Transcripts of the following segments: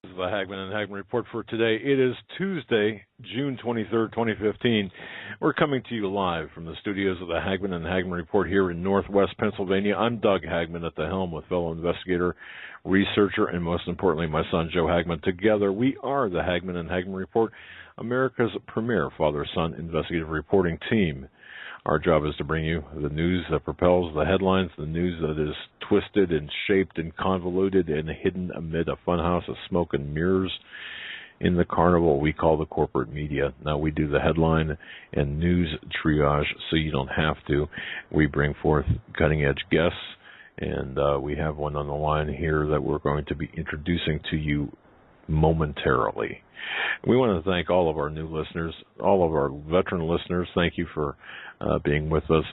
This is the Hagmann Hagmann Report for today. It is Tuesday, June 23rd, 2015. We're coming to you live from the studios of the Hagmann Hagmann Report here in Northwest Pennsylvania. I'm Doug Hagmann at the helm with fellow investigator, researcher, and most importantly, my son Joe Hagmann. Together, we are the Hagmann Hagmann Report, America's premier father-son investigative reporting team. Our job is to bring you the news that propels the headlines, the news that is twisted and shaped and convoluted and hidden amid a funhouse of smoke and mirrors in the carnival we call the corporate media. Now, we do the headline and news triage so you don't have to. We bring forth cutting-edge guests, and we have one on the line here that we're going to be introducing to you momentarily. We want to thank all of our new listeners, all of our veteran listeners. Thank you for being with us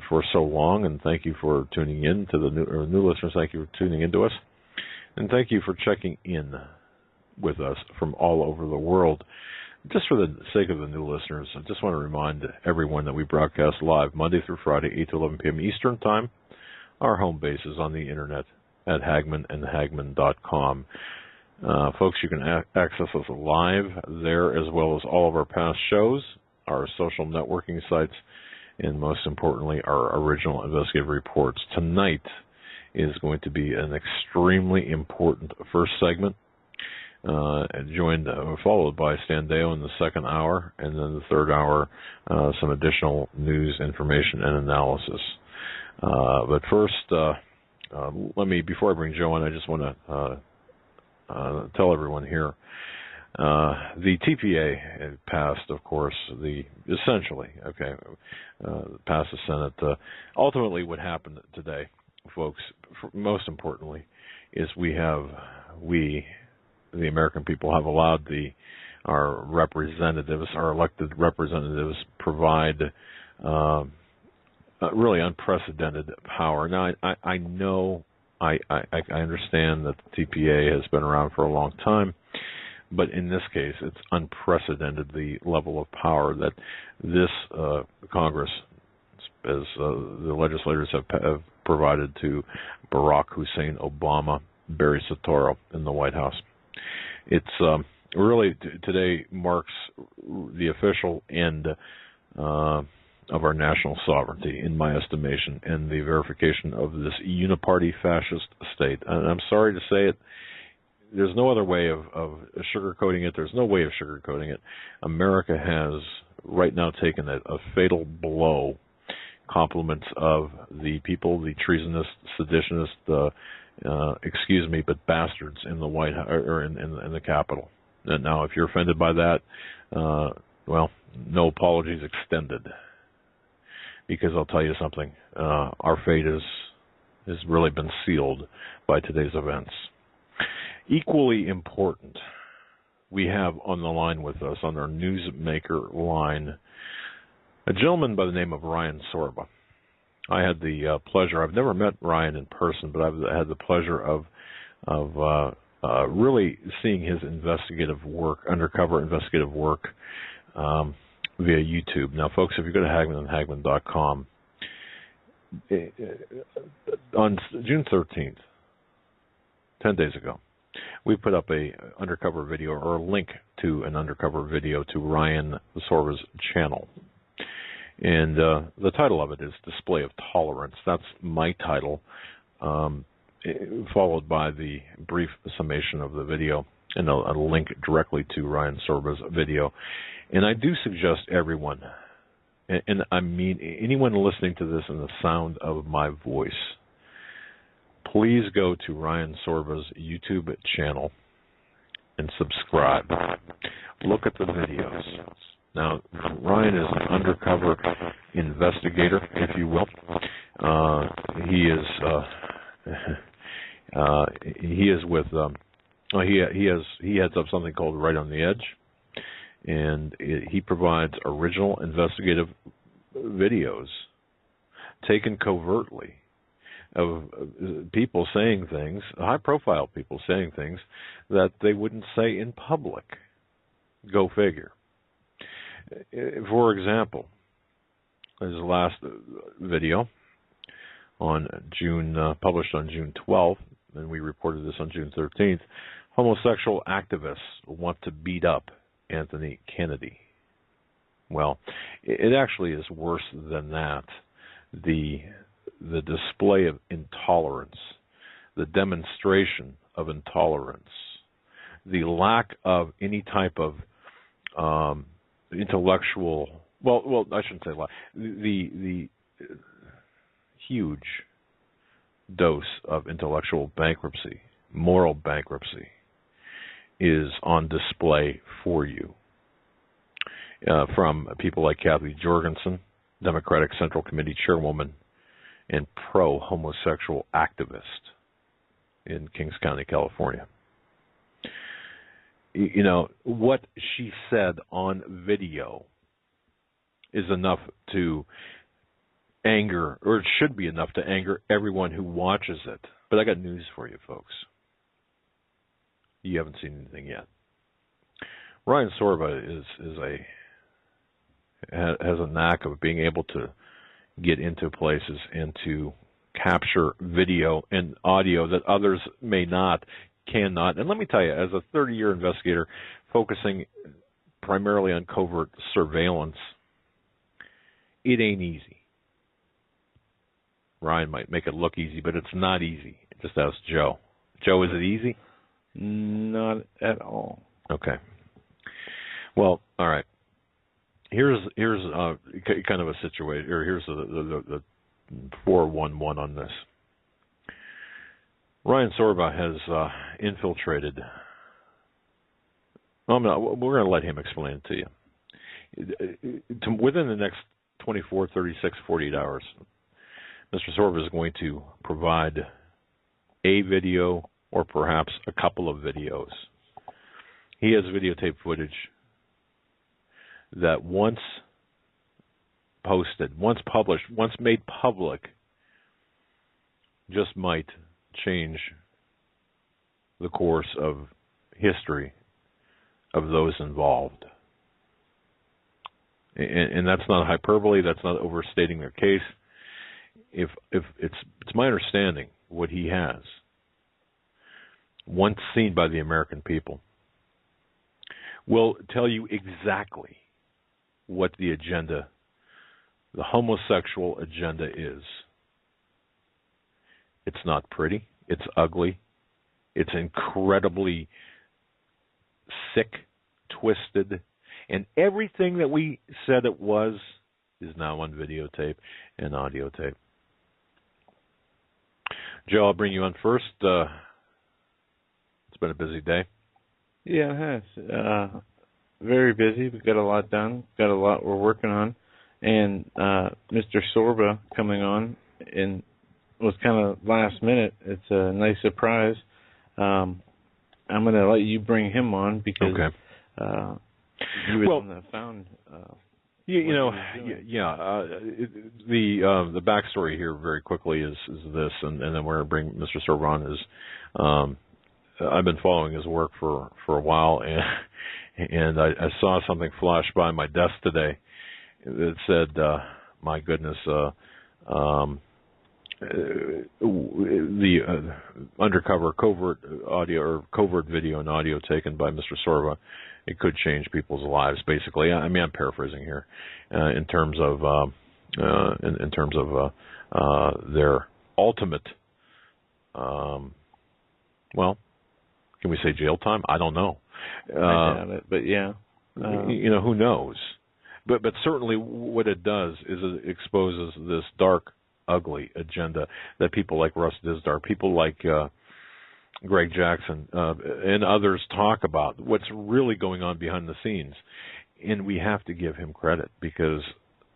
for so long, and thank you for tuning in to the new listeners. Thank you for tuning in to us, and thank you for checking in with us from all over the world. Just for the sake of the new listeners, I just want to remind everyone that we broadcast live Monday through Friday, 8 to 11 p.m. Eastern Time. Our home base is on the internet at hagmannandhagmann.com. Folks, you can access us live there, as well as all of our past shows, our social networking sites, and most importantly, our original investigative reports. Tonight is going to be an extremely important first segment, followed by Stan Deyo in the second hour, and then the third hour, some additional news, information, and analysis. But first, before I bring Joe in, I just want to tell everyone here, the TPA passed, of course, passed the Senate. Ultimately, what happened today, folks, most importantly, is we, the American people, have allowed our representatives, our elected representatives, provide really unprecedented power. Now, I know, I understand that the TPA has been around for a long time, but in this case, it's unprecedented, the level of power that this Congress, as the legislators have provided to Barack Hussein Obama, Barry Soetoro in the White House. It's really, today marks the official end of our national sovereignty, in my estimation, and the verification of this uniparty fascist state. And I'm sorry to say it, there's no other way of sugarcoating it. There's no way of sugarcoating it. America has right now taken a fatal blow. Compliments of the people, the treasonous, seditionists, but bastards in the White House, or in the Capitol. And now, if you're offended by that, no apologies extended. Because I'll tell you something, our fate has really been sealed by today's events. Equally important, we have on the line with us, on our newsmaker line, a gentleman by the name of Ryan Sorba. I had the pleasure, I've never met Ryan in person, but I've had the pleasure of really seeing his investigative work, undercover investigative work, via YouTube. Now, folks, if you go to hagmannandhagmann.com, on June 13th, 10 days ago, we put up a undercover video, or a link to an undercover video to Ryan Sorba's channel. And the title of it is Display of Tolerance. That's my title, followed by the brief summation of the video and a link directly to Ryan Sorba's video. And I do suggest everyone, and I mean anyone listening to this in the sound of my voice, please go to Ryan Sorba's YouTube channel and subscribe. Look at the videos. Now, Ryan is an undercover investigator, if you will. He heads up something called Right on the Edge, and he provides original investigative videos taken covertly of people saying things, high-profile people saying things that they wouldn't say in public. Go figure. For example, his last video published on June 12th, and we reported this on June 13th, Homosexual activists want to beat up Anthony Kennedy. Well, it actually is worse than that. The display of intolerance, the demonstration of intolerance, the lack of any type of intellectual, well, I shouldn't say lack, the huge dose of intellectual bankruptcy, moral bankruptcy, is on display for you. From people like Kathy Jorgensen, Democratic Central Committee Chairwoman and pro-homosexual activist in Kings County, California. You know, what she said on video is enough to anger, or it should be enough to anger everyone who watches it. But I got news for you, folks. You haven't seen anything yet. Ryan Sorba has a knack of being able to get into places and to capture video and audio that others cannot. And let me tell you, as a 30-year investigator focusing primarily on covert surveillance, it ain't easy. Ryan might make it look easy, but it's not easy. Just ask Joe. Joe, is it easy? Not at all. Okay. Well, all right. Here's kind of a situation, or here's the 411 on this. Ryan Sorba has infiltrated. We're going to let him explain it to you. Within the next 24, 36, 48 hours, Mr. Sorba is going to provide a video or perhaps a couple of videos. He has videotape footage that once posted, once published, once made public, just might change the course of history of those involved. And that's not hyperbole, that's not overstating their case. If it's my understanding, what he has, once seen by the American people, will tell you exactly what the agenda, the homosexual agenda is. It's not pretty. It's ugly. It's incredibly sick, twisted, and everything that we said it was is now on videotape and audio tape. Joe, I'll bring you on first. It's been a busy day. Yeah, it has. Very busy. We've got a lot done. Got a lot we're working on. And Mr. Sorba coming on and was kind of last minute. It's a nice surprise. I'm going to let you bring him on because he was on the found. The backstory here very quickly is this, and then we're going to bring Mr. Sorba on. I've been following his work for a while, and I saw something flash by my desk today that said, my goodness, the undercover covert audio or covert video and audio taken by Mr. Sorba, it could change people's lives. Basically, I mean, I'm paraphrasing here, in terms of their ultimate, can we say jail time? I don't know. I doubt it, but yeah. Who knows? But certainly what it does is it exposes this dark, ugly agenda that people like Russ Dizdar, people like Greg Jackson, and others talk about, what's really going on behind the scenes. And we have to give him credit, because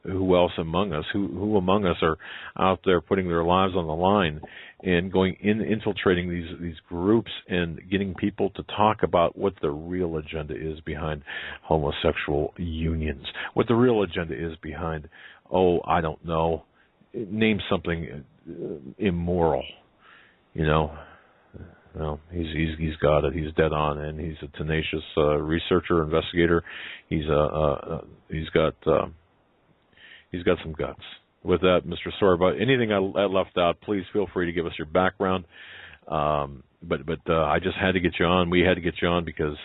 who else among us, who among us are out there putting their lives on the line and going in, infiltrating these groups and getting people to talk about what the real agenda is behind homosexual unions, what the real agenda is behind, I don't know, name something immoral, Well, he's got it. He's dead on, and he's a tenacious researcher, investigator. He's got some guts. With that, Mr. Sorba, anything I left out, please feel free to give us your background. I just had to get you on. We had to get you on because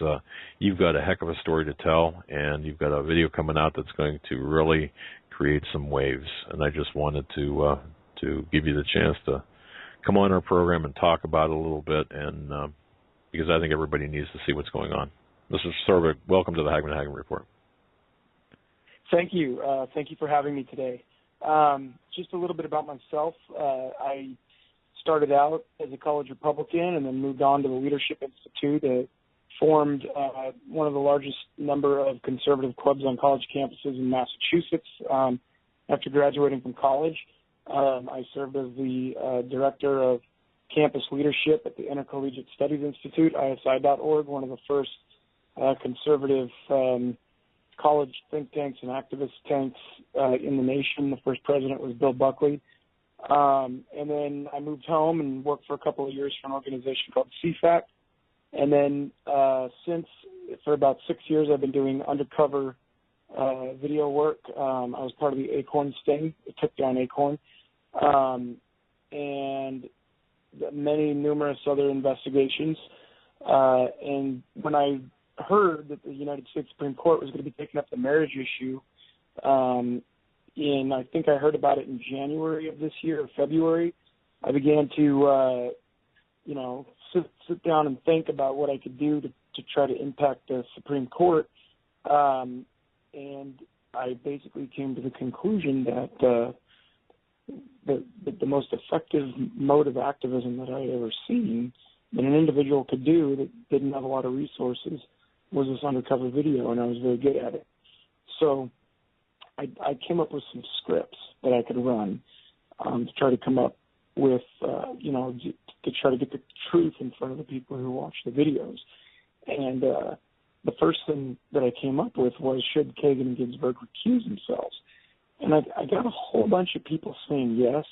you've got a heck of a story to tell, and you've got a video coming out that's going to really create some waves. And I just wanted to give you the chance to come on our program and talk about it a little bit, and because I think everybody needs to see what's going on. Mr. Sorba, welcome to the Hagmann Hagmann Report. Thank you. Thank you for having me today. Just a little bit about myself. I started out as a college Republican and then moved on to the Leadership Institute. Formed one of the largest number of conservative clubs on college campuses in Massachusetts. After graduating from college, I served as the director of campus leadership at the Intercollegiate Studies Institute, ISI.org, one of the first conservative college think tanks and activist tanks in the nation. The first president was Bill Buckley. And then I moved home and worked for a couple of years for an organization called CFAC. And then for about 6 years, I've been doing undercover video work. I was part of the Acorn sting. It took down Acorn. And numerous other investigations. And when I heard that the United States Supreme Court was going to be taking up the marriage issue, I think I heard about it in January of this year or February, I began to, sit down and think about what I could do to try to impact the Supreme Court. And I basically came to the conclusion that the most effective mode of activism that I had ever seen that an individual could do that didn't have a lot of resources was this undercover video, and I was very good at it. So I came up with some scripts that I could run to try to come up with, to try to get the truth in front of the people who watch the videos. And the first thing that I came up with was, should Kagan and Ginsburg recuse themselves? And I got a whole bunch of people saying yes,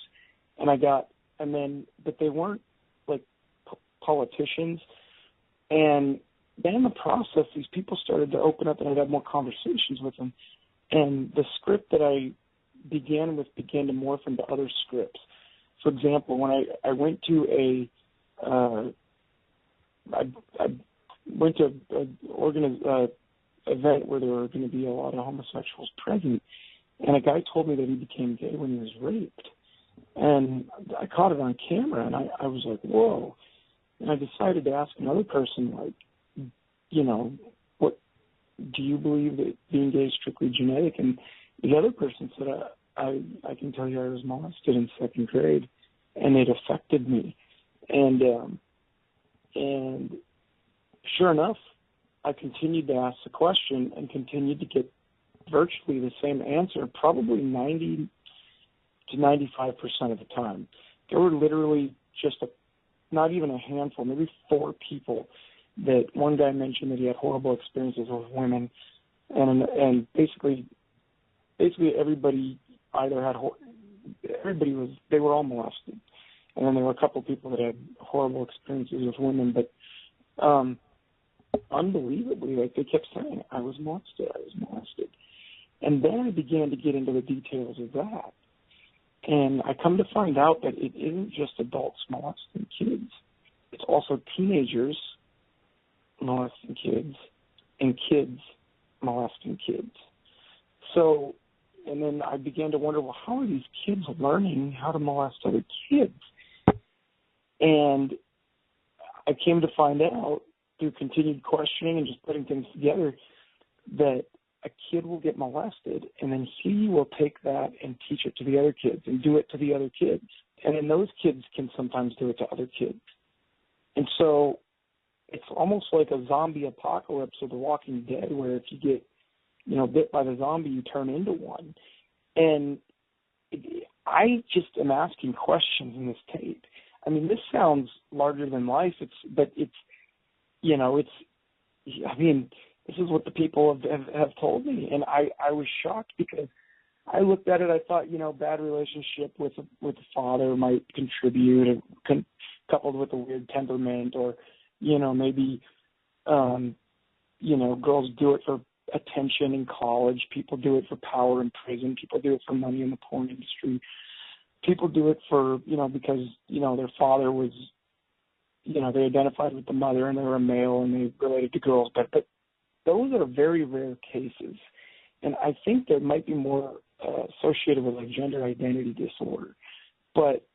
but they weren't like politicians. And then in the process, these people started to open up, and I'd have more conversations with them. And the script that I began with began to morph into other scripts. For example, when I went to an event where there were going to be a lot of homosexuals present, and a guy told me that he became gay when he was raped. And I caught it on camera, and I was like, whoa. And I decided to ask another person, like, what do you believe that being gay is strictly genetic? And the other person said, I can tell you I was molested in second grade, and it affected me. And sure enough, I continued to ask the question and continued to get virtually the same answer, probably 90 to 95% of the time. There were literally just not even a handful, maybe 4 people that one guy mentioned that he had horrible experiences with women, and basically everybody they were all molested. And then there were a couple of people that had horrible experiences with women, but unbelievably, like, they kept saying, I was molested. And then I began to get into the details of that. And I come to find out that it isn't just adults molesting kids. It's also teenagers molesting kids and kids molesting kids. So, and then I began to wonder, well, how are these kids learning how to molest other kids? And I came to find out through continued questioning and just putting things together that a kid will get molested, and then he will take that and teach it to the other kids and do it to the other kids. And then those kids can sometimes do it to other kids. And so it's almost like a zombie apocalypse of The Walking Dead, where if you get, bit by the zombie, you turn into one. And I just am asking questions in this tape. I mean, this sounds larger than life. This is what the people have told me, and I was shocked because I looked at it. I thought, bad relationship with the father might contribute, coupled with a weird temperament, or maybe girls do it for attention in college. People do it for power in prison. People do it for money in the porn industry. People do it for because their father was they identified with the mother and they were a male and they related to girls, but those are very rare cases. And I think there might be more associated with like gender identity disorder. But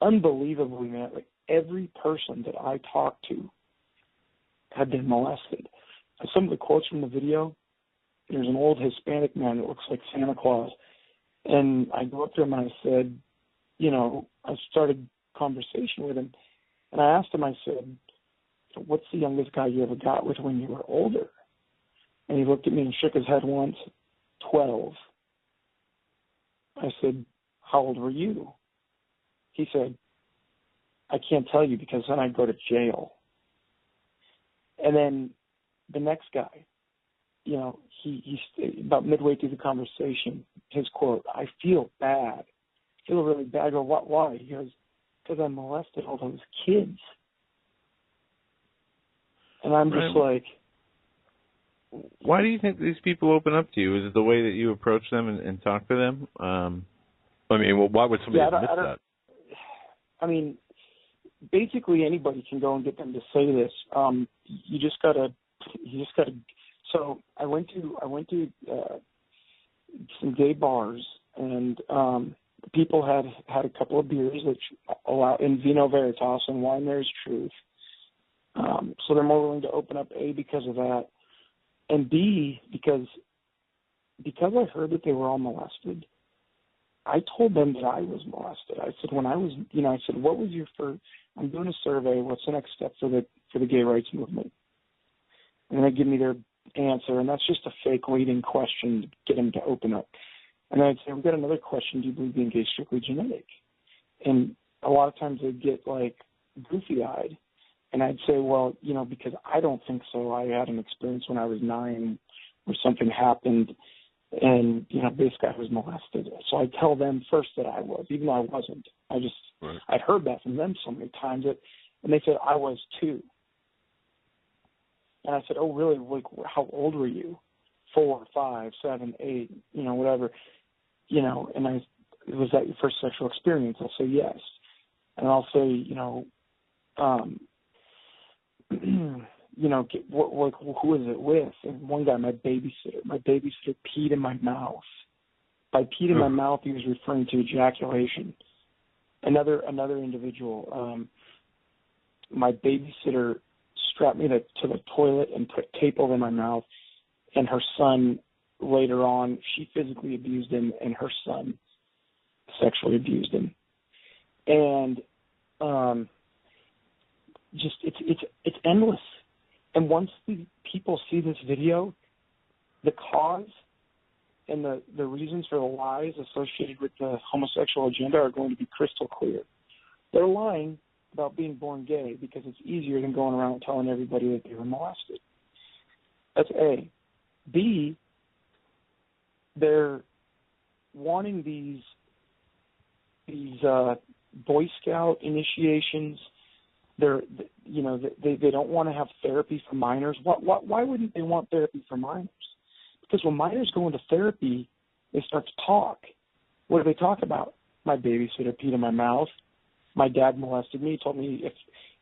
unbelievably, man, like every person that I talked to had been molested. Some of the quotes from the video, there's an old Hispanic man that looks like Santa Claus. And I go up to him and I said, I started conversation with him. And I asked him, I said, what's the youngest guy you ever got with when you were older? And he looked at me and shook his head once, 12. I said, how old were you? He said, I can't tell you because then I'd go to jail. And then the next guy, he about midway through the conversation, his quote, I feel bad. I feel really bad. I go, why? He goes, because I molested all those kids. And I'm just like... Why do you think these people open up to you? Is it the way that you approach them and talk to them? Why would somebody admit that? I mean, basically anybody can go and get them to say this. You just gotta. So I went to some gay bars, and people had a couple of beers, which allow in vino veritas and wine there's truth. So they're more willing to open up, A, because of that, and B, because I heard that they were all molested. I told them that I was molested. I said, when I was, I said, what was your first, I'm doing a survey, what's the next step for the gay rights movement? And they give me their answer, and that's just a fake leading question to get them to open up. And then I'd say, we've got another question, do you believe being gay is strictly genetic? And a lot of times they'd get like goofy-eyed, and I'd say, well, because I don't think so. I had an experience when I was 9 where something happened, and, basically I was molested. So I tell them first that I was, even though I wasn't. I'd heard that from them so many times, and they said, I was too. And I said, oh, really? Like, how old were you? 4, 5, 7, 8, whatever. And was that your first sexual experience? I'll say yes. And I'll say, who is it with? And one guy, my babysitter peed in my mouth. By peed in my mouth, he was referring to ejaculation. Another individual, my babysitter strapped me to the toilet and put tape over my mouth, and her son later on, she physically abused him, and her son sexually abused him. And it's endless. And once the people see this video, the cause and the reasons for the lies associated with the homosexual agenda are going to be crystal clear. They're lying about being born gay because it's easier than going around telling everybody that they were molested. That's A. B, they're wanting these Boy Scout initiations. They don't want to have therapy for minors. Why wouldn't they want therapy for minors? Because when minors go into therapy, they start to talk. What do they talk about? My babysitter peed in my mouth. My dad molested me. He told me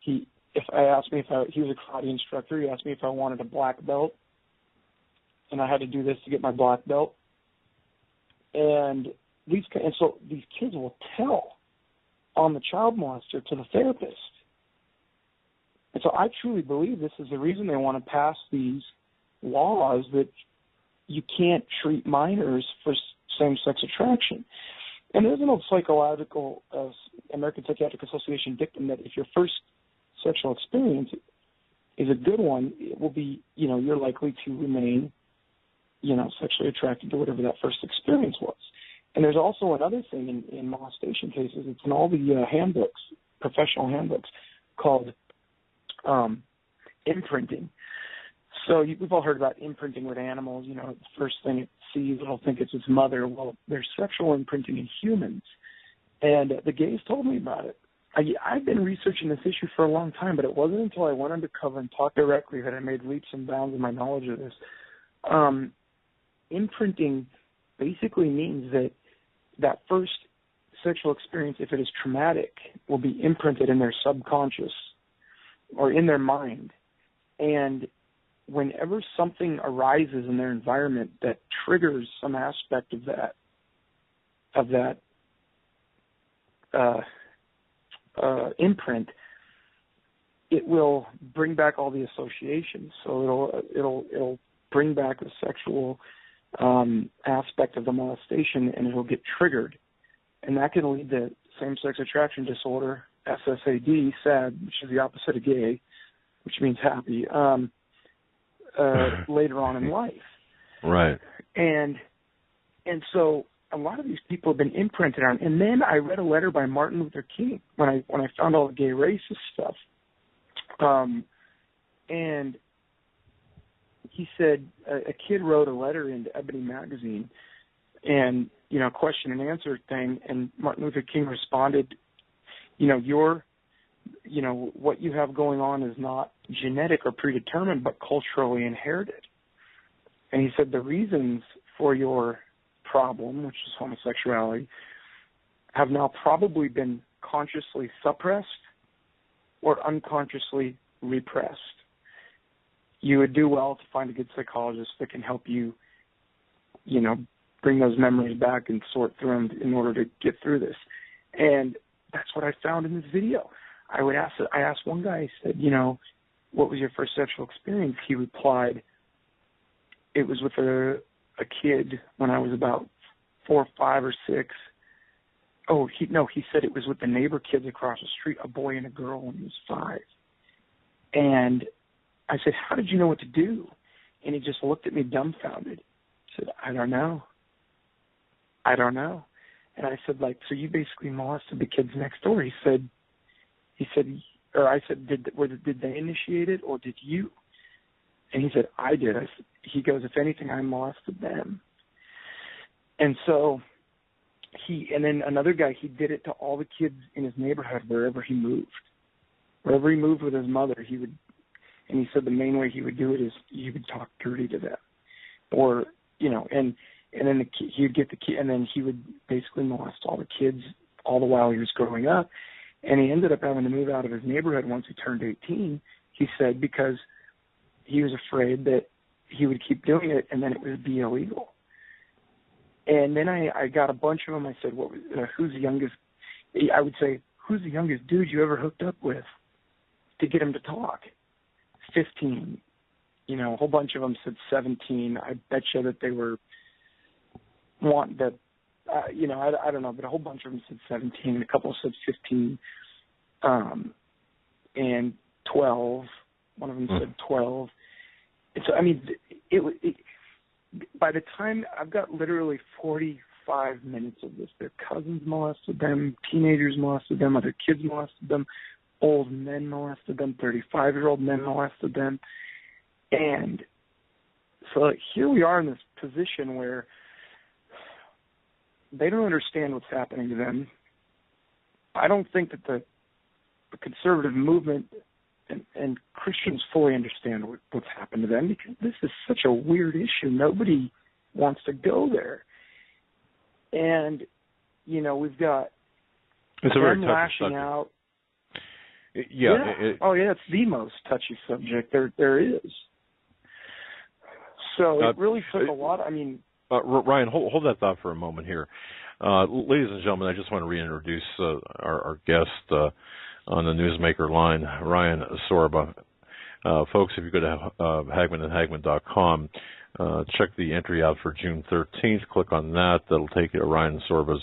he was a karate instructor. He asked me if I wanted a black belt, and I had to do this to get my black belt. And so these kids will tell on the child molester to the therapist. And so I truly believe this is the reason they want to pass these laws that you can't treat minors for same-sex attraction. And there's an old psychological American Psychiatric Association dictum that if your first sexual experience is a good one, it will be, you're likely to remain, sexually attracted to whatever that first experience was. And there's also another thing in molestation cases. It's in all the handbooks, professional handbooks, called imprinting. So we've all heard about imprinting with animals. The first thing it sees, it'll think it's its mother. Well, there's sexual imprinting in humans. And the gays told me about it. I've been researching this issue for a long time, but it wasn't until I went undercover and talked directly that I made leaps and bounds in my knowledge of this. Imprinting basically means that first sexual experience, if it is traumatic, will be imprinted in their subconscious or in their mind. And whenever something arises in their environment that triggers some aspect of that imprint, it will bring back all the associations. So it'll bring back the sexual aspect of the molestation, and it'll get triggered, and that can lead to same-sex attraction disorder, SSAD, SAD, which is the opposite of gay, which means happy, later on in life. Right. And so a lot of these people have been imprinted on. And then I read a letter by Martin Luther King when I found all the gay racist stuff. And he said a kid wrote a letter into Ebony magazine, and question and answer thing, and Martin Luther King responded, what you have going on is not genetic or predetermined, but culturally inherited. And he said the reasons for your problem, which is homosexuality, have now probably been consciously suppressed or unconsciously repressed. You would do well to find a good psychologist that can help you, bring those memories back and sort through them in order to get through this. And that's what I found in this video. I asked one guy, I said, what was your first sexual experience? He replied, it was with a kid when I was about 4, 5, or 6. He said it was with the neighbor kids across the street, a boy and a girl, when he was 5. And I said, how did you know what to do? And he just looked at me dumbfounded. He said, I don't know. And I said, so you basically molested the kids next door? I said, did they initiate it or did you? And he said, I did. He goes, if anything, I molested them. And so and then another guy, he did it to all the kids in his neighborhood wherever he moved. Wherever he moved with his mother, and he said the main way he would do it is he would talk dirty to them. Or, and then he would get the kid, and then he would basically molest all the kids all the while he was growing up. And he ended up having to move out of his neighborhood once he turned 18, he said, because he was afraid that he would keep doing it and then it would be illegal. And then I got a bunch of them. I said, who's the youngest? I would say, who's the youngest dude you ever hooked up with to get him to talk? 15. A whole bunch of them said 17. I bet you that they were wanting to, I don't know, but a whole bunch of them said 17, and a couple said 15, and 12. One of them said 12. And so, by the time I've got literally 45 minutes of this, their cousins molested them, teenagers molested them, other kids molested them, old men molested them, 35-year-old men molested them. And so here we are in this position where they don't understand what's happening to them. I don't think that the conservative movement and Christians fully understand what's happened to them, because this is such a weird issue. Nobody wants to go there. And, we've got them lashing out. Yeah. It's the most touchy subject there is. So it really took a lot. Ryan, hold that thought for a moment here. Ladies and gentlemen, I just want to reintroduce our guest on the Newsmaker line, Ryan Sorba. Folks, if you go to HagmannandHagmann.com, check the entry out for June 13th. Click on that. That'll take you to Ryan Sorba's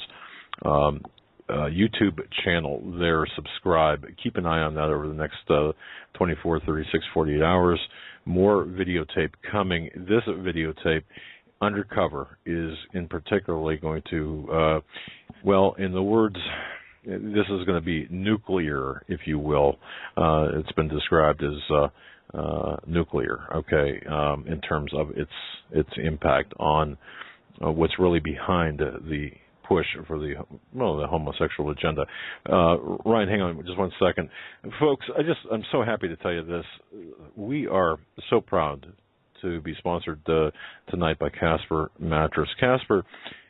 YouTube channel there. Subscribe. Keep an eye on that over the next 24, 36, 48 hours. More videotape coming. This videotape, Undercover, is in particularly going to, in the words, this is going to be nuclear, if you will. It's been described as nuclear, okay, in terms of its impact on what's really behind the push for the homosexual agenda. Ryan, hang on just one second. Folks, I'm so happy to tell you this. We are so proud to be sponsored tonight by Casper Mattress. Casper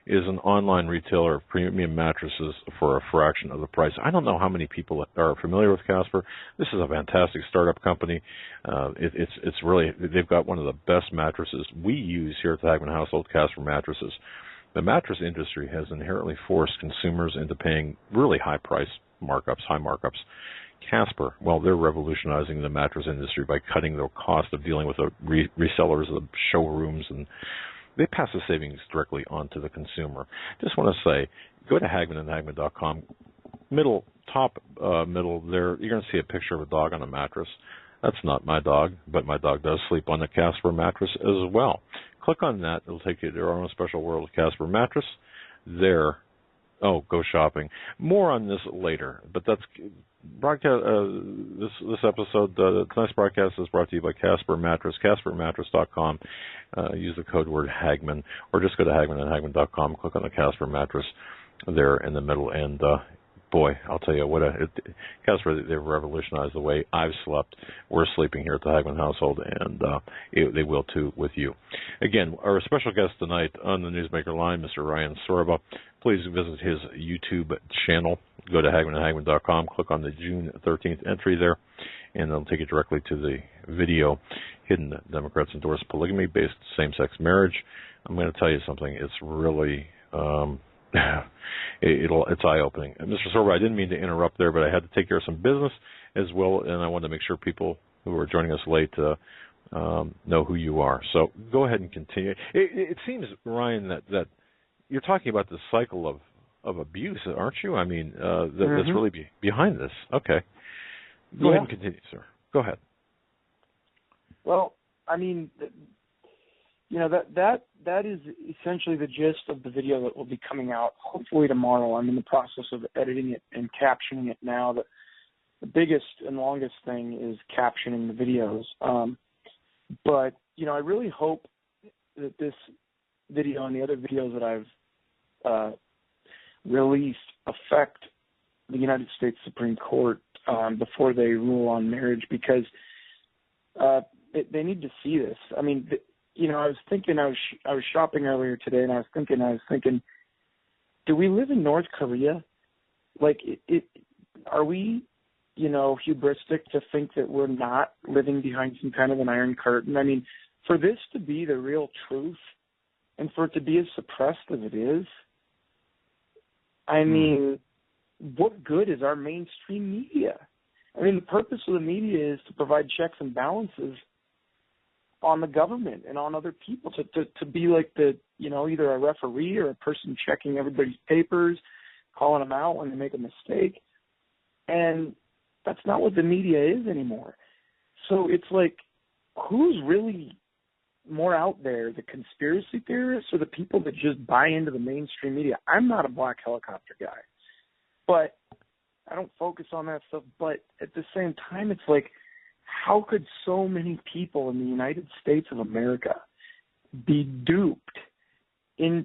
is an online retailer of premium mattresses for a fraction of the price. I don't know how many people are familiar with Casper. This is a fantastic startup company. It's really, they've got one of the best mattresses we use here at the Hagmann household, Casper mattresses. The mattress industry has inherently forced consumers into paying really high markups. Casper, well, they're revolutionizing the mattress industry by cutting the cost of dealing with the resellers, the showrooms, and they pass the savings directly on to the consumer. Just want to say, go to HagmannandHagmann.com. Top middle there, you're going to see a picture of a dog on a mattress. That's not my dog, but my dog does sleep on the Casper mattress as well. Click on that. It'll take you to our own special world of Casper mattress. There. Oh, go shopping. More on this later, but that's broadcast. This episode, tonight's broadcast is brought to you by Casper Mattress, CasperMattress.com. Use the code word Hagmann, or just go to HagmannandHagmann.com. Click on the Casper Mattress there in the middle, and boy, I'll tell you what, Casper, they've revolutionized the way I've slept. We're sleeping here at the Hagmann household, and they will too with you. Again, our special guest tonight on the Newsmaker line, Mr. Ryan Sorba. Please visit his YouTube channel. Go to HagmannandHagmann.com, click on the June 13th entry there, and it'll take you directly to the video, Hidden Democrats Endorse Polygamy-Based Same-Sex Marriage. I'm going to tell you something. It's really... it's eye-opening. Mr. Sorba, I didn't mean to interrupt there, but I had to take care of some business as well, and I wanted to make sure people who are joining us late know who you are. So go ahead and continue. It seems, Ryan, that you're talking about the cycle of abuse, aren't you? I mean, that's really behind this. Okay. Go ahead and continue, sir. Go ahead. Well, I mean, that is essentially the gist of the video that will be coming out hopefully tomorrow. I'm in the process of editing it and captioning it now. The biggest and longest thing is captioning the videos. But, I really hope that this video and the other videos that I've released affect the United States Supreme Court before they rule on marriage, because they need to see this. I mean, I was thinking, I was shopping earlier today, and I was thinking, do we live in North Korea? Like, are we, hubristic to think that we're not living behind some kind of an iron curtain? I mean, for this to be the real truth, and for it to be as suppressed as it is, I mean, what good is our mainstream media? I mean, the purpose of the media is to provide checks and balances on the government and on other people, to be like either a referee or a person checking everybody's papers, calling them out when they make a mistake. And that's not what the media is anymore. So it's like, who's really more out there, the conspiracy theorists or the people that just buy into the mainstream media? I'm not a black helicopter guy, but I don't focus on that stuff. But at the same time, it's like, how could so many people in the United States of America be duped into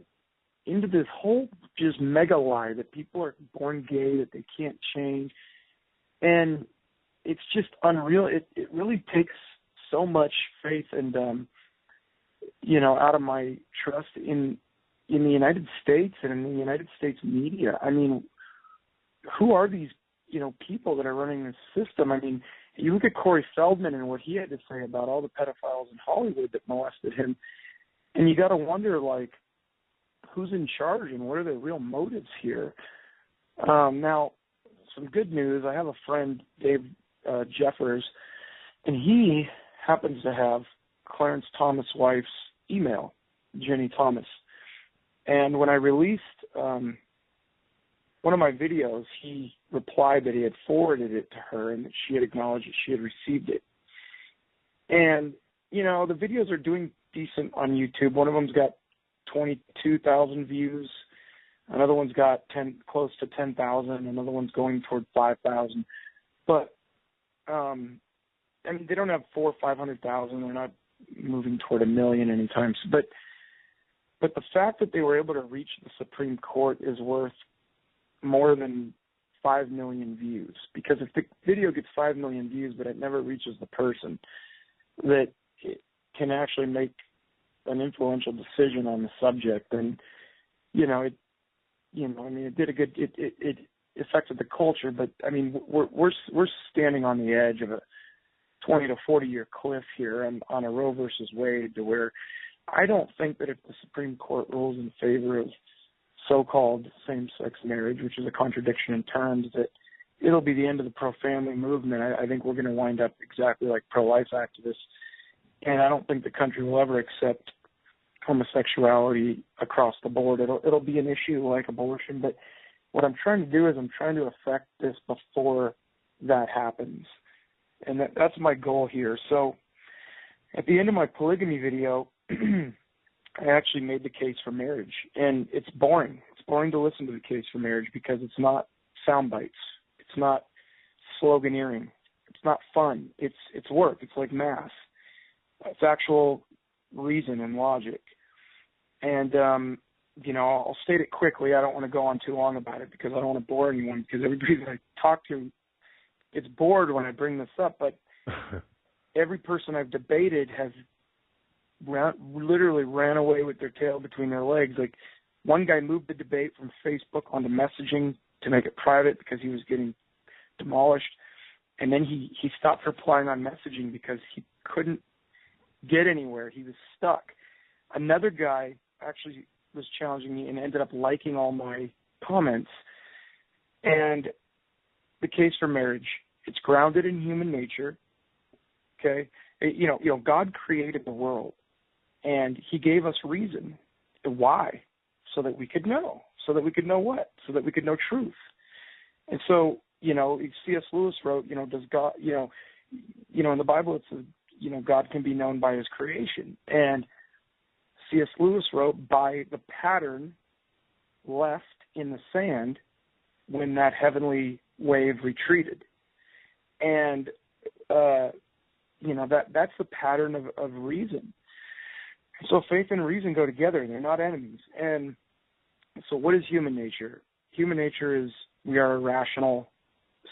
this whole just mega lie that people are born gay, that they can't change? And it's just unreal. It really takes so much faith and, out of my trust in the United States and in the United States media. I mean, who are these, people that are running this system? I mean, you look at Corey Feldman and what he had to say about all the pedophiles in Hollywood that molested him, and you got to wonder, like, who's in charge and what are the real motives here? Now, some good news. I have a friend, Dave Jeffers, and he happens to have Clarence Thomas' wife's email, Jenny Thomas. And when I released one of my videos, he replied that he had forwarded it to her and that she had acknowledged that she had received it. And, the videos are doing decent on YouTube. One of them's got 22,000 views. Another one's got close to 10,000. Another one's going toward 5,000. But, they don't have 400,000 or 500,000. They're not moving toward 1 million anytime soon. But the fact that they were able to reach the Supreme Court is worth more than 5 million views, because if the video gets 5 million views but it never reaches the person that can actually make an influential decision on the subject, then it did a good, it affected the culture, but I mean, we're standing on the edge of a 20 to 40 year cliff here on a Roe versus Wade, to where I don't think that if the Supreme Court rules in favor of so-called same-sex marriage, which is a contradiction in terms, that it'll be the end of the pro-family movement. I think we're going to wind up exactly like pro-life activists, and I don't think the country will ever accept homosexuality across the board. It'll be an issue like abortion, but what I'm trying to do is I'm trying to affect this before that happens, and that's my goal here. So at the end of my polygamy video, I actually made the case for marriage, and it's boring. It's boring to listen to the case for marriage because it's not sound bites. It's not sloganeering. It's not fun. It's work. It's like math. It's actual reason and logic. And, I'll state it quickly. I don't want to go on too long about it because I don't want to bore anyone, because everybody that I talk to gets bored when I bring this up. But every person I've debated has literally ran away with their tail between their legs. Like, one guy moved the debate from Facebook onto messaging to make it private because he was getting demolished. And then he stopped replying on messaging because he couldn't get anywhere. He was stuck. Another guy actually was challenging me and ended up liking all my comments. And the case for marriage, it's grounded in human nature. Okay? God created the world, and he gave us reason. Why? So that we could know. So that we could know what? So that we could know truth. And so, C.S. Lewis wrote, does God, in the Bible it says, God can be known by his creation. And C.S. Lewis wrote, by the pattern left in the sand when that heavenly wave retreated. And, that's the pattern of reason. So faith and reason go together. They're not enemies. And so what is human nature? Human nature is we are a rational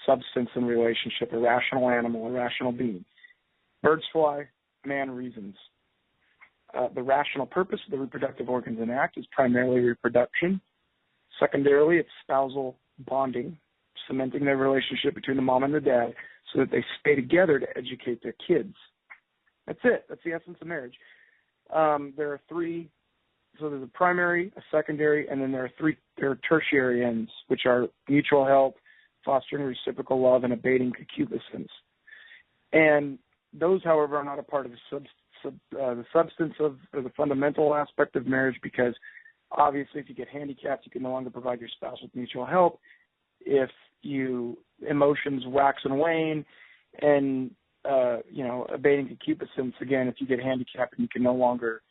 substance in relationship, a rational animal, a rational being. Birds fly, man reasons. The rational purpose of the reproductive organs and act is primarily reproduction. Secondarily, it's spousal bonding, cementing their relationship between the mom and the dad so that they stay together to educate their kids. That's it. That's the essence of marriage. There are three. So there's a primary, a secondary, and then there are tertiary ends, which are mutual help, fostering reciprocal love, and abating concupiscence. And those, however, are not a part of the substance of, or the fundamental aspect of marriage, because obviously if you get handicapped, you can no longer provide your spouse with mutual help. If emotions wax and wane, and abating concupiscence, again, if you get handicapped and you can no longer,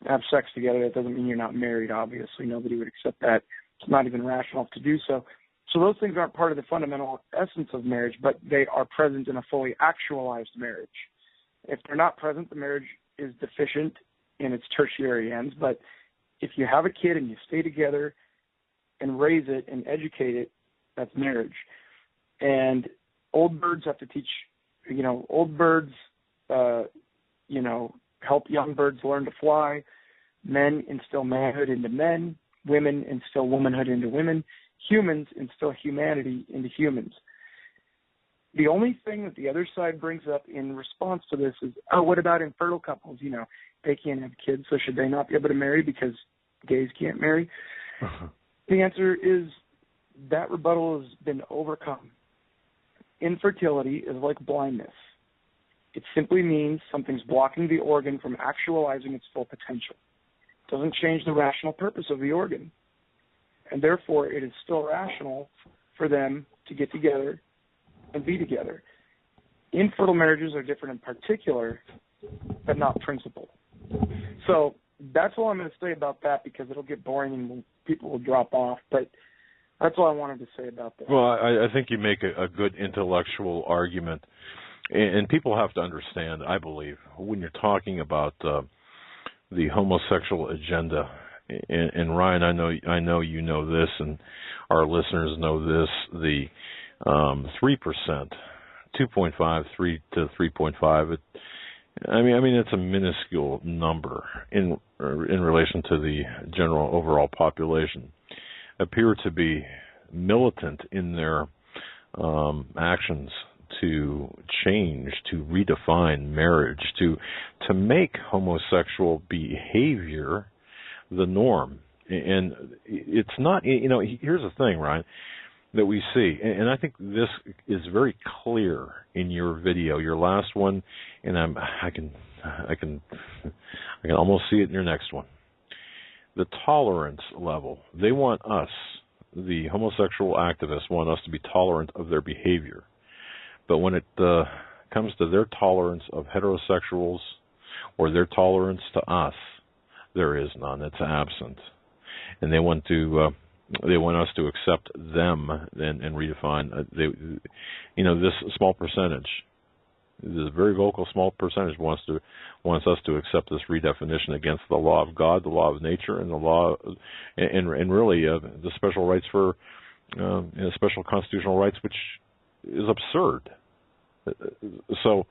have sex together, that doesn't mean you're not married, obviously. Nobody would accept that. It's not even rational to do so. So those things aren't part of the fundamental essence of marriage, but they are present in a fully actualized marriage. If they're not present, the marriage is deficient in its tertiary ends. But if you have a kid and you stay together and raise it and educate it, that's marriage. And old birds have to teach, old birds, help young birds learn to fly. Men instill manhood into men. Women instill womanhood into women. Humans instill humanity into humans. The only thing that the other side brings up in response to this is, what about infertile couples? They can't have kids, so should they not be able to marry because gays can't marry? The answer is that rebuttal has been overcome. Infertility is like blindness. It simply means something's blocking the organ from actualizing its full potential. It doesn't change the rational purpose of the organ. And therefore, it is still rational for them to get together and be together. Infertile marriages are different in particular, but not principle. So that's all I'm going to say about that, because it'll get boring and people will drop off. But that's all I wanted to say about that. Well, I think you make a good intellectual argument. And people have to understand, I believe, when you're talking about the homosexual agenda, and Ryan, I know you know this, and our listeners know this, the 3%, 2.5, 3 to 3.5, I mean, it's a minuscule number in relation to the general overall population, appear to be militant in their actions to change, to redefine marriage, to make homosexual behavior the norm. And it's not, here's the thing, right, that we see, and I think this is very clear in your video, your last one, and I can almost see it in your next one. The tolerance level. They want us, the homosexual activists, want us to be tolerant of their behavior. But when it comes to their tolerance of heterosexuals or their tolerance to us, there is none. It's absent. And they want us to accept them and redefine. This small percentage, this very vocal small percentage, wants us to accept this redefinition against the law of God, the law of nature, and the law, and really the special rights for special constitutional rights, which is absurd. So,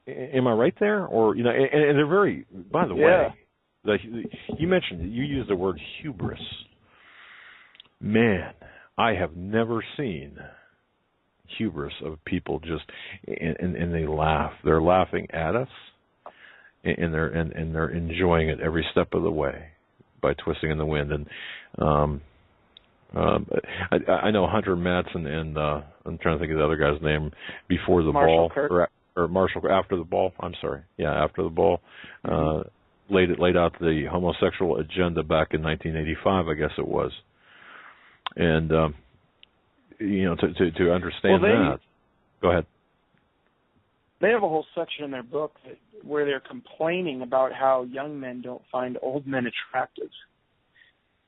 am I right there? Or and they're very. By the way, you mentioned, you used the word hubris. Man, I have never seen hubris of people just and they laugh. They're laughing at us, and they're enjoying it every step of the way by twisting in the wind. And I know Hunter Madsen and I'm trying to think of the other guy's name before the Marshall ball or Marshall after the ball. I'm sorry, after the ball. Laid out the homosexual agenda back in 1985, I guess it was. And to understand that. Go ahead. They have a whole section in their book where they're complaining about how young men don't find old men attractive,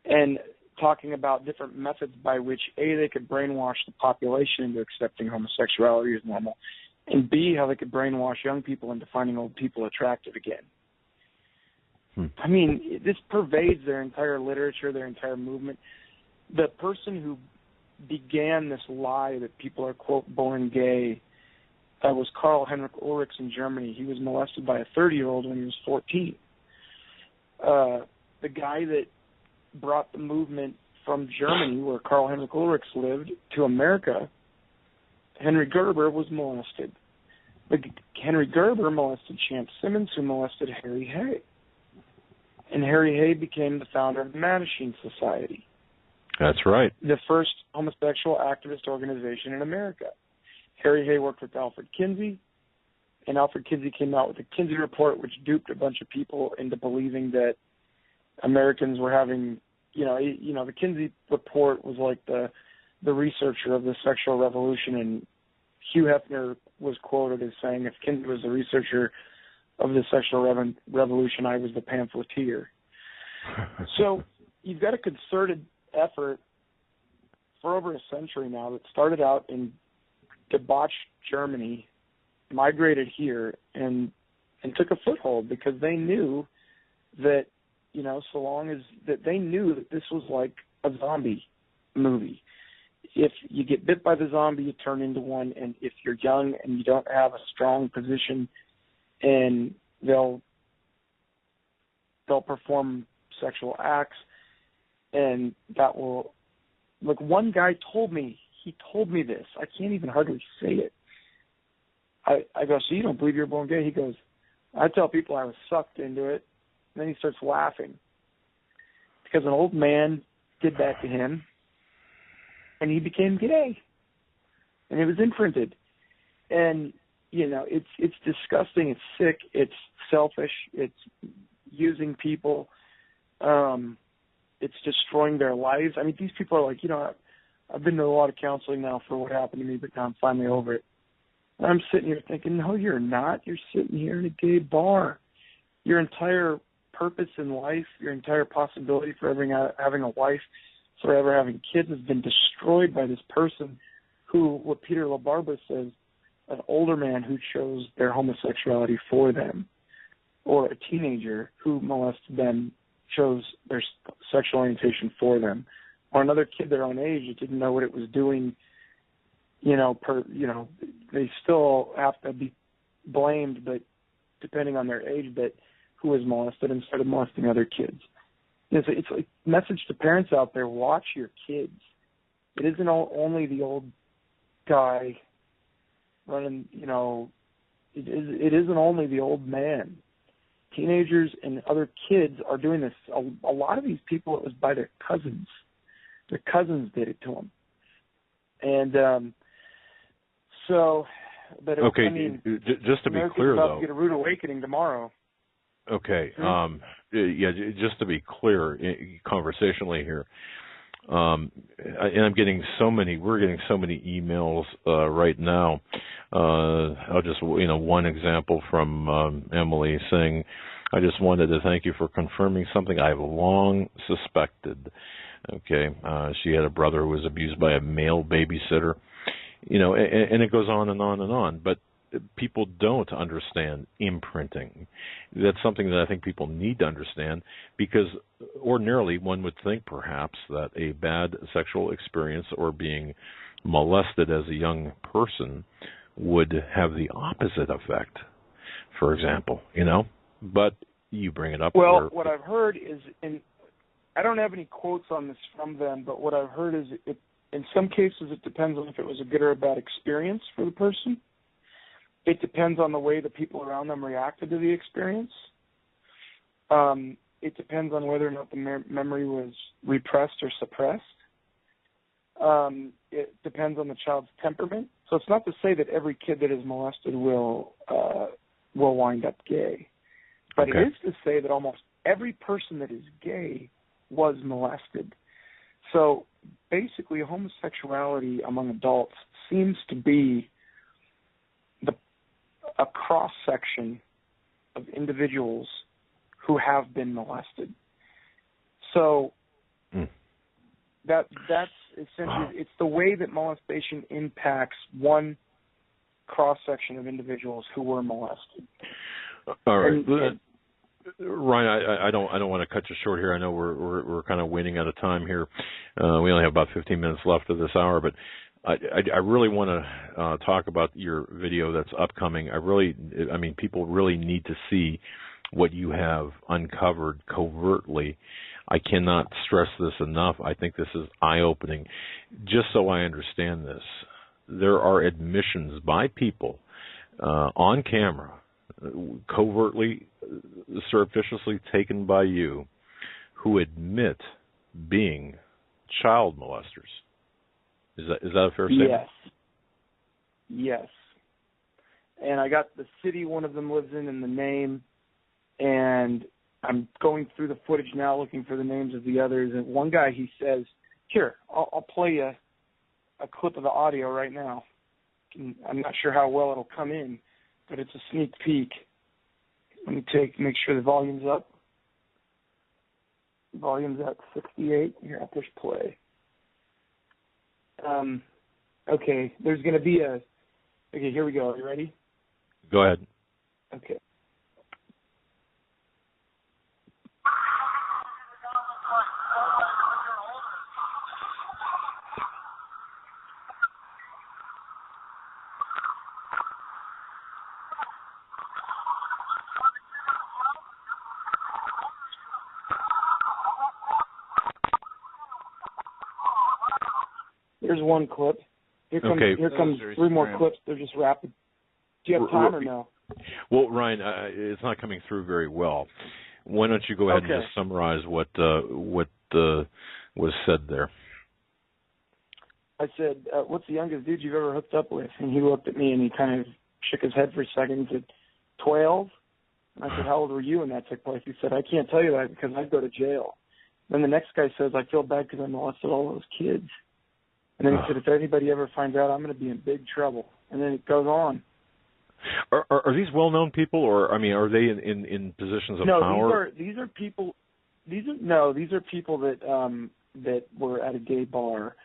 and talking about different methods by which A, they could brainwash the population into accepting homosexuality as normal, and B, how they could brainwash young people into finding old people attractive again. I mean, this pervades their entire literature, their entire movement. The person who began this lie that people are, quote, born gay, was Karl Heinrich Ulrichs in Germany. He was molested by a 30-year-old when he was 14. The guy that brought the movement from Germany, where Karl Heinrich Ulrichs lived, to America, Henry Gerber, was molested. But Henry Gerber molested Champ Simmons, who molested Harry Hay. And Harry Hay became the founder of the Mattachine Society. That's right. The first homosexual activist organization in America. Harry Hay worked with Alfred Kinsey, and Alfred Kinsey came out with the Kinsey Report, which duped a bunch of people into believing that Americans were having, the Kinsey Report was like the researcher of the sexual revolution, and Hugh Hefner was quoted as saying, if Kinsey was the researcher of the sexual revolution, I was the pamphleteer. So you've got a concerted effort for over a century now that started out in debauched Germany, migrated here, and took a foothold because they knew that, so long as that they knew that this was like a zombie movie. If you get bit by the zombie, you turn into one, and if you're young and you don't have a strong position, and they'll perform sexual acts, and that will, like one guy told me this. I can't even hardly say it. I go, so you don't believe you're born gay? He goes, I tell people I was sucked into it. And then he starts laughing because an old man did that to him, and he became gay, and it was imprinted. And it's disgusting. It's sick. It's selfish. It's using people. It's destroying their lives. I mean, these people are like, I've been to a lot of counseling now for what happened to me, but now I'm finally over it. And I'm sitting here thinking, no, you're not. You're sitting here in a gay bar. Your entire purpose in life, your entire possibility for ever having a wife, forever having kids has been destroyed by this person who, what Peter LaBarba says, an older man who chose their homosexuality for them, or a teenager who molested them chose their sexual orientation for them, or another kid their own age that didn't know what it was doing. They still have to be blamed, but depending on their age, that who was molested and started molesting other kids. It's a message to parents out there: watch your kids. It isn't only the old guy running, it isn't only the old man. Teenagers and other kids are doing this. A lot of these people, it was by their cousins. Their cousins did it to them. And okay, just to be clear, about though, to get a rude awakening tomorrow. Okay, just to be clear, conversationally here, and we're getting so many emails right now. I'll just, one example from Emily saying, "I just wanted to thank you for confirming something I've long suspected." Okay, she had a brother who was abused by a male babysitter, and it goes on and on and on. But people don't understand imprinting. That's something that I think people need to understand, because ordinarily one would think perhaps that a bad sexual experience or being molested as a young person would have the opposite effect, for example, but you bring it up. Well, what I've heard is, and I don't have any quotes on this from them, but what I've heard is in some cases it depends on if it was a good or a bad experience for the person. It depends on the way the people around them reacted to the experience. It depends on whether or not the memory was repressed or suppressed. It depends on the child's temperament. So it's not to say that every kid that is molested will wind up gay. But Okay. It is to say that almost every person that is gay was molested. So basically homosexuality among adults seems to be a cross-section of individuals who have been molested. So that's essentially, it's the way that molestation impacts one cross-section of individuals who were molested. All right. Ryan, I don't want to cut you short here. I know we're kind of waning out of time here. We only have about 15 minutes left of this hour, but I really want to talk about your video that's upcoming. People really need to see what you have uncovered covertly. I cannot stress this enough. I think this is eye-opening. Just so I understand this, there are admissions by people on camera, covertly, surreptitiously taken by you, who admit being child molesters. Is that a fair statement? Yes. And I got the city one of them lives in and the name, and I'm going through the footage now looking for the names of the others. And one guy, he says, "Here, I'll play you a clip of the audio right now." And I'm not sure how well it'll come in, but it's a sneak peek. Let me make sure the volume's up. Volume's at 68. Here, I'll push play. Okay, there's going to be okay, here we go. Are you ready? Go ahead. Okay. Here's one clip. Here comes three more clips. They're just rapid. Do you have time or no? Well, Ryan, it's not coming through very well. Why don't you go ahead and just summarize what was said there? I said, "What's the youngest dude you've ever hooked up with?" And he looked at me and he kind of shook his head for a second and said, 12. And I said, "How old were you when that took place?" He said, "I can't tell you that because I'd go to jail." Then the next guy says, "I feel bad because I molested all those kids." And then he said, "If anybody ever finds out, I'm going to be in big trouble." And then it goes on. Are these well-known people, or are they in positions of power? No, these are people. These are people that were at a gay bar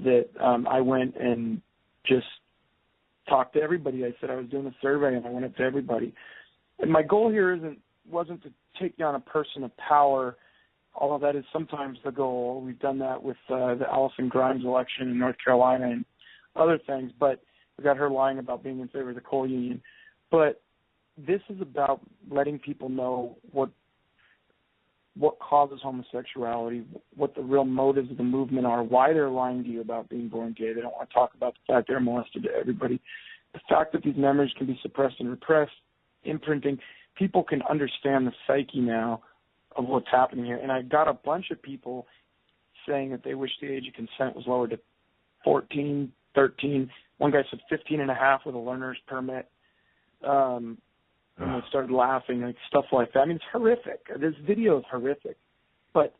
that I went and just talked to everybody. I said I was doing a survey and I went up to everybody. And my goal here wasn't to take down a person of power, although that is sometimes the goal. We've done that with the Allison Grimes election in North Carolina and other things, but we got her lying about being in favor of the coal union. But this is about letting people know what causes homosexuality, what the real motives of the movement are, why they're lying to you about being born gay. They don't want to talk about the fact they're molested to everybody. The fact that these memories can be suppressed and repressed, imprinting. People can understand the psyche now of what's happening here. And I got a bunch of people saying that they wish the age of consent was lowered to 14, 13. One guy said 15 and a half with a learner's permit. And they started laughing, like stuff like that. I mean, it's horrific. This video is horrific. But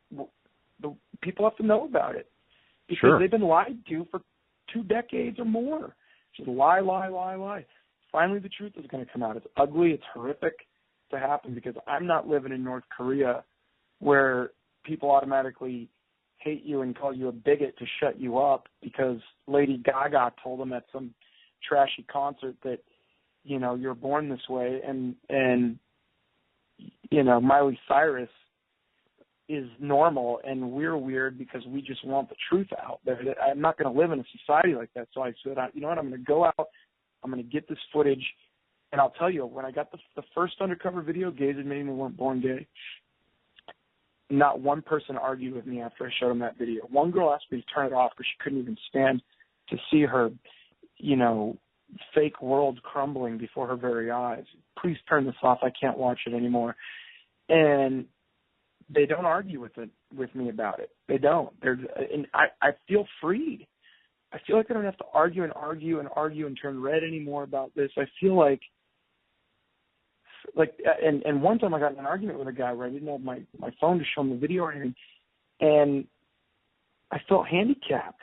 the people have to know about it because they've been lied to for 2 decades or more. Just lie, lie, lie, lie. Finally, the truth is going to come out. It's ugly. It's horrific to happen because I'm not living in North Korea where people automatically hate you and call you a bigot to shut you up because Lady Gaga told them at some trashy concert that, you know, you're born this way, and you know, Miley Cyrus is normal and we're weird because we just want the truth out there. I'm not going to live in a society like that. So I said, you know what, I'm going to go out, I'm going to get this footage, and I'll tell you, when I got the first undercover video, gays admitting they weren't born gay, not one person argued with me after I showed them that video. One girl asked me to turn it off because she couldn't even stand to see her, you know, fake world crumbling before her very eyes. Please turn this off. I can't watch it anymore. And they don't argue with me about it. They don't. And I feel freed. I feel like I don't have to argue and turn red anymore about this. I feel like and one time I got in an argument with a guy where I didn't have my phone to show him the video or anything, and I felt handicapped.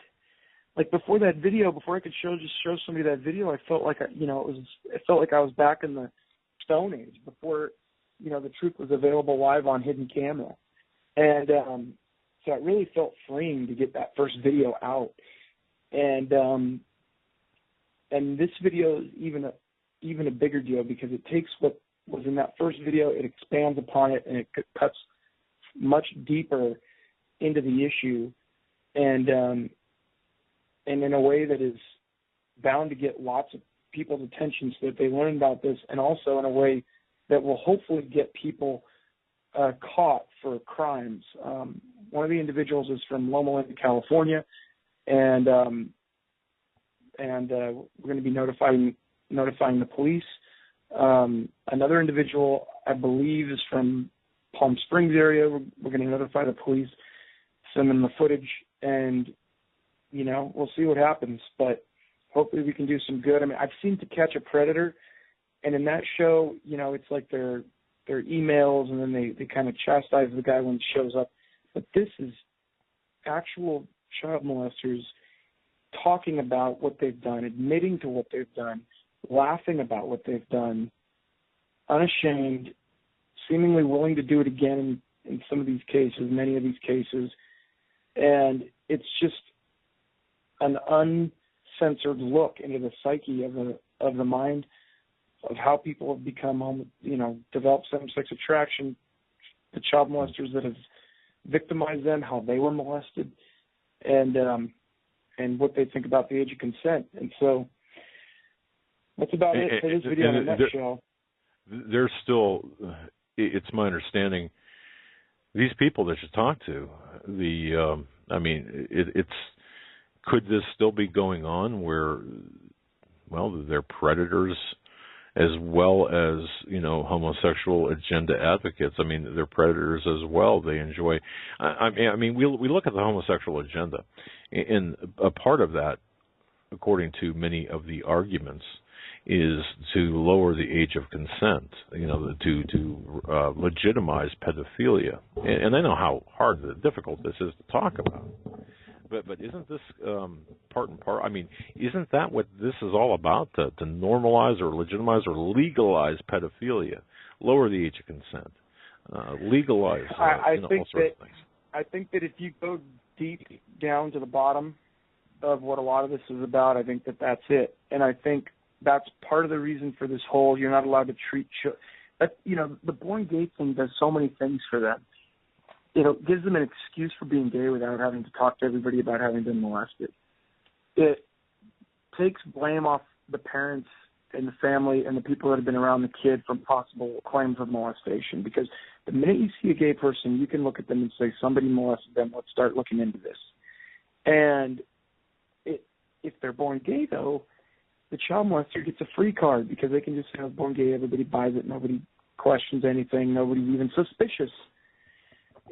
Like before that video, before I could show somebody that video, I felt like it felt like I was back in the Stone Age before, you know, the truth was available live on hidden camera, and so it really felt freeing to get that first video out, and this video is even a bigger deal because it takes what was in that first video, it expands upon it, and it cuts much deeper into the issue, and in a way that is bound to get lots of people's attention so that they learn about this, and also in a way that will hopefully get people caught for crimes. One of the individuals is from Loma Linda, California, and we're going to be notifying the police. Another individual, I believe, is from Palm Springs area. We're going to notify the police, send them the footage, and you know, we'll see what happens, but hopefully we can do some good. I mean, I've seen To Catch a Predator, and in that show, you know, it's like their emails, and then they kind of chastise the guy when he shows up. But this is actual child molesters talking about what they've done, admitting to what they've done, laughing about what they've done, unashamed, seemingly willing to do it again in some of these cases, many of these cases, and it's just an uncensored look into the psyche of the mind of how people have become, you know, developed same-sex attraction, the child molesters that have victimized them, how they were molested, and what they think about the age of consent. And so that's about it for this video in a nutshell. There's still, it's my understanding, these people that you talk to, I mean, it's could this still be going on where, well, they're predators as well as, you know, homosexual agenda advocates? I mean, they're predators as well. They enjoy, I mean, we look at the homosexual agenda, and a part of that, according to many of the arguments, is to lower the age of consent, you know, to legitimize pedophilia. And I know how hard and difficult this is to talk about. But isn't this part and part? I mean, isn't that what this is all about? To normalize or legitimize or legalize pedophilia, lower the age of consent, legalize all sorts of things. I think that if you go deep down to the bottom of what a lot of this is about, I think that that's it. And I think that's part of the reason for this whole you're not allowed to treat children. You know, the born gay thing does so many things for them. You know, gives them an excuse for being gay without having to talk to everybody about having been molested. It takes blame off the parents and the family and the people that have been around the kid from possible claims of molestation. Because the minute you see a gay person, you can look at them and say, somebody molested them, let's start looking into this. And if they're born gay, though, the child molester gets a free card because they can just say, I was born gay, everybody buys it, nobody questions anything, nobody's even suspicious.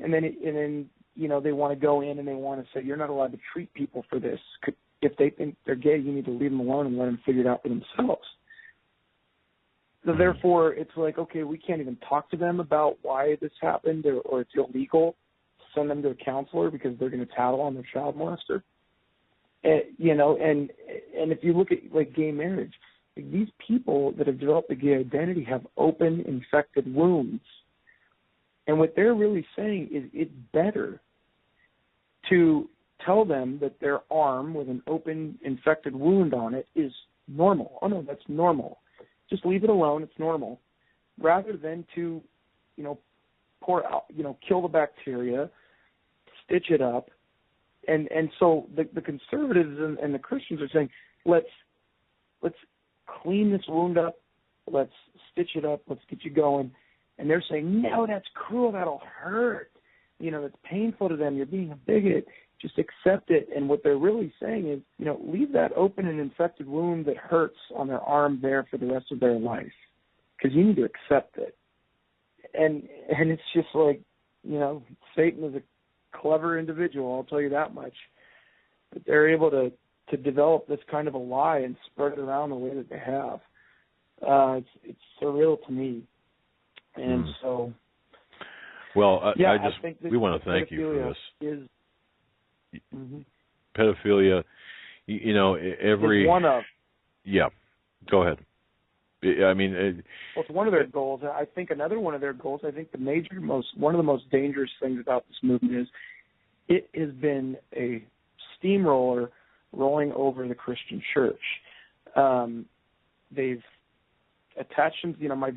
And then you know, they want to go in and they want to say, you're not allowed to treat people for this. If they think they're gay, you need to leave them alone and let them figure it out for themselves. So therefore, it's like, okay, we can't even talk to them about why this happened, or it's illegal to send them to a counselor because they're going to tattle on their child molester. You know, and if you look at like gay marriage, like, these people that have developed a gay identity have open infected wounds. And what they're really saying is it's better to tell them that their arm with an open infected wound on it is normal. Oh, no, that's normal. Just leave it alone. It's normal. Rather than to, you know, pour out, you know, kill the bacteria, stitch it up. And so the conservatives and the Christians are saying, let's clean this wound up. Let's stitch it up. Let's get you going. And they're saying, no, that's cruel. That'll hurt. You know, it's painful to them. You're being a bigot. Just accept it. And what they're really saying is, you know, leave that open and infected wound that hurts on their arm there for the rest of their life, because you need to accept it. And it's just like, you know, Satan is a clever individual, I'll tell you that much. But they're able to develop this kind of a lie and spread it around the way that they have. It's surreal to me. And so, well, yeah, I think we want to thank you for this. Pedophilia, you know, is one of. Yeah, go ahead. I mean, well, it's one of their goals. I think another one of their goals. I think one of the most dangerous things about this movement is it has been a steamroller rolling over the Christian church. They've attached them. You know, my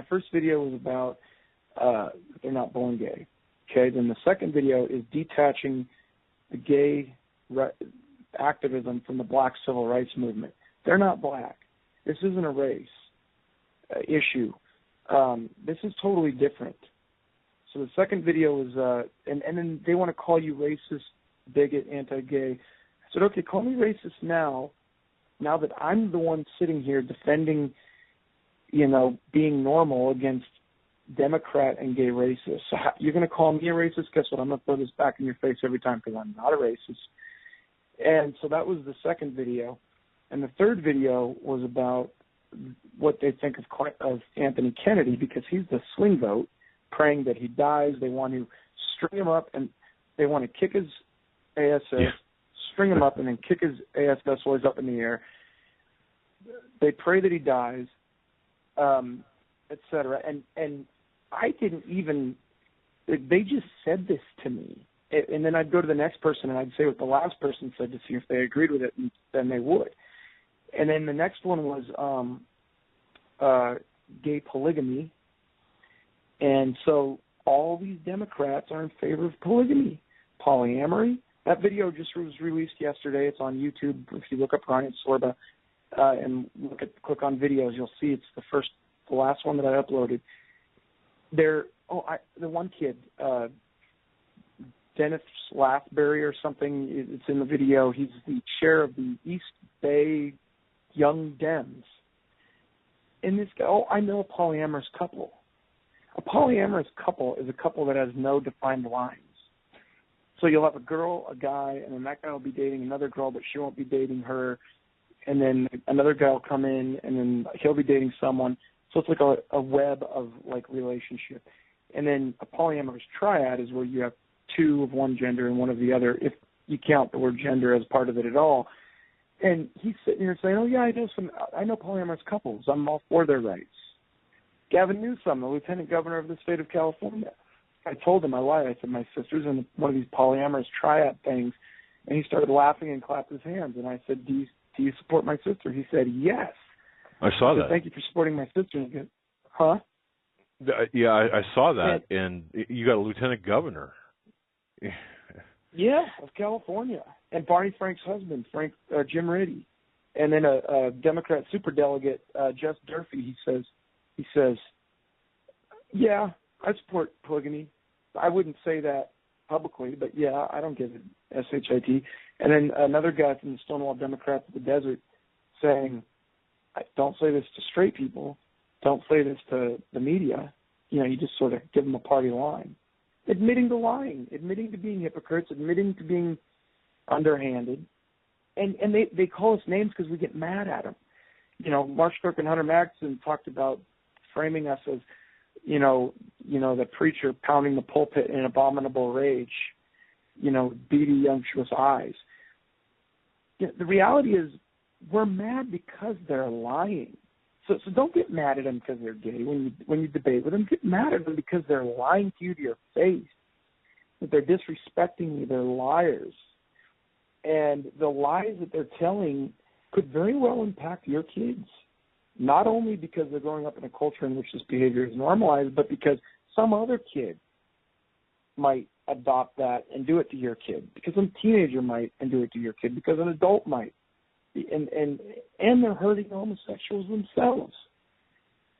first video was about they're not born gay. Okay, then the second video is detaching the gay activism from the black civil rights movement. They're not black. This isn't a race issue. This is totally different. So the second video is, and then they want to call you racist, bigot, anti-gay. I said, okay, call me racist now that I'm the one sitting here defending, you know, being normal against Democrat and gay racists. So you're going to call me a racist? Guess what? I'm going to throw this back in your face every time because I'm not a racist. And so that was the second video. And the third video was about what they think of Anthony Kennedy, because he's the swing vote, praying that he dies. They want to string him up, and they want to kick his ASS, string him up, and then kick his ASS while he's up in the air. They pray that he dies, etc. And I didn't even, they just said this to me. And then I'd go to the next person and I'd say what the last person said to see if they agreed with it, and then they would. And then the next one was gay polygamy. And so all these Democrats are in favor of polygamy, polyamory. That video just was released yesterday. It's on YouTube. If you look up Ryan Sorba and click on videos, you'll see it's the last one that I uploaded. The one kid, Dennis Lathbury or something, it's in the video. He's the chair of the East Bay Young Dems. And this guy, I know a polyamorous couple. A polyamorous couple is a couple that has no defined lines. So you'll have a girl, a guy, and then that guy will be dating another girl, but she won't be dating her. And then another guy will come in, and then he'll be dating someone. So it's like a web of like relationship. And then a polyamorous triad is where you have two of one gender and one of the other, if you count the word gender as part of it at all. And he's sitting here saying, oh, yeah, I know polyamorous couples. I'm all for their rights. Gavin Newsom, the lieutenant governor of the state of California. I told him, I lied. I said, my sister's in one of these polyamorous triad things. And he started laughing and clapped his hands. And I said, do you support my sister? He said, yes. I saw that. Thank you for supporting my sister. And he goes, huh? Yeah, I saw that. And you got a lieutenant governor. Yeah, of California. And Barney Frank's husband, Jim Riddy. And then a Democrat superdelegate, Jess Durfee, he says, yeah, I support polygamy. I wouldn't say that publicly, but yeah, I don't give it SHIT. And then another guy from the Stonewall Democrats of the Desert saying, don't say this to straight people. Don't say this to the media. You just sort of give them a party line. Admitting to lying, admitting to being hypocrites, admitting to being underhanded. And they call us names because we get mad at them. Marsh Kirk and Hunter Magson talked about framing us as, the preacher pounding the pulpit in abominable rage, beady, unctuous eyes. The reality is we're mad because they're lying. So don't get mad at them because they're gay when you debate with them. Get mad at them because they're lying to you to your face, that they're disrespecting you, they're liars. And the lies that they're telling could very well impact your kids, not only because they're growing up in a culture in which this behavior is normalized, but because some other kid might adopt that and do it to your kid, because some teenager might and do it to your kid, because an adult might. And they're hurting homosexuals themselves.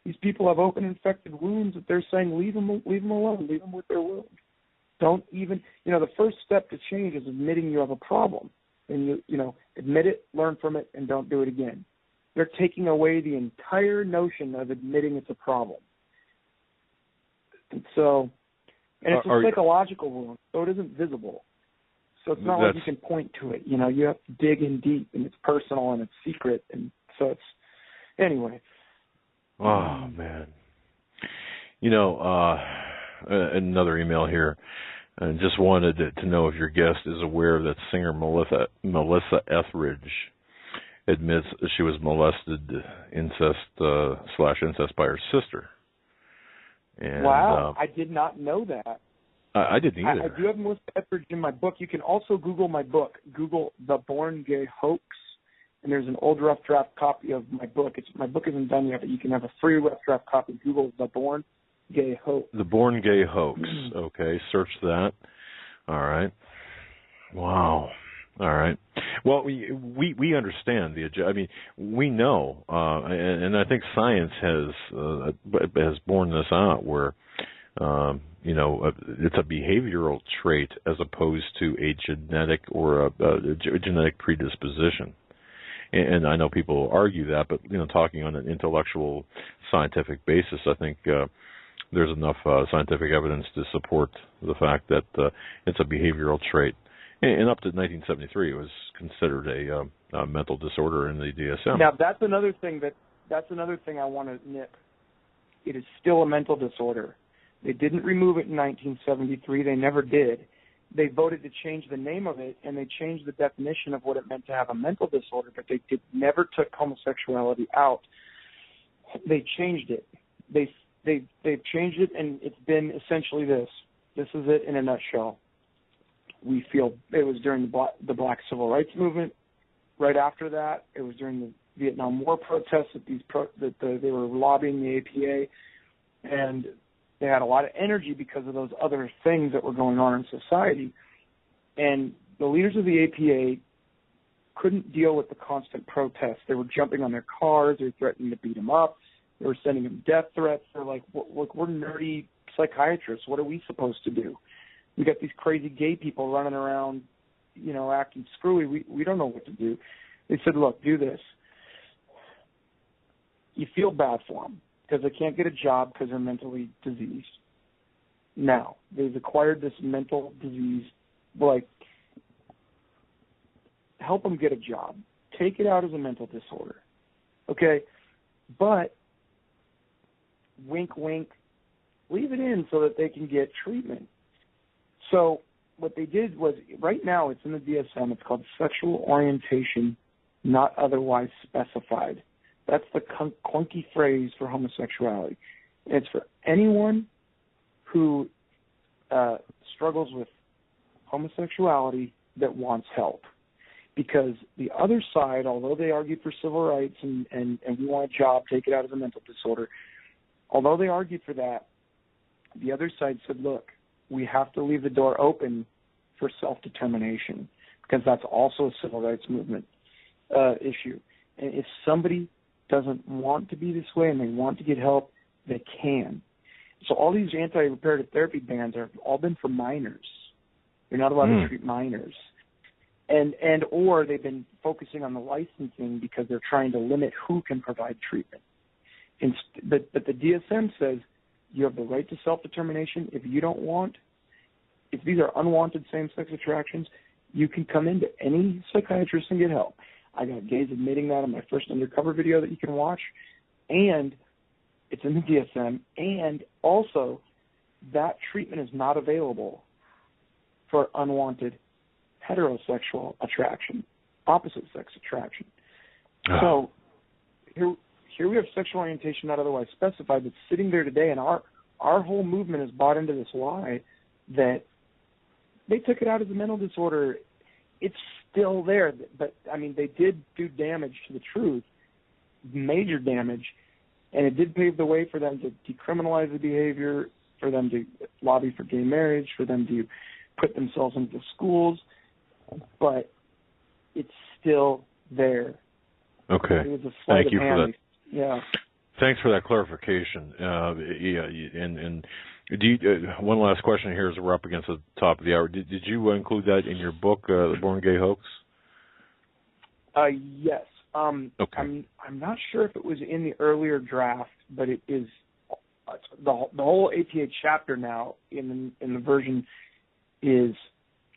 These people have open infected wounds that they're saying, leave them alone, leave them with their wound. Don't even, the first step to change is admitting you have a problem. And admit it, learn from it, and don't do it again. They're taking away the entire notion of admitting it's a problem. And it's a psychological wound, so it isn't visible. So it's not like you can point to it. You have to dig in deep, and it's personal, and it's secret. And so it's, anyway. Oh, man. Another email here. I just wanted to know if your guest is aware that singer Melissa Etheridge admits she was molested, incest by her sister. And, wow, I did not know that. I didn't either. I do have Melissa Etheridge in my book. You can also Google my book. Google The Born Gay Hoax, and there's an old rough draft copy of my book. My book isn't done yet, but you can have a free rough draft copy. Google The Born Gay Hoax. The Born Gay Hoax. Okay, search that. All right. Wow. All right. Well, we understand we know, and I think science has borne this out, where it's a behavioral trait as opposed to a genetic or a genetic predisposition. And I know people argue that, but talking on an intellectual, scientific basis, I think there's enough scientific evidence to support the fact that it's a behavioral trait. And up to 1973, it was considered a mental disorder in the DSM. Now that's another thing I want to nip. It is still a mental disorder. They didn't remove it in 1973. They never did. They voted to change the name of it, and they changed the definition of what it meant to have a mental disorder, but they never took homosexuality out. They changed it. They've changed it, and it's been essentially this. This is it in a nutshell. We feel it was during the Black Civil Rights Movement. Right after that, it was during the Vietnam War protests that they were lobbying the APA, and they had a lot of energy because of those other things that were going on in society. And the leaders of the APA couldn't deal with the constant protests. They were jumping on their cars. They were threatening to beat them up. They were sending them death threats. They're like, look, we're nerdy psychiatrists. What are we supposed to do? We got these crazy gay people running around, acting screwy. We don't know what to do. They said, look, do this. You feel bad for them because they can't get a job because they're mentally diseased. Now, they've acquired this mental disease. Help them get a job. Take it out as a mental disorder. Okay? But, wink, wink, leave it in so that they can get treatment. So what they did was, right now it's in the DSM, it's called sexual orientation not otherwise specified. That's the clunky phrase for homosexuality. It's for anyone who struggles with homosexuality that wants help. Because the other side, although they argued for civil rights and we want a job, take it out as a mental disorder, although they argued for that, the other side said, look, we have to leave the door open for self-determination because that's also a civil rights movement issue. And if somebody doesn't want to be this way and they want to get help, they can. So all these anti-reparative therapy bans have all been for minors. You're not allowed to treat minors. And or they've been focusing on the licensing because they're trying to limit who can provide treatment. But the DSM says you have the right to self-determination. If you don't want, if these are unwanted same-sex attractions, you can come into any psychiatrist and get help. I got gays admitting that in my first undercover video that you can watch, and it's in the DSM, and also that treatment is not available for unwanted heterosexual attraction, opposite sex attraction. So here we have sexual orientation not otherwise specified that's sitting there today, and our whole movement has bought into this lie that they took it out as a mental disorder. It's still there, but, I mean, they did do damage to the truth, major damage, and it did pave the way for them to decriminalize the behavior, for them to lobby for gay marriage, for them to put themselves into schools, but it's still there. Okay. It was a sleight Thank you of hand. for that. Yeah. Thanks for that clarification. And do you, one last question here as we're up against the top of the hour. Did you include that in your book, The Born Gay Hoax? Yes. Okay. I'm not sure if it was in the earlier draft, but it is the whole APA chapter now in the version is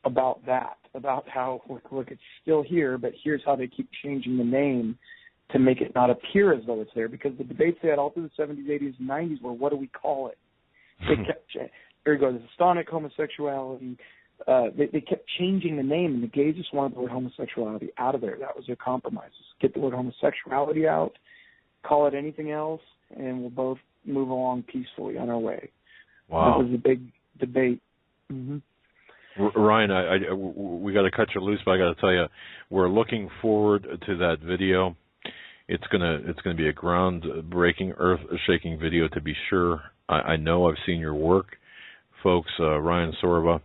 about that, about how look it's still here, but here's how they keep changing the name to make it not appear as though it's there, because the debates they had all through the 70s, 80s, and 90s were, what do we call it? They kept, here we go, this Estonic homosexuality. They kept changing the name, and the gays just wanted the word homosexuality out of there. That was their compromise. Get the word homosexuality out, call it anything else, and we'll both move along peacefully on our way. Wow. That was a big debate. Mm-hmm. Ryan, we got to cut you loose, but I got to tell you, we're looking forward to that video. It's gonna be a groundbreaking, earth-shaking video, to be sure. I know I've seen your work, folks. Ryan Sorba,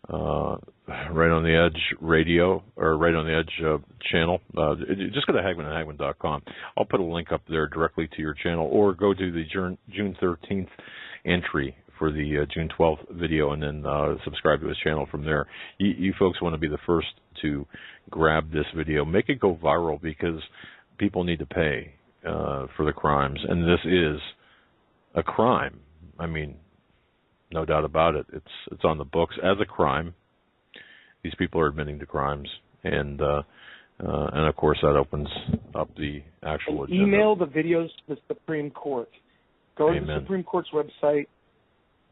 Right on the Edge Radio, or Right on the Edge channel. Just go to HagmannHagmann.com. I'll put a link up there directly to your channel, or go to the June 13th entry for the June 12th video, and then subscribe to his channel from there. You folks want to be the first to grab this video. Make it go viral, because people need to pay for the crimes, and this is a crime. I mean, no doubt about it. It's on the books as a crime. These people are admitting to crimes, and of course that opens up the actual agenda. Email the videos to the Supreme Court. Go to the Supreme Court's website.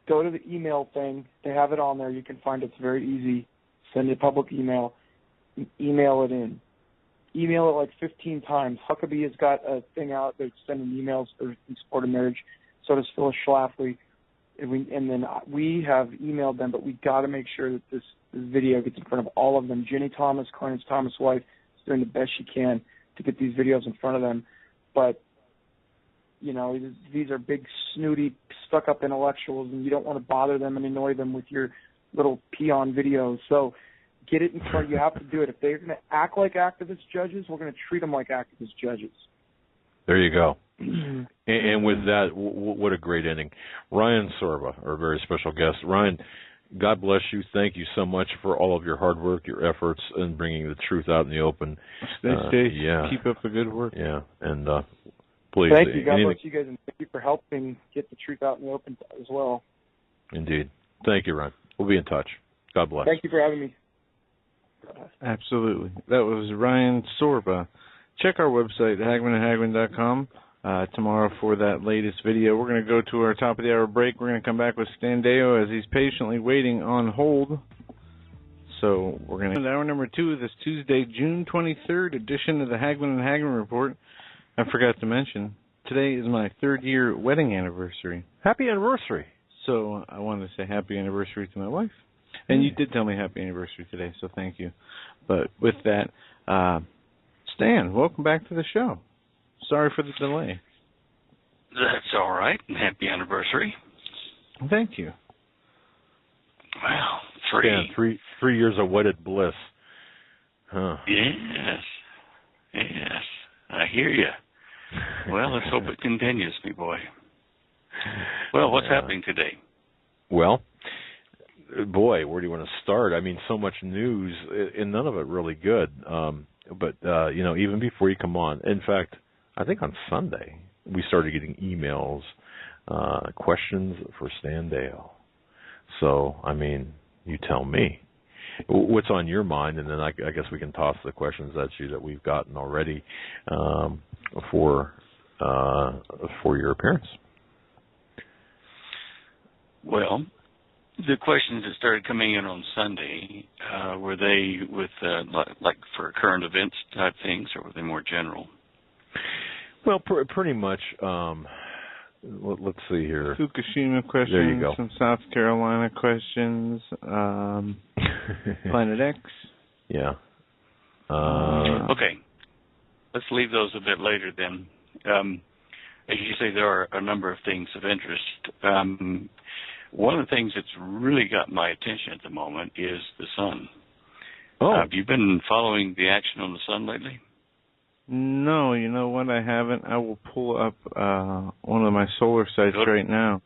Go to the email thing. They have it on there. You can find it. It's very easy. Send a public email. Email it in. Email it like 15 times. Huckabee has got a thing out that's sending emails in support of marriage. So does Phyllis Schlafly. And then we have emailed them, but we got to make sure that this video gets in front of all of them. Ginny Thomas, Clarence Thomas' wife, is doing the best she can to get these videos in front of them. But, you know, these are big, snooty, stuck-up intellectuals, and you don't want to bother them and annoy them with your little peon videos. So get it in front. You have to do it. If they're going to act like activist judges, we're going to treat them like activist judges. There you go. And with that, what a great ending. Ryan Sorba, our very special guest. Ryan, God bless you. Thank you so much for all of your hard work, your efforts in bringing the truth out in the open. Stay safe. Yeah. Keep up the good work. Yeah. And please. Thank you. God bless you guys, and thank you for helping get the truth out in the open as well. Indeed. Thank you, Ryan. We'll be in touch. God bless. Thank you for having me. Absolutely. That was Ryan Sorba. Check our website, HagmannHagmann.com. Tomorrow for that latest video. We're going to go to our top of the hour break. We're going to come back with Stan Deyo as he's patiently waiting on hold. So we're going to hour number 2 of this Tuesday, June 23rd edition of the Hagmann Hagmann Report. I forgot to mention, today is my 3rd year wedding anniversary. Happy anniversary. So I wanted to say happy anniversary to my wife. And you did tell me happy anniversary today, so thank you. But with that, Stan, welcome back to the show. Sorry for the delay. That's all right. Happy anniversary. Thank you. Wow, 3 years of wedded bliss. Huh. Yes. Yes. I hear you. Well, let's hope it continues, me boy. Well, what's happening today? Well, boy, where do you want to start? I mean, so much news, and none of it really good. But even before you come on, in fact, I think on Sunday, we started getting emails, questions for Stan Deyo. So, I mean, you tell me. What's on your mind, and then I guess we can toss the questions at you that we've gotten already for your appearance. Well, the questions that started coming in on Sunday, were they with like for current events type things, or were they more general? Well, pretty much. Let's see here. Fukushima questions. There you go. Some South Carolina questions. Planet X. Yeah. Okay. Let's leave those a bit later then. As you say, there are a number of things of interest. One of the things that's really got my attention at the moment is the sun. Oh. Have you been following the action on the sun lately? No, you know what? I haven't. I will pull up one of my solar sites right now.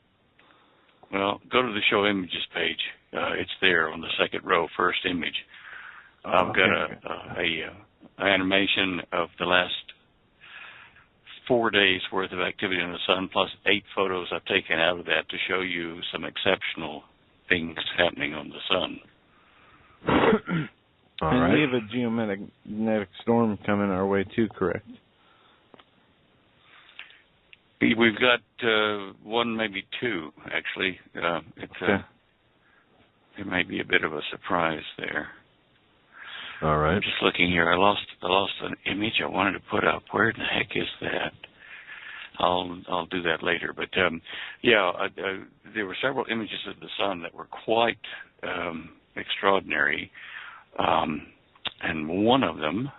Well, go to the show images page. It's there on the second row, first image. I've got a animation of the last 4 days worth of activity on the sun, plus 8 photos I've taken out of that to show you some exceptional things happening on the sun. All right. We have a geomagnetic storm coming our way too, correct? We've got one, maybe 2, actually. It may be a bit of a surprise there. All right. I'm just looking here. I lost an image I wanted to put up. Where in the heck is that? I'll do that later. But there were several images of the sun that were quite extraordinary. And one of them,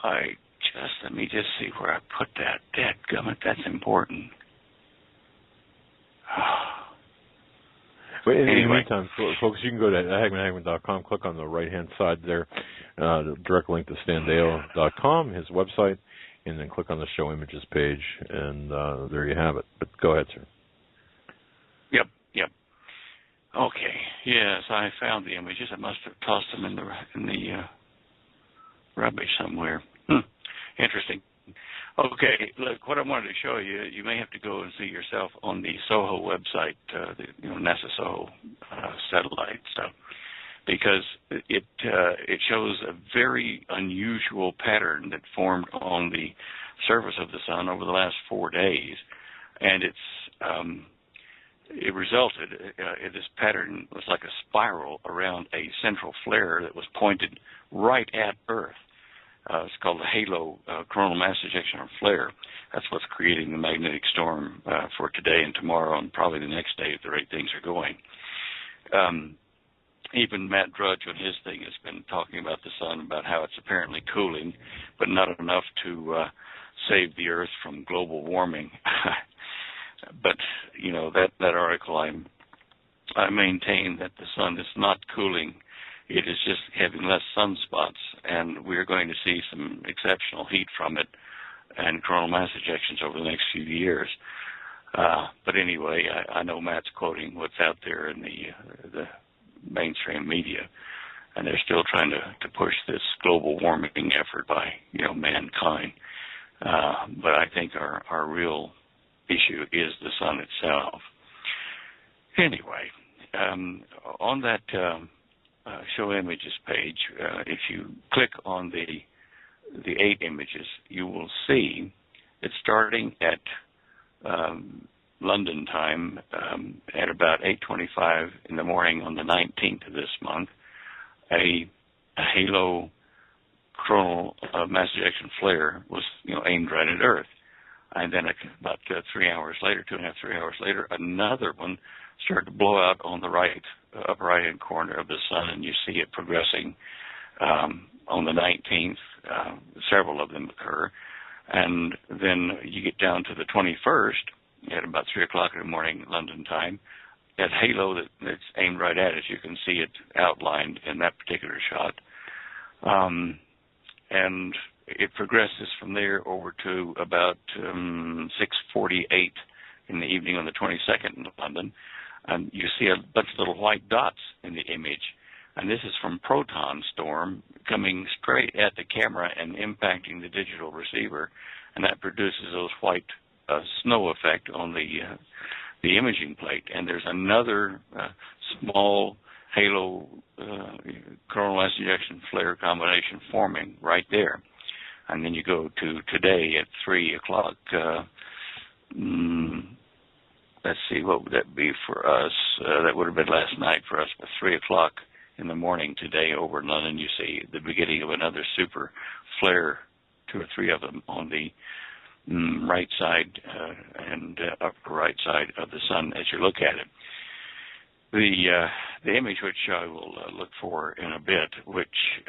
let me just see where I put that. Dadgummit, that's important. But in the meantime, folks, you can go to HagmannHagmann.com, click on the right-hand side there, direct link to StanDeyo.com, his website, and then click on the show images page, and there you have it. But go ahead, sir. Yep. Okay. Yes, I found the images. I must have tossed them in the rubbish somewhere. Interesting. Okay, look, what I wanted to show you, you may have to go and see yourself on the SOHO website, the NASA SOHO satellite stuff, because it shows a very unusual pattern that formed on the surface of the sun over the last 4 days, and it resulted, this pattern was like a spiral around a central flare that was pointed right at Earth. It's called the halo coronal mass ejection or flare. That's what's creating the magnetic storm for today and tomorrow and probably the next day at the rate things are going. Even Matt Drudge on his thing has been talking about the sun, about how it's apparently cooling, but not enough to save the Earth from global warming. But, that article, I maintain that the sun is not cooling. It is just having less sunspots, and we're going to see some exceptional heat from it and coronal mass ejections over the next few years. But anyway, I know Matt's quoting what's out there in the mainstream media, and they're still trying to push this global warming effort by, mankind. But I think our real issue is the sun itself. Anyway, on that show images page, if you click on the 8 images, you will see it's starting at London time at about 8:25 in the morning on the 19th of this month. A halo coronal mass ejection flare was aimed right at Earth. And then about 3 hours later, 2.5, 3 hours later, another one started to blow out on the upper right-hand corner of the sun, and you see it progressing on the 19th. Several of them occur. And then you get down to the 21st at about 3 o'clock in the morning London time. That halo that's aimed right at us, you can see it outlined in that particular shot. And it progresses from there over to about 6:48 in the evening on the 22nd in London. And you see a bunch of little white dots in the image. And this is from proton storm coming straight at the camera and impacting the digital receiver. And that produces those white snow effect on the imaging plate. And there's another small halo coronal mass ejection flare combination forming right there. And then you go to today at 3 o'clock. Let's see, what would that be for us? That would have been last night for us, but 3 o'clock in the morning today over in London, you see the beginning of another super flare, 2 or 3 of them on the right side and upper right side of the sun as you look at it. The image which I will look for in a bit, which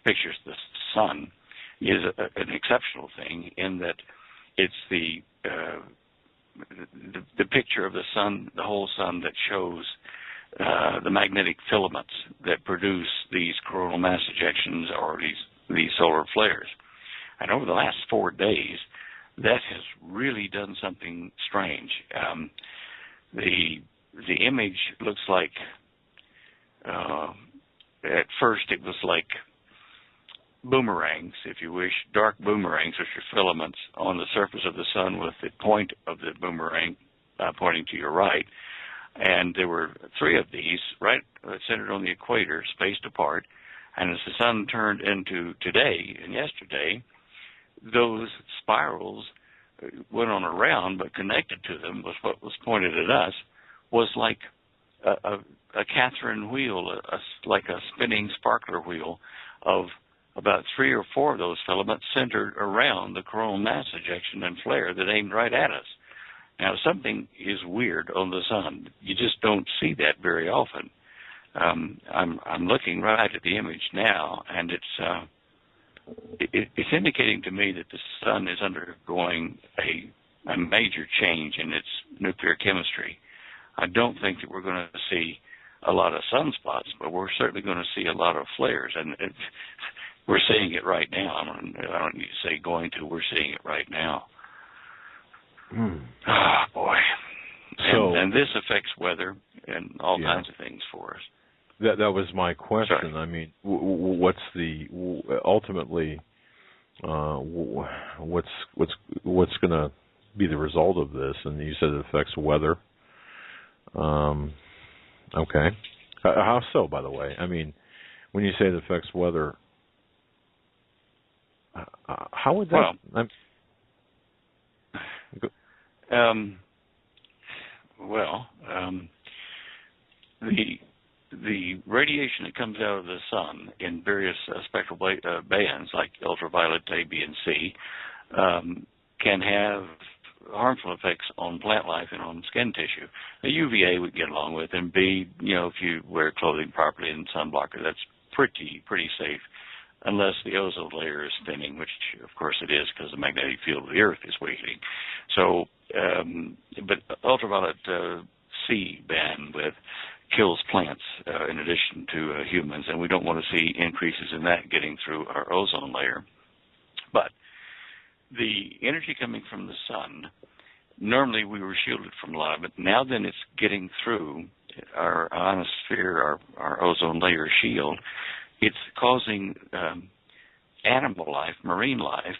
pictures the sun, is an exceptional thing in that it's the picture of the sun, the whole sun, that shows the magnetic filaments that produce these coronal mass ejections or these solar flares. And over the last 4 days, that has really done something strange. The image looks like, at first it was like boomerangs, if you wish, dark boomerangs, which are filaments on the surface of the sun with the point of the boomerang pointing to your right. And there were 3 of these right centered on the equator, spaced apart. And as the sun turned into today and yesterday, those spirals went on around, but connected to them was what was pointed at us, was like a Catherine wheel, like a spinning sparkler wheel of about 3 or 4 of those filaments centered around the coronal mass ejection and flare that aimed right at us. Now, something is weird on the sun. You just don't see that very often. I'm looking right at the image now, and it's indicating to me that the sun is undergoing a major change in its nuclear chemistry. I don't think that we're going to see a lot of sunspots, but we're certainly going to see a lot of flares, and we're seeing it right now. I don't need to say going to. We're seeing it right now. Oh, boy. So, and this affects weather and all kinds of things for us. That was my question. Sorry. I mean, what's the ultimately what's going to be the result of this? And you said it affects weather. Okay. How so, by the way? I mean, when you say it affects weather, how would that? The radiation that comes out of the sun in various spectral bands, like ultraviolet A, B, and C, can have harmful effects on plant life and on skin tissue. The UVA would get along with, and B, if you wear clothing properly and sunblocker, that's pretty safe, unless the ozone layer is thinning, which of course it is because the magnetic field of the Earth is weakening. So, but ultraviolet C bandwidth kills plants in addition to humans, and we don't want to see increases in that getting through our ozone layer. But the energy coming from the sun, normally we were shielded from a lot of it. Now then it's getting through our ionosphere, our ozone layer shield. It's causing animal life, marine life,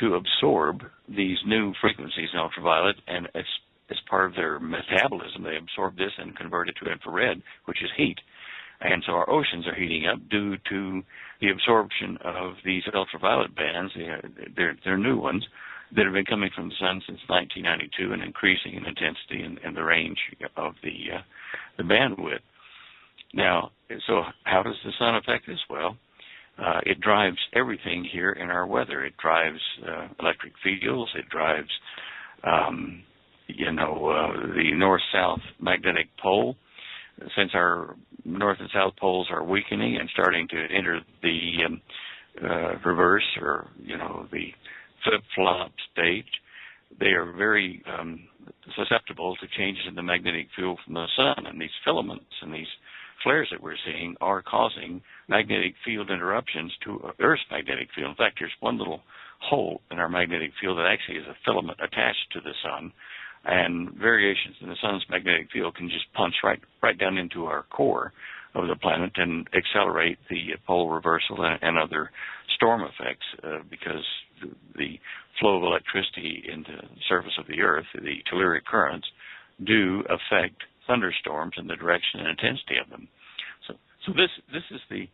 to absorb these new frequencies in ultraviolet, and as part of their metabolism, they absorb this and convert it to infrared, which is heat. And so our oceans are heating up due to the absorption of these ultraviolet bands. They're new ones that have been coming from the sun since 1992 and increasing in intensity and the range of the bandwidth. Now, so how does the sun affect this? Well, it drives everything here in our weather. It drives electric fields. It drives, the north-south magnetic pole. Since our north and south poles are weakening and starting to enter the reverse or, the flip-flop state, they are very susceptible to changes in the magnetic field from the sun. And these filaments and these flares that we're seeing are causing magnetic field interruptions to Earth's magnetic field. In fact, there's one little hole in our magnetic field that actually is a filament attached to the sun, and variations in the sun's magnetic field can just punch right down into our core of the planet and accelerate the pole reversal and other storm effects because the flow of electricity into the surface of the Earth, the telluric currents, do affect thunderstorms and the direction and intensity of them. So this is the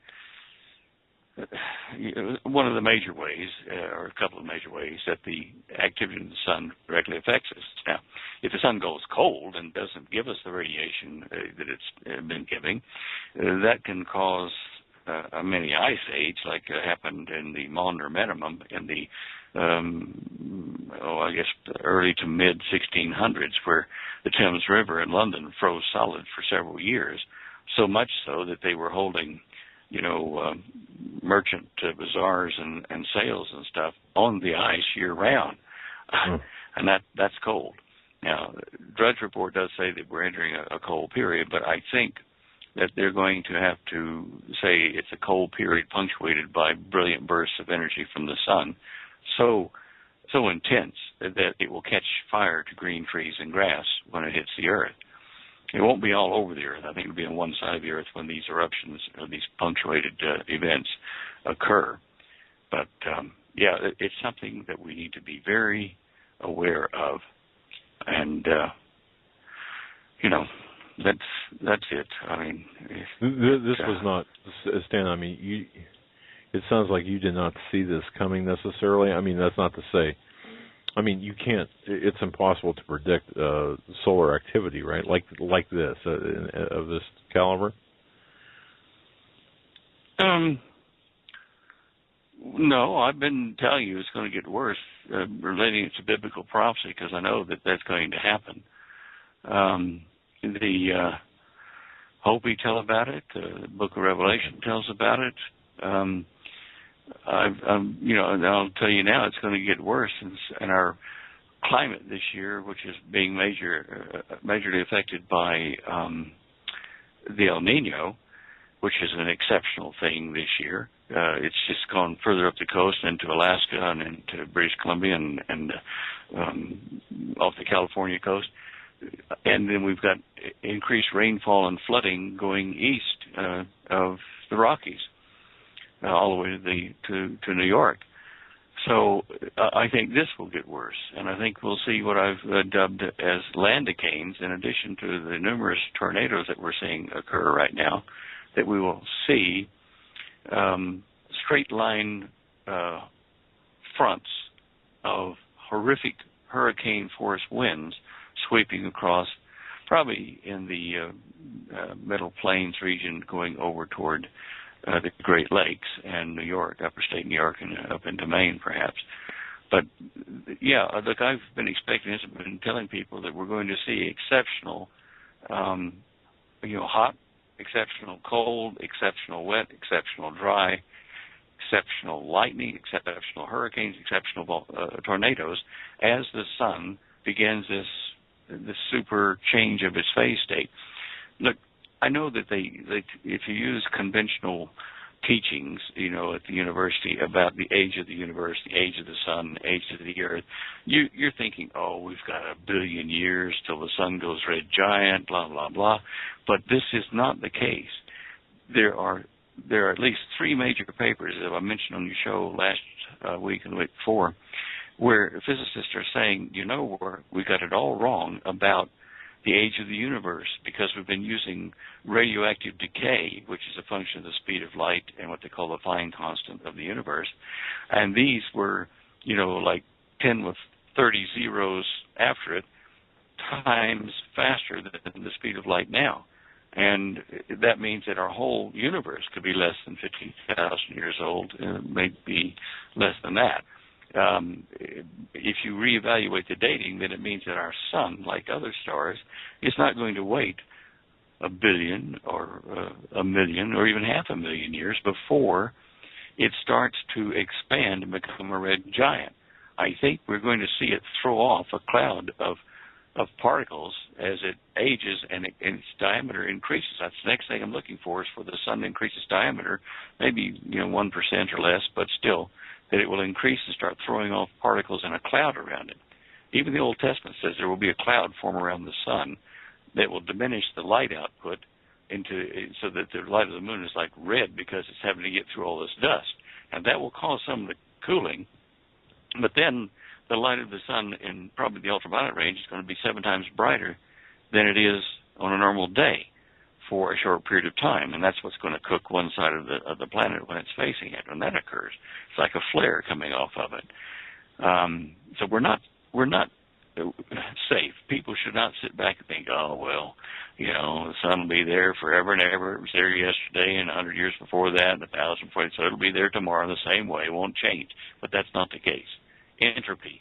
one of the major ways, or a couple of major ways, that the activity of the sun directly affects us. Now, if the sun goes cold and doesn't give us the radiation that it's been giving, that can cause a mini ice age, like happened in the Maunder minimum in the early to mid 1600s, where the Thames River in London froze solid for several years, so much so that they were holding merchant bazaars and sales and stuff on the ice year-round, and that's cold. Now, Drudge Report does say that we're entering a cold period, but I think that they're going to have to say it's a cold period punctuated by brilliant bursts of energy from the sun, so intense that it will catch fire to green trees and grass when it hits the Earth. It won't be all over the Earth. I think it'll be on one side of the Earth when these eruptions or these punctuated events occur. But, it's something that we need to be very aware of. And, that's it. I mean, this was not, Stan, I mean, it sounds like you did not see this coming necessarily. I mean, that's not to say, I mean, you can't, it's impossible to predict solar activity, right? Like this, of this caliber? No, I've been telling you it's going to get worse, relating it to biblical prophecy, because I know that that's going to happen. The Hopi tell about it, the Book of Revelation tells about it. I'll tell you now, it's going to get worse, and our climate this year, which is being majorly affected by the El Nino, which is an exceptional thing this year. It's just gone further up the coast into Alaska and into British Columbia and off the California coast. And then we've got increased rainfall and flooding going east of the Rockies, all the way to New York. So I think this will get worse, and I think we'll see what I've dubbed as landicanes, in addition to the numerous tornadoes that we're seeing occur right now, that we will see straight line fronts of horrific hurricane force winds sweeping across, probably in the Middle Plains region, going over toward the Great Lakes and New York, upstate New York, and up into Maine, perhaps. But yeah, look, I've been expecting this. I've been telling people that we're going to see exceptional, hot, exceptional cold, exceptional wet, exceptional dry, exceptional lightning, exceptional hurricanes, exceptional tornadoes, as the sun begins this super change of its phase state. Look, I know that if you use conventional teachings, at the university about the age of the universe, the age of the sun, the age of the earth, you're thinking, oh, we've got 1 billion years till the sun goes red giant, blah, blah, blah. But this is not the case. There are at least 3 major papers that I mentioned on your show last week and the week before, where physicists are saying, we got it all wrong about the age of the universe, because we've been using radioactive decay, which is a function of the speed of light and what they call the Fine constant of the universe. And these were, like 10 with 30 zeros after it, times faster than the speed of light now. And that means that our whole universe could be less than 50,000 years old, maybe less than that. If you reevaluate the dating, then it means that our sun, like other stars, is not going to wait 1 billion or 1 million or even 500,000 years before it starts to expand and become a red giant. I think we're going to see it throw off a cloud of of particles as it ages and its diameter increases. That's the next thing I'm looking for, is for the sun to increase its diameter, maybe 1% or less, but still that it will increase and start throwing off particles in a cloud around it. Even the Old Testament says there will be a cloud form around the sun that will diminish the light output so that the light of the moon is like red because it's having to get through all this dust. And that will cause some of the cooling, but then the light of the sun in probably the ultraviolet range is going to be 7 times brighter than it is on a normal day for a short period of time, and that's what's going to cook one side of the planet when it's facing it. When that occurs, it's like a flare coming off of it. So we're not safe. People should not sit back and think, oh well, the sun will be there forever and ever. It was there yesterday and 100 years before that, and 1,000 before that, so it'll be there tomorrow the same way. It won't change. But that's not the case. Entropy,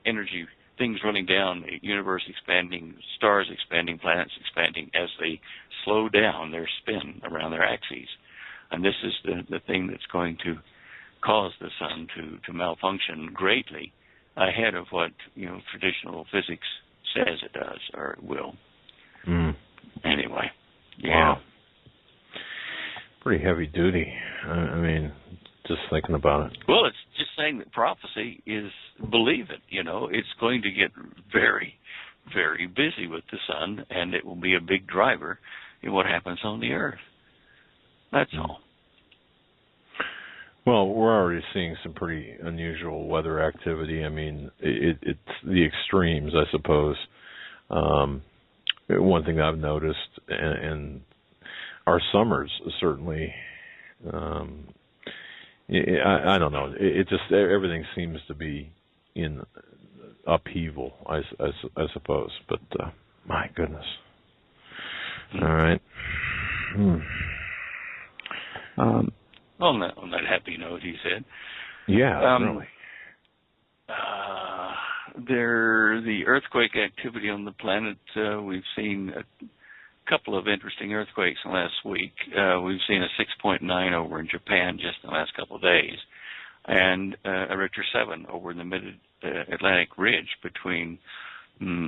energy, things running down, the universe expanding, stars expanding, planets expanding as they slow down their spin around their axes. And this is the thing that's going to cause the sun to malfunction greatly ahead of what traditional physics says it does or it will. Anyway, yeah. Wow. Pretty heavy duty. I mean, just thinking about it. Well, it's just saying that prophecy is, believe it, it's going to get very, very busy with the sun, and it will be a big driver in what happens on the earth. That's all. Well, we're already seeing some pretty unusual weather activity. I mean, it's the extremes, I suppose. One thing I've noticed, and our summers certainly, I don't know. It just, everything seems to be in upheaval, I suppose. But my goodness. All right. On that happy note, he said. Yeah, really. The earthquake activity on the planet, we've seen a couple of interesting earthquakes in the last week. We've seen a 6.9 over in Japan just in the last couple of days, and a Richter 7 over in the mid-Atlantic ridge between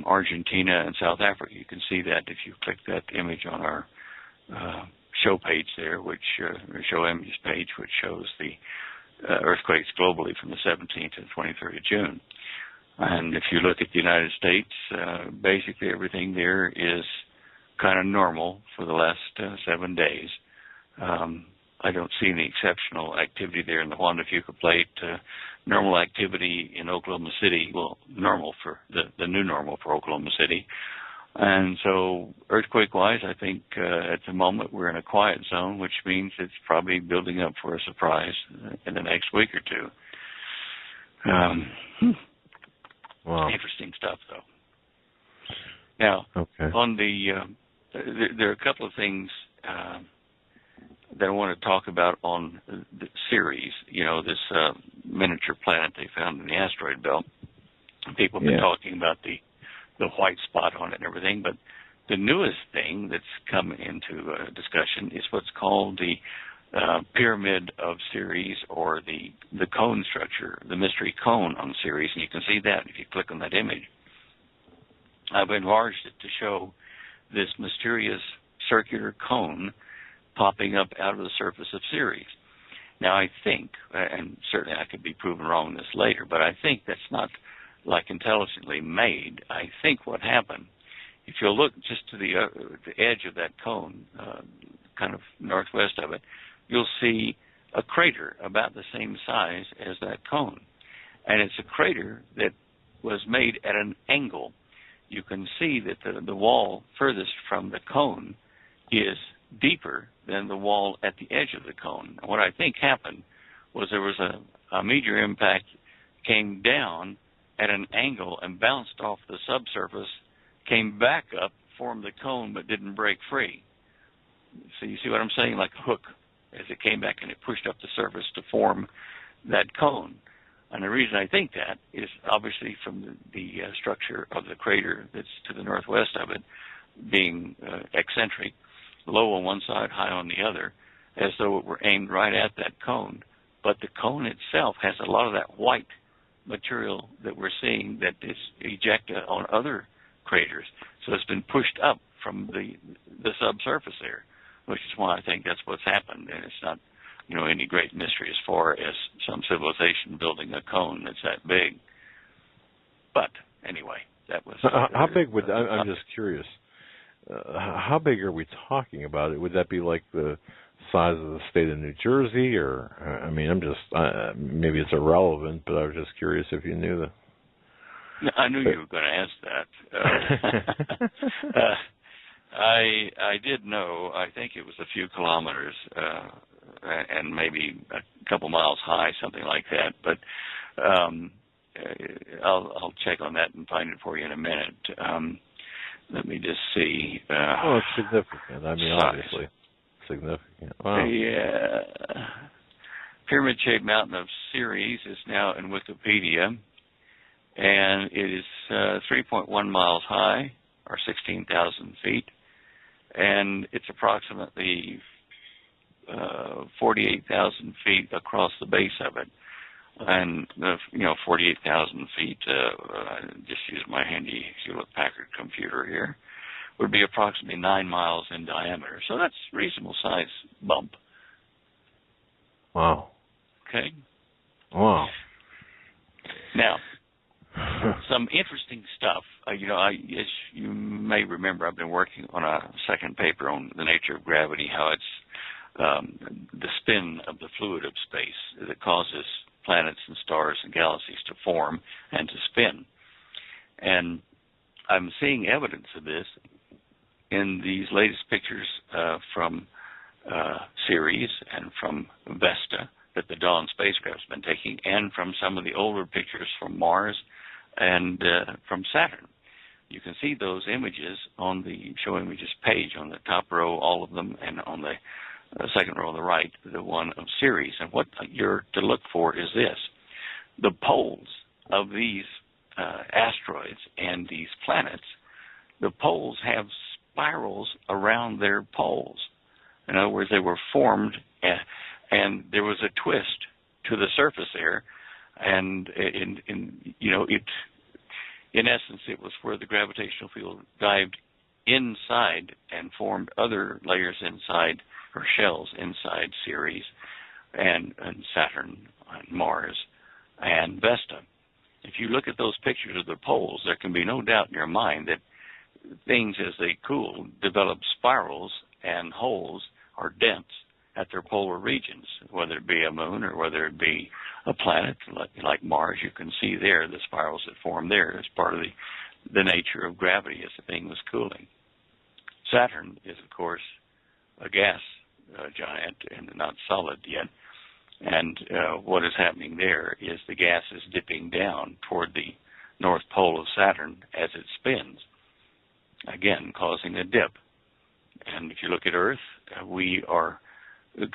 Argentina and South Africa. You can see that if you click that image on our show page there, show images page, which shows the earthquakes globally from the 17th to the 23rd of June. And if you look at the United States, basically everything there is kind of normal for the last 7 days. I don't see any exceptional activity there in the Juan de Fuca Plate. Normal activity in Oklahoma City, well, normal for the new normal for Oklahoma City. And so earthquake-wise, I think at the moment we're in a quiet zone, which means it's probably building up for a surprise in the next week or two. Wow. Interesting stuff, though. Now, on there are a couple of things that I want to talk about on the Ceres, this miniature planet they found in the asteroid belt. People have been talking about the white spot on it and everything, but the newest thing that's come into discussion is what's called the pyramid of Ceres, or the cone structure, the mystery cone on Ceres, and you can see that if you click on that image. I've enlarged it to show this mysterious circular cone popping up out of the surface of Ceres. Now I think, and certainly I could be proven wrong this later, but I think that's not like intelligently made. I think what happened, if you'll look just to the edge of that cone, kind of northwest of it, you'll see a crater about the same size as that cone. And it's a crater that was made at an angle. You can see that the wall furthest from the cone is deeper than the wall at the edge of the cone. And what I think happened was there was a meteor impact, came down at an angle and bounced off the subsurface, came back up, formed the cone, but didn't break free. So you see what I'm saying? Like a hook, as it came back and it pushed up the surface to form that cone. And the reason I think that is obviously from the structure of the crater that's to the northwest of it being eccentric, low on one side, high on the other, as though it were aimed right at that cone. But the cone itself has a lot of that white material that we're seeing that is ejected on other craters. So it's been pushed up from the subsurface there, which is why I think that's what's happened. And it's not, any great mystery as far as some civilization building a cone that's that big. But anyway, that was... how big would... I'm just curious. How big are we talking about? Would that be like the size of the state of New Jersey? Or, I mean, I'm just... maybe it's irrelevant, but I was just curious if you knew that. I knew you were going to ask that. I did know. I think it was a few kilometers and maybe a couple miles high, something like that. But I'll check on that and find it for you in a minute. Let me just see. It's significant. I mean, obviously significant. Wow. The pyramid-shaped mountain of Ceres is now in Wikipedia, and it is 3.1 miles high, or 16,000 feet, and it's approximately 48,000 feet across the base of it. And 48,000 feet, just use my handy Hewlett-Packard computer here, would be approximately 9 miles in diameter. So that's a reasonable size bump. Wow. Okay. Wow. Now, some interesting stuff. As you may remember, I've been working on a second paper on the nature of gravity, how it's the spin of the fluid of space that causes planets and stars and galaxies to form and to spin. And I'm seeing evidence of this in these latest pictures from Ceres and from Vesta that the Dawn spacecraft's been taking, and from some of the older pictures from Mars and from Saturn. You can see those images on the Show Images page on the top row, all of them, and on the second row on the right, the one of Ceres. And what you're to look for is this. The poles of these asteroids and these planets, the poles have spirals around their poles. In other words, they were formed, and there was a twist to the surface there, and in essence, it was where the gravitational field dived inside and formed other layers inside, or shells inside Ceres and Saturn and Mars and Vesta. If you look at those pictures of the poles, there can be no doubt in your mind that things, as they cool, develop spirals and holes or dents at their polar regions, whether it be a moon or whether it be a planet like Mars. You can see there the spirals that form there as part of the nature of gravity as the thing was cooling. Saturn is, of course, a gas giant and not solid yet. And what is happening there is the gas is dipping down toward the north pole of Saturn as it spins, again, causing a dip. And if you look at Earth, we are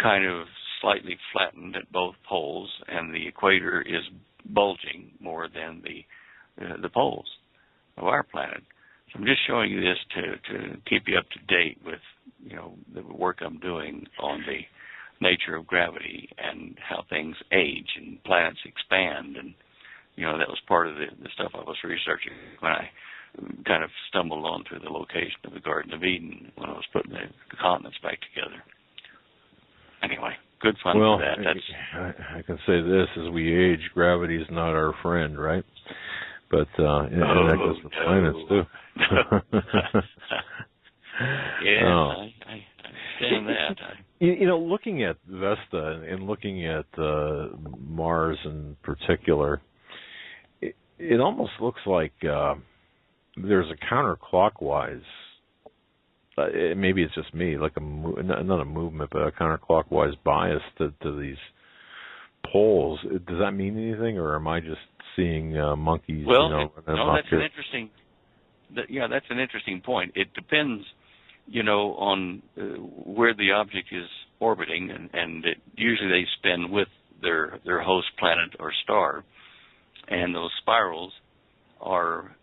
kind of slightly flattened at both poles, and the equator is bulging more than the poles of our planet. So I'm just showing you this to keep you up to date with, the work I'm doing on the nature of gravity and how things age and planets expand. And, that was part of the stuff I was researching when I kind of stumbled onto the location of the Garden of Eden when I was putting the continents back together. Anyway, good fun for that. I can say this: as we age, gravity is not our friend, right? But and that goes for planets too. Yeah, I understand that. Looking at Vesta and looking at Mars in particular, it almost looks like there's a counterclockwise. Maybe it's just me, like not a movement, but a counterclockwise bias to these poles. Does that mean anything, or am I just seeing monkeys? Well, that's an interesting. That's an interesting point. It depends, on where the object is orbiting, and usually they spin with their host planet or star, and those spirals are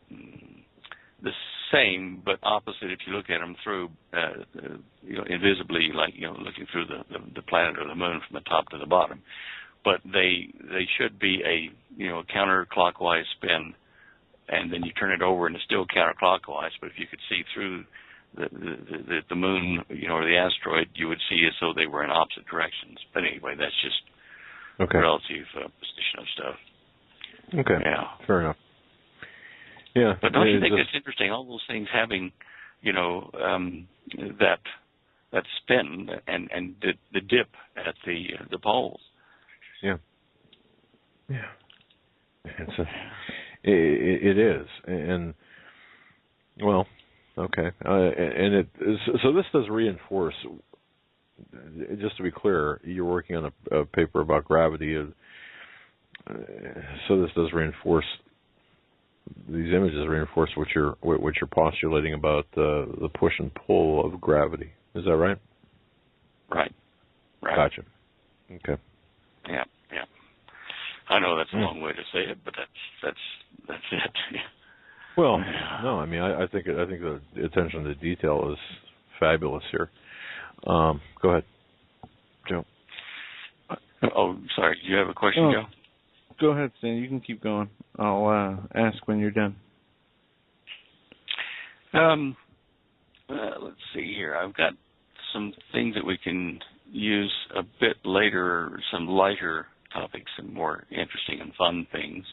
the same but opposite if you look at them through, invisibly, like looking through the planet or the moon from the top to the bottom. But they should be a counterclockwise spin and then you turn it over and it's still counterclockwise. But if you could see through the moon, or the asteroid, you would see as though they were in opposite directions. But anyway, that's just relative position of stuff. Okay. Yeah. Fair enough. Yeah. But don't you think it's interesting, all those things having, that spin and the dip at the poles? Yeah. Yeah. It is, and well, okay, and so this does reinforce. Just to be clear, you're working on a paper about gravity, so this does reinforce. These images reinforce what you're postulating about the push and pull of gravity. Is that right? Right. Gotcha. Okay. Yeah. I know that's a long way to say it, but that's it. Well, no, I mean, I think the attention to detail is fabulous here. Go ahead, Joe. Oh, sorry. Do you have a question, Joe? Go ahead, Stan. You can keep going. I'll ask when you're done. Let's see here. I've got some things that we can use a bit later, some lighter topics and more interesting and fun things.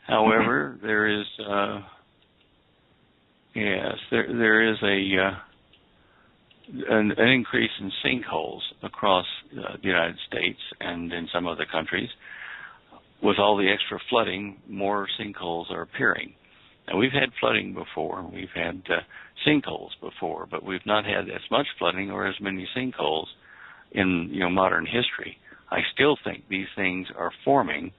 However, there is an increase in sinkholes across the United States and in some other countries. With all the extra flooding, more sinkholes are appearing. Now, we've had flooding before, we've had sinkholes before, but we've not had as much flooding or as many sinkholes in modern history. I still think these things are forming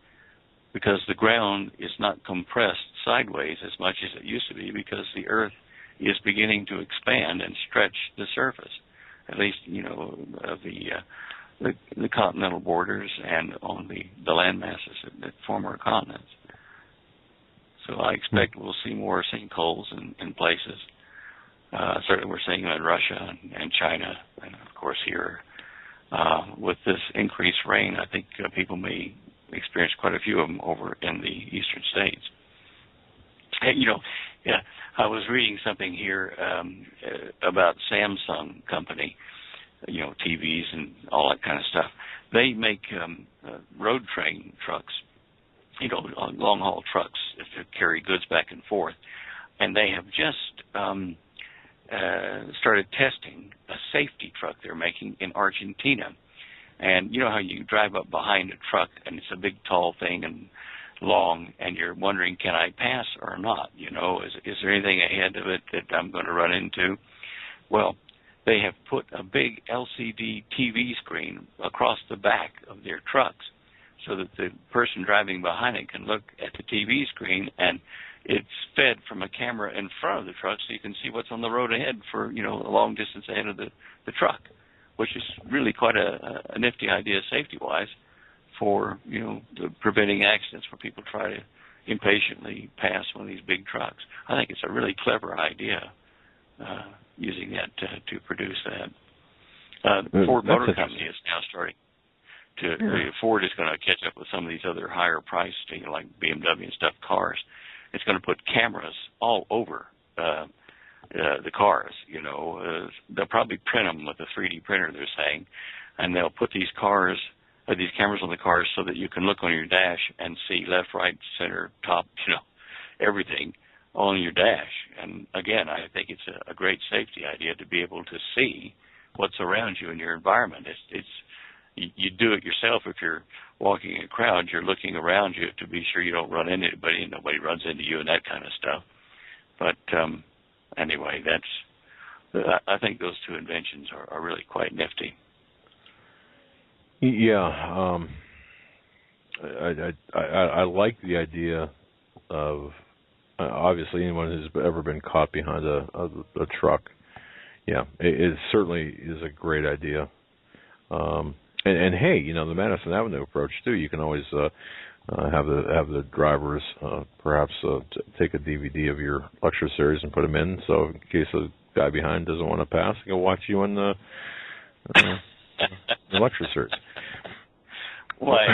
because the ground is not compressed sideways as much as it used to be, because the Earth is beginning to expand and stretch the surface, at least of the continental borders and on the land masses that form our continents. So I expect we'll see more sinkholes in places. Certainly we're seeing them in Russia and China, and of course here. With this increased rain, I think people may experience quite a few of them over in the eastern states. Hey, I was reading something here about Samsung company, TVs and all that kind of stuff. They make road train trucks, long-haul trucks to carry goods back and forth. And they have just started testing a safety truck they're making in Argentina. And you know how you drive up behind a truck and it's a big tall thing and long, and you're wondering, can I pass or not? Is there anything ahead of it that I'm going to run into? Well, they have put a big LCD TV screen across the back of their trucks so that the person driving behind it can look at the TV screen, and it's fed from a camera in front of the truck so you can see what's on the road ahead for, a long distance ahead of the truck, which is really quite a nifty idea safety-wise for, preventing accidents where people try to impatiently pass one of these big trucks. I think it's a really clever idea, using that to produce that. The Ford Motor Company is now starting to, Ford is going to catch up with some of these other higher priced, like BMW and stuff, cars. It's going to put cameras all over the cars, they'll probably print them with a 3D printer, they're saying, and they'll put these cameras on the cars so that you can look on your dash and see left, right, center, top, everything on your dash. And again, I think it's a great safety idea to be able to see what's around you in your environment. You do it yourself if you're walking in a crowd. You're looking around you to be sure you don't run into anybody and nobody runs into you and that kind of stuff. But anyway, I think those two inventions are really quite nifty. Yeah, I like the idea of obviously anyone who's ever been caught behind a truck. Yeah, it certainly is a great idea. And hey, the Madison Avenue approach too. You can always have the drivers perhaps take a DVD of your lecture series and put them in, so in case the guy behind doesn't want to pass, he can watch you in the lecture series. Why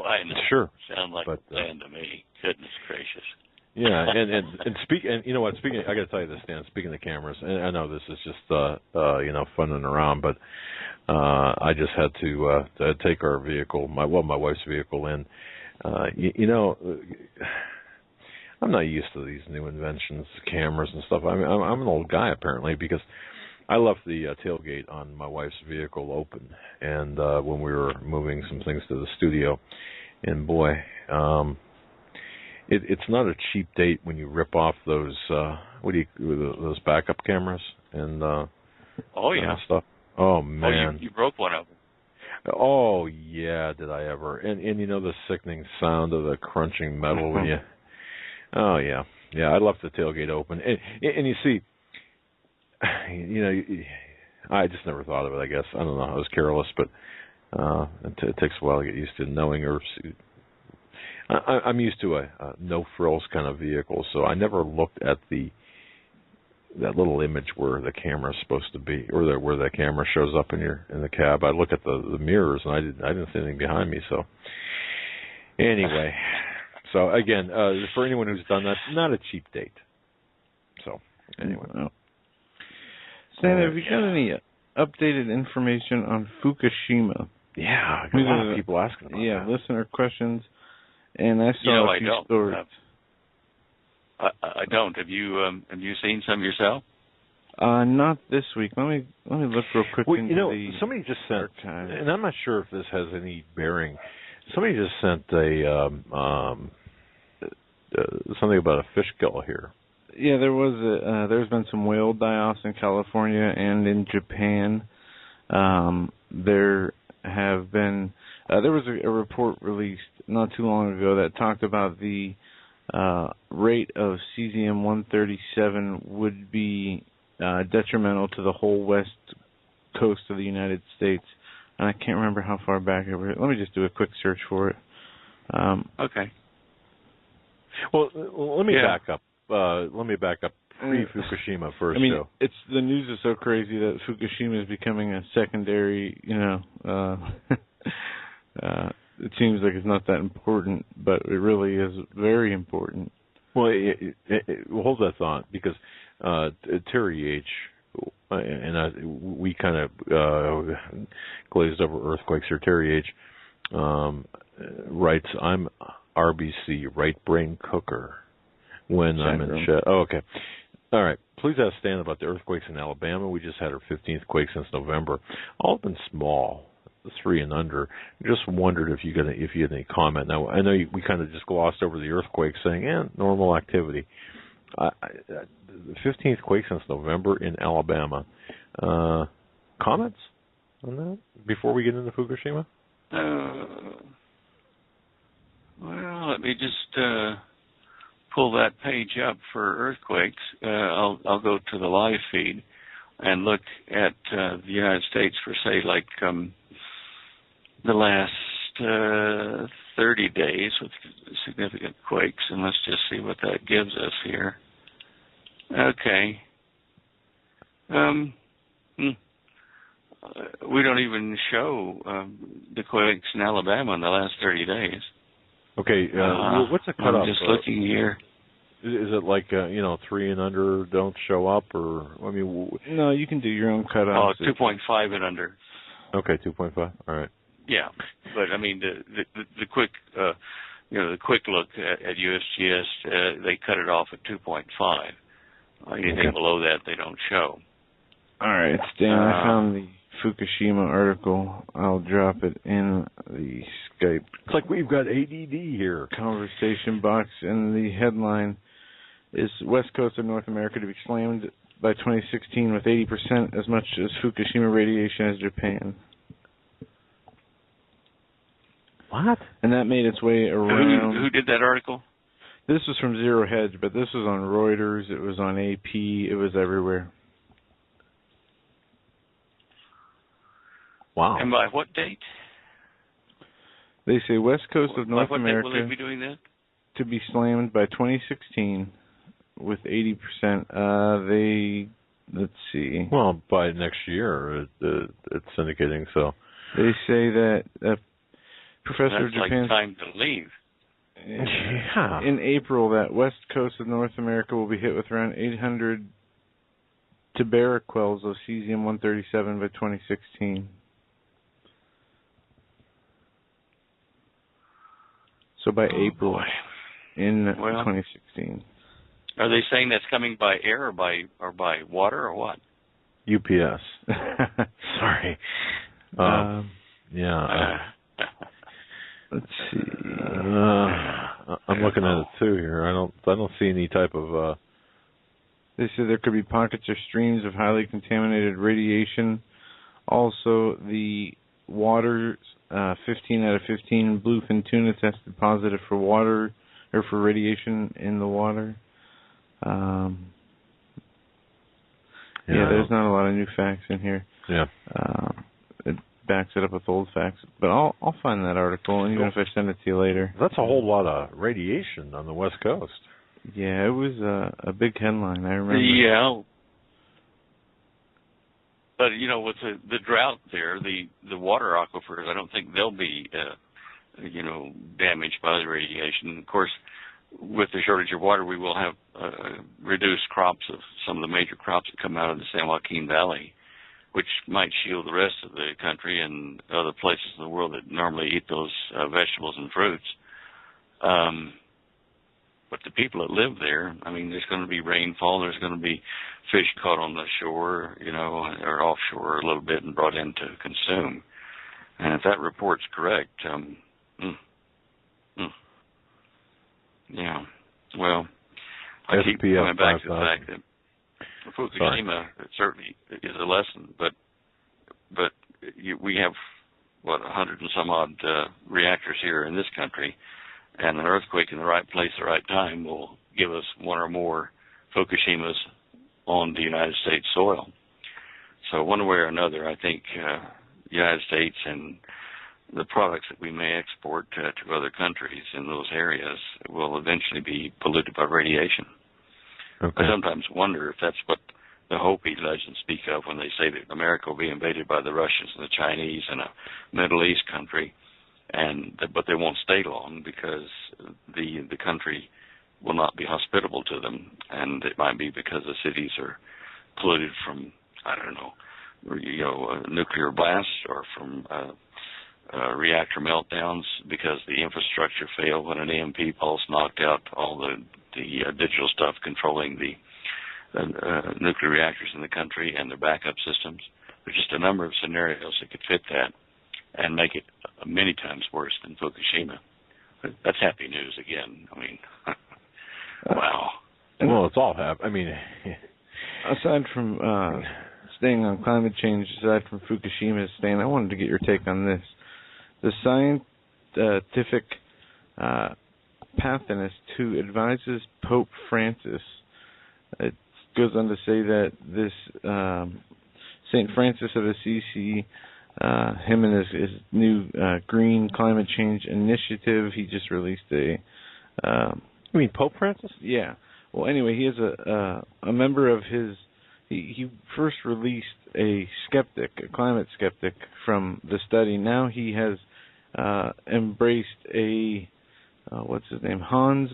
I know. Sure. Sound like a plan to me. Goodness gracious. Yeah, and you know what? Speaking, I got to tell you this, Stan. Speaking of cameras, and I know this is just funning around, but I just had to take our vehicle, my wife's vehicle, in. I'm not used to these new inventions, cameras and stuff. I mean, I'm an old guy apparently, because I left the tailgate on my wife's vehicle open, and when we were moving some things to the studio, and boy. It's not a cheap date when you rip off those those backup cameras and stuff. Oh man! You broke one of them. Oh yeah, did I ever? And the sickening sound of the crunching metal when you. Oh yeah, I left the tailgate open, and you see, I just never thought of it. I guess I don't know. I was careless, but it takes a while to get used to knowing or. I'm used to a no frills kind of vehicle, so I never looked at that little image where the camera is supposed to be, or where the camera shows up in the cab. I look at the mirrors, and I didn't see anything behind me. So anyway, so again, for anyone who's done that, not a cheap date. So anyway, Stan, have you got any updated information on Fukushima? Yeah, a lot of people asking about that. Yeah, listener questions. And I saw a few stories. I don't. Have you seen some yourself? Not this week. Let me look real quick into somebody just sent, archive. And I'm not sure if this has any bearing. Somebody just sent something about a fish kill here. Yeah, there's been some whale die-offs in California and in Japan. There have been. There was a report released not too long ago that talked about the rate of cesium-137 would be detrimental to the whole west coast of the United States. And I can't remember how far back over it. Let me just do a quick search for it. Okay. Well, let me back up. Let me back up pre-Fukushima first. I mean, the news is so crazy that Fukushima is becoming a secondary, it seems like it's not that important, but it really is very important. Well, hold that thought, because Terry H. and we kind of glazed over earthquakes here. Terry H. Writes, "I'm RBC, right brain cooker, when I'm in shed." Oh, okay. All right. Please ask Stan about the earthquakes in Alabama. We just had our 15th quake since November. All have been small. 3 and under. Just wondered if you had any comment. Now I know we kind of just glossed over the earthquake, saying, normal activity." The 15th quake since November in Alabama. Comments on that before we get into Fukushima? Well, let me just pull that page up for earthquakes. I'll go to the live feed and look at the United States for, say, like the last 30 days with significant quakes, and let's just see what that gives us here. Okay. We don't even show the quakes in Alabama in the last 30 days. Okay, what's the cutoff? I'm just looking here. Is it like 3 and under don't show up, or No, you can do your own cutoff. 2.5 and under. Okay, 2.5. All right. Yeah, but I mean the quick the quick look at USGS, they cut it off at 2.5. Anything below that they don't show. All right, Stan, I found the Fukushima article. I'll drop it in the Skype. It's like we've got ADD here. Conversation box, and the headline is West Coast of North America to be slammed by 2016 with 80% as much as Fukushima radiation as Japan. What? And that made its way around. Who did that article? This was from Zero Hedge, but this was on Reuters. It was on AP. It was everywhere. Wow. And by what date? They say West Coast of North America will they be doing that? To be slammed by 2016 with 80%. Let's see. Well, by next year, it's indicating so. They say that Professor That's Japan. like time to leave. Yeah. In April, that west coast of North America will be hit with around 800 tiberiquels of cesium-137 by 2016. So by April in 2016. Are they saying that's coming by air or by water or what? UPS. Sorry. Let's see. I'm looking at it too here. I don't see any type of. They said there could be pockets or streams of highly contaminated radiation. Also, the water, 15 out of 15 bluefin tuna tested positive for water or for radiation in the water. There's not a lot of new facts in here. Yeah. It backs it up with old facts, but I'll find that article, and even if I send it to you later. That's a whole lot of radiation on the West Coast. Yeah, it was a big headline. I remember. Yeah. But with the drought there, the water aquifers, I don't think they'll be damaged by the radiation. Of course, with the shortage of water, we will have reduced crops of some of the major crops that come out of the San Joaquin Valley, which might shield the rest of the country and other places in the world that normally eat those vegetables and fruits. But the people that live there, I mean, there's going to be rainfall, there's going to be fish caught on the shore, or offshore a little bit and brought in to consume. And if that report's correct, yeah, well, I keep coming back to the fact that Fukushima certainly is a lesson, but we have 100 and some odd reactors here in this country, and an earthquake in the right place at the right time will give us one or more Fukushimas on the United States soil. So one way or another, I think the United States and the products that we may export to other countries in those areas will eventually be polluted by radiation. Okay. I sometimes wonder if that's what the Hopi legends speak of when they say that America will be invaded by the Russians and the Chinese and a Middle East country, but they won't stay long because the country will not be hospitable to them, and it might be because the cities are polluted from, I don't know, nuclear blasts or from reactor meltdowns because the infrastructure failed when an EMP pulse knocked out all the digital stuff controlling the nuclear reactors in the country and their backup systems. There's just a number of scenarios that could fit that and make it many times worse than Fukushima. That's happy news again. I mean, wow. Well, it's all happy. I mean, aside from staying on climate change, aside from Fukushima, Stan, I wanted to get your take on this. The scientific Pathinus, who advises Pope Francis, it goes on to say that this St. Francis of Assisi, him and his new Green Climate Change Initiative, he just released a... you mean Pope Francis? Yeah. Well, anyway, he has a member of his... He first released a climate skeptic from the study. Now he has embraced a... what's his name? Hans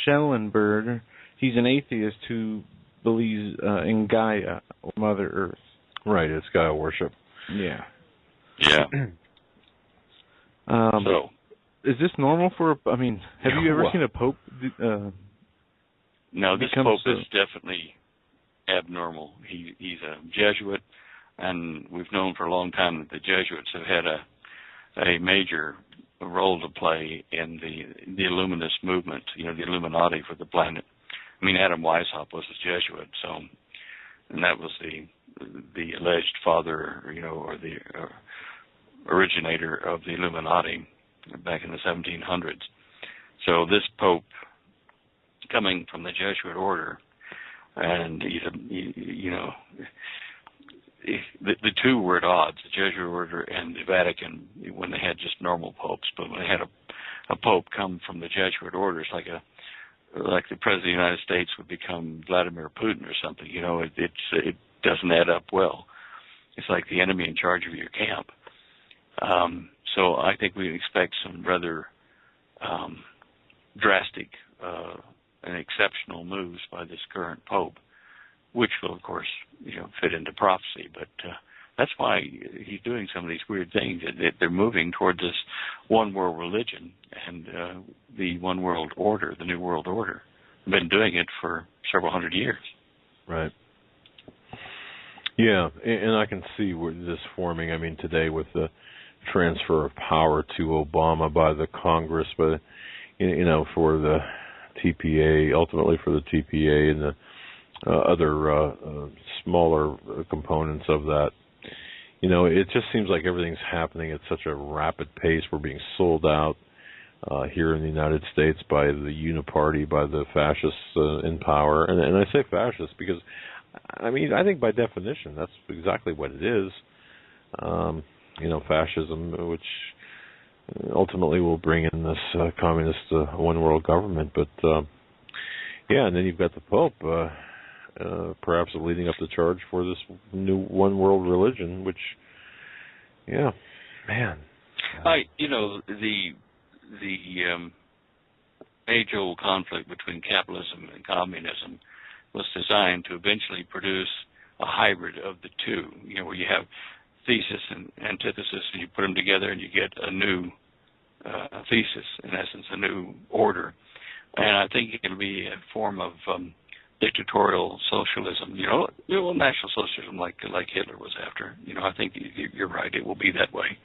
Schellenberg. He's an atheist who believes in Gaia, or Mother Earth. Right, it's Gaia worship. Yeah. Yeah. So, is this normal for? Have you ever seen a pope? No, this pope is definitely abnormal. He's a Jesuit, and we've known for a long time that the Jesuits have had a major role to play in the Illuminist movement. The Illuminati for the planet. I mean, Adam Weishaupt was a Jesuit, and that was the alleged father, or the originator of the Illuminati back in the 1700s. So this Pope, coming from the Jesuit order, and the two were at odds, the Jesuit order and the Vatican, when they had just normal popes. But when they had a pope come from the Jesuit order, it's like the president of the United States would become Vladimir Putin or something. It doesn't add up well. It's like the enemy in charge of your camp. So I think we expect some rather drastic and exceptional moves by this current Pope, which will, of course, fit into prophecy. But that's why he's doing some of these weird things. They're moving toward this one world religion and the one world order, the New World Order. They've been doing it for several hundred years. Right. Yeah, and I can see this forming. I mean, today with the transfer of power to Obama by the Congress, but for the TPA, ultimately for the TPA and the other smaller components of that. It just seems like everything's happening at such a rapid pace. We're being sold out here in the United States by the Uniparty, by the fascists in power. And I say fascists because, I think by definition, that's exactly what it is. Fascism, which ultimately will bring in this communist one-world government. But, and then you've got the Pope, perhaps leading up the charge for this new one-world religion, which, man. The age-old conflict between capitalism and communism was designed to eventually produce a hybrid of the two, where you have thesis and antithesis, and you put them together and you get a new thesis, in essence, a new order. And I think it can be a form of dictatorial socialism, national socialism like Hitler was after. I think you're right, it will be that way.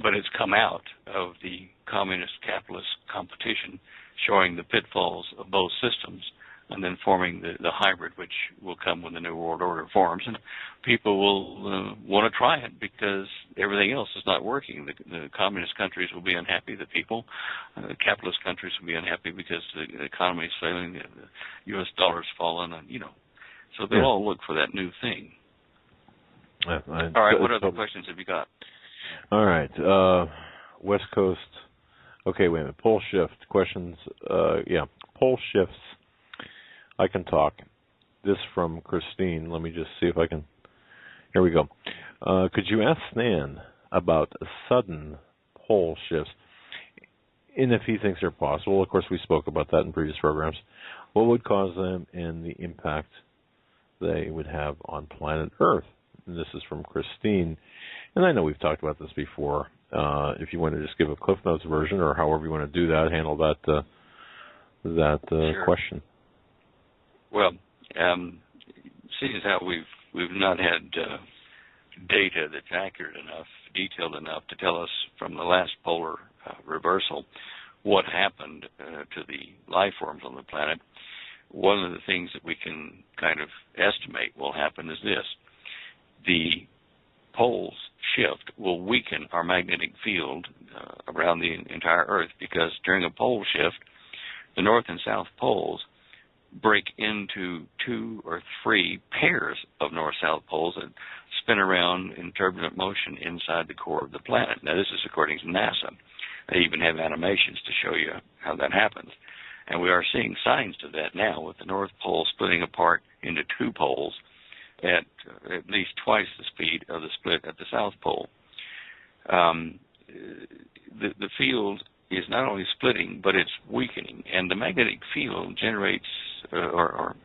But it's come out of the communist-capitalist competition, showing the pitfalls of both systems, and then forming the hybrid, which will come when the New World Order forms. And people will want to try it because everything else is not working. The communist countries will be unhappy, the people. The capitalist countries will be unhappy because the economy is failing, the U.S. dollar's fallen, so they'll all look for that new thing. All right, what other questions have you got? All right, West Coast. Okay, wait a minute. Pole shift questions. Pole shifts. I can talk. This from Christine. Let me just see if I can. Here we go. Could you ask Stan about sudden pole shifts, and if he thinks they're possible? Of course, we spoke about that in previous programs. What would cause them and the impact they would have on planet Earth? And this is from Christine. And I know we've talked about this before. If you want to just give a Cliff Notes version or however you want to do that, handle that Sure. question. Well, seeing as how we've not had data that's accurate enough, detailed enough to tell us from the last polar reversal what happened to the life forms on the planet, one of the things that we can kind of estimate will happen is this. The poles shift will weaken our magnetic field around the entire Earth, because during a pole shift, the north and south poles break into 2 or 3 pairs of north-south poles that spin around in turbulent motion inside the core of the planet. Now, this is according to NASA. They even have animations to show you how that happens. And we are seeing signs to that now, with the North Pole splitting apart into 2 poles at least twice the speed of the split at the South Pole. The field is not only splitting, but it's weakening, and the magnetic field generates or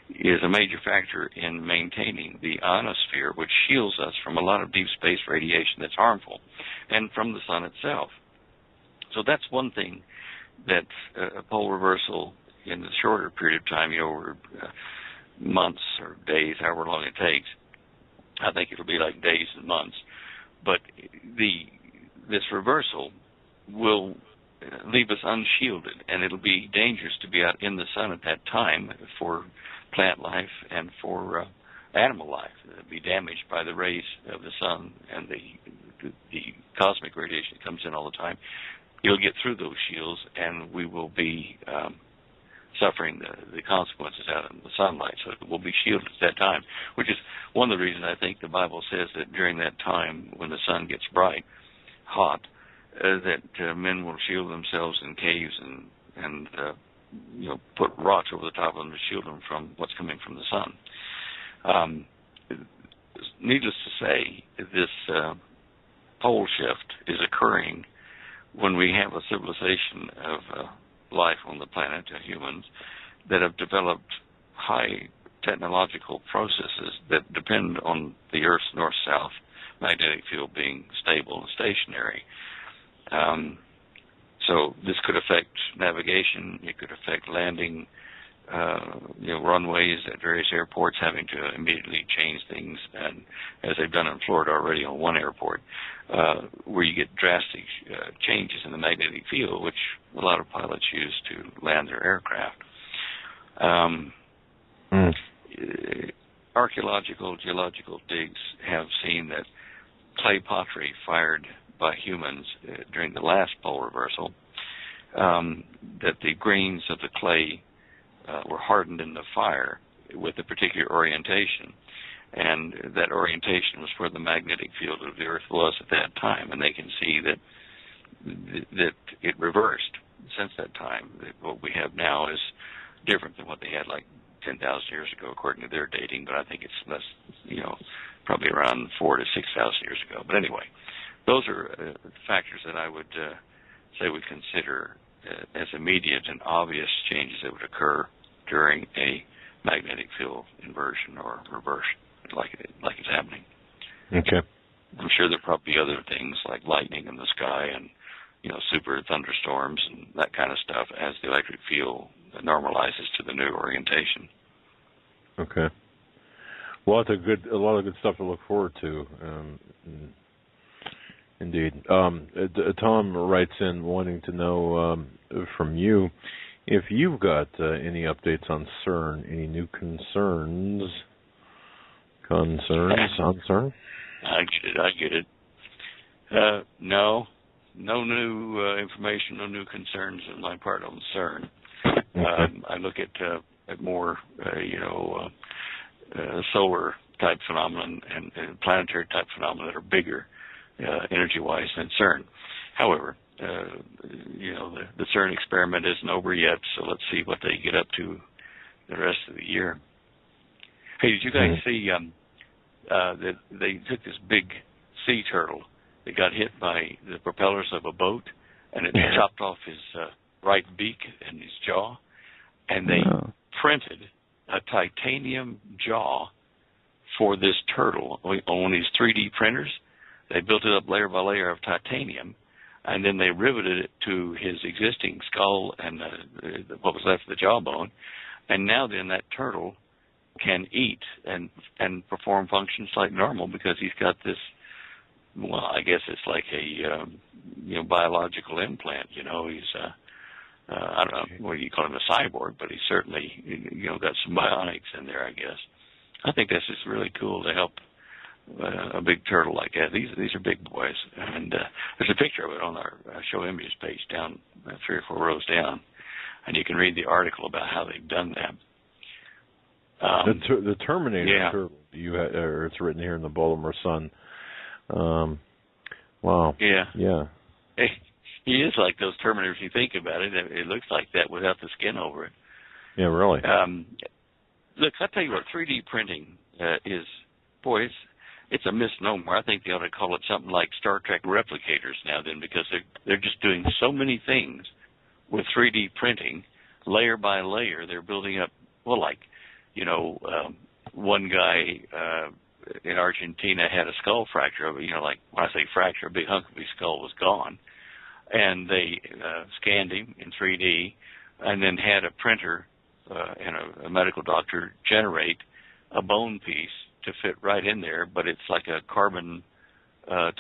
is a major factor in maintaining the ionosphere, which shields us from a lot of deep space radiation that's harmful, and from the sun itself. So that's one thing that a pole reversal in the shorter period of time, over months or days, however long it takes. I think it'll be like days and months. But this reversal will leave us unshielded, and it'll be dangerous to be out in the sun at that time for plant life and for animal life. It'll be damaged by the rays of the sun and the cosmic radiation that comes in all the time. You'll get through those shields, and we will be suffering the consequences out in the sunlight. So we'll be shielded at that time, which is one of the reasons I think the Bible says that during that time when the sun gets bright, hot, that men will shield themselves in caves and put rocks over the top of them to shield them from what's coming from the sun. Needless to say, this pole shift is occurring when we have a civilization of life on the planet, humans, that have developed high technological processes that depend on the Earth's north-south magnetic field being stable and stationary. So this could affect navigation. It could affect landing, runways at various airports, having to immediately change things, and as they've done in Florida already on one airport, where you get drastic changes in the magnetic field, which a lot of pilots use to land their aircraft. Archaeological, geological digs have seen that clay pottery fired by humans during the last pole reversal, that the grains of the clay were hardened in the fire with a particular orientation, and that orientation was where the magnetic field of the Earth was at that time, and they can see that it reversed since that time. What we have now is different than what they had like 10,000 years ago, according to their dating, but I think it's less, probably around 4,000 to 6,000 years ago. But anyway, those are factors that I would say we consider as immediate and obvious changes that would occur during a magnetic field inversion or reverse, like it's happening. Okay. I'm sure there are probably other things like lightning in the sky and super thunderstorms and that kind of stuff as the electric field normalizes to the new orientation. Okay. Well, it's a lot of good stuff to look forward to. Indeed. Tom writes in wanting to know from you if you've got any updates on CERN, any new concerns on CERN? I get it. No new information, no new concerns on my part on CERN. Okay. I look at more, solar type phenomenon and planetary type phenomena that are bigger, energy-wise, than CERN. However, the CERN experiment isn't over yet, so let's see what they get up to the rest of the year. Hey, did you guys see that they took this big sea turtle that got hit by the propellers of a boat, and it chopped off his right beak and his jaw, and they printed a titanium jaw for this turtle on these 3D printers. They built it up layer by layer of titanium, and then they riveted it to his existing skull and what was left of the jawbone, and now then that turtle can eat and perform functions like normal because he's got this, well, I guess it's like a biological implant. He's I don't know, what do you call him, a cyborg, but he's certainly got some bionics in there, I guess. I think that's just really cool to help a big turtle like that. These are big boys, and there's a picture of it on our show images page down 3 or 4 rows down, and you can read the article about how they've done that. The Terminator turtle or it's written here in the Baltimore Sun. Wow. Yeah. He is like those Terminators. You think about it, it looks like that without the skin over it. Yeah, really. Look, I'll tell you what, 3D printing is, boy, it's a misnomer. I think they ought to call it something like Star Trek replicators now then, because they're just doing so many things with 3D printing, layer by layer. They're building up, well, like, one guy in Argentina had a skull fracture. Like when I say fracture, a big hunk of his skull was gone. And they scanned him in 3D and then had a printer and a medical doctor generate a bone piece to fit right in there, but it's like a carbon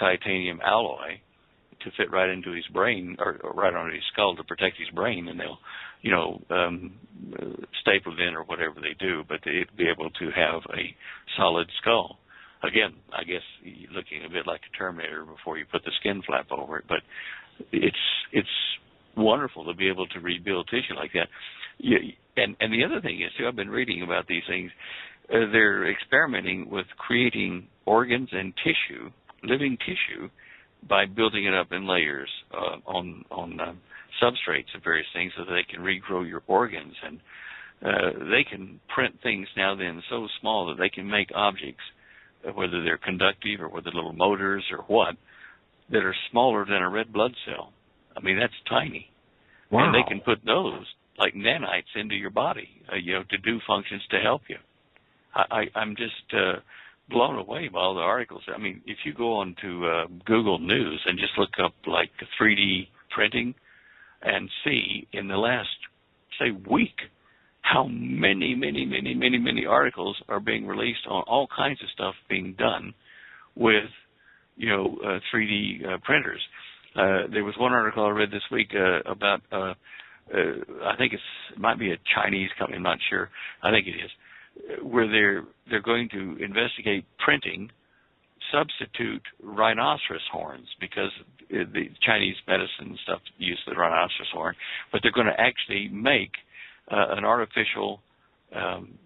titanium alloy to fit right into his brain or right on his skull to protect his brain, and they'll staple it in or whatever they do, but they'd be able to have a solid skull. Again, I guess looking a bit like a Terminator before you put the skin flap over it, but it's wonderful to be able to rebuild tissue like that. And the other thing is, too, I've been reading about these things. They're experimenting with creating organs and tissue, living tissue, by building it up in layers on substrates of various things so that they can regrow your organs. And they can print things now then so small that they can make objects, whether they're conductive or whether little motors or what, that are smaller than a red blood cell. I mean, that's tiny. Wow. And they can put those, like nanites, into your body, to do functions to help you. I'm just blown away by all the articles. I mean, if you go on to Google News and just look up, like, 3D printing and see in the last, say, week how many articles are being released on all kinds of stuff being done with, 3D printers. There was one article I read this week about, I think it might be a Chinese company, I'm not sure. I think it is, where they're going to investigate printing substitute rhinoceros horns, because the Chinese medicine stuff uses the rhinoceros horn, but they're going to actually make an artificial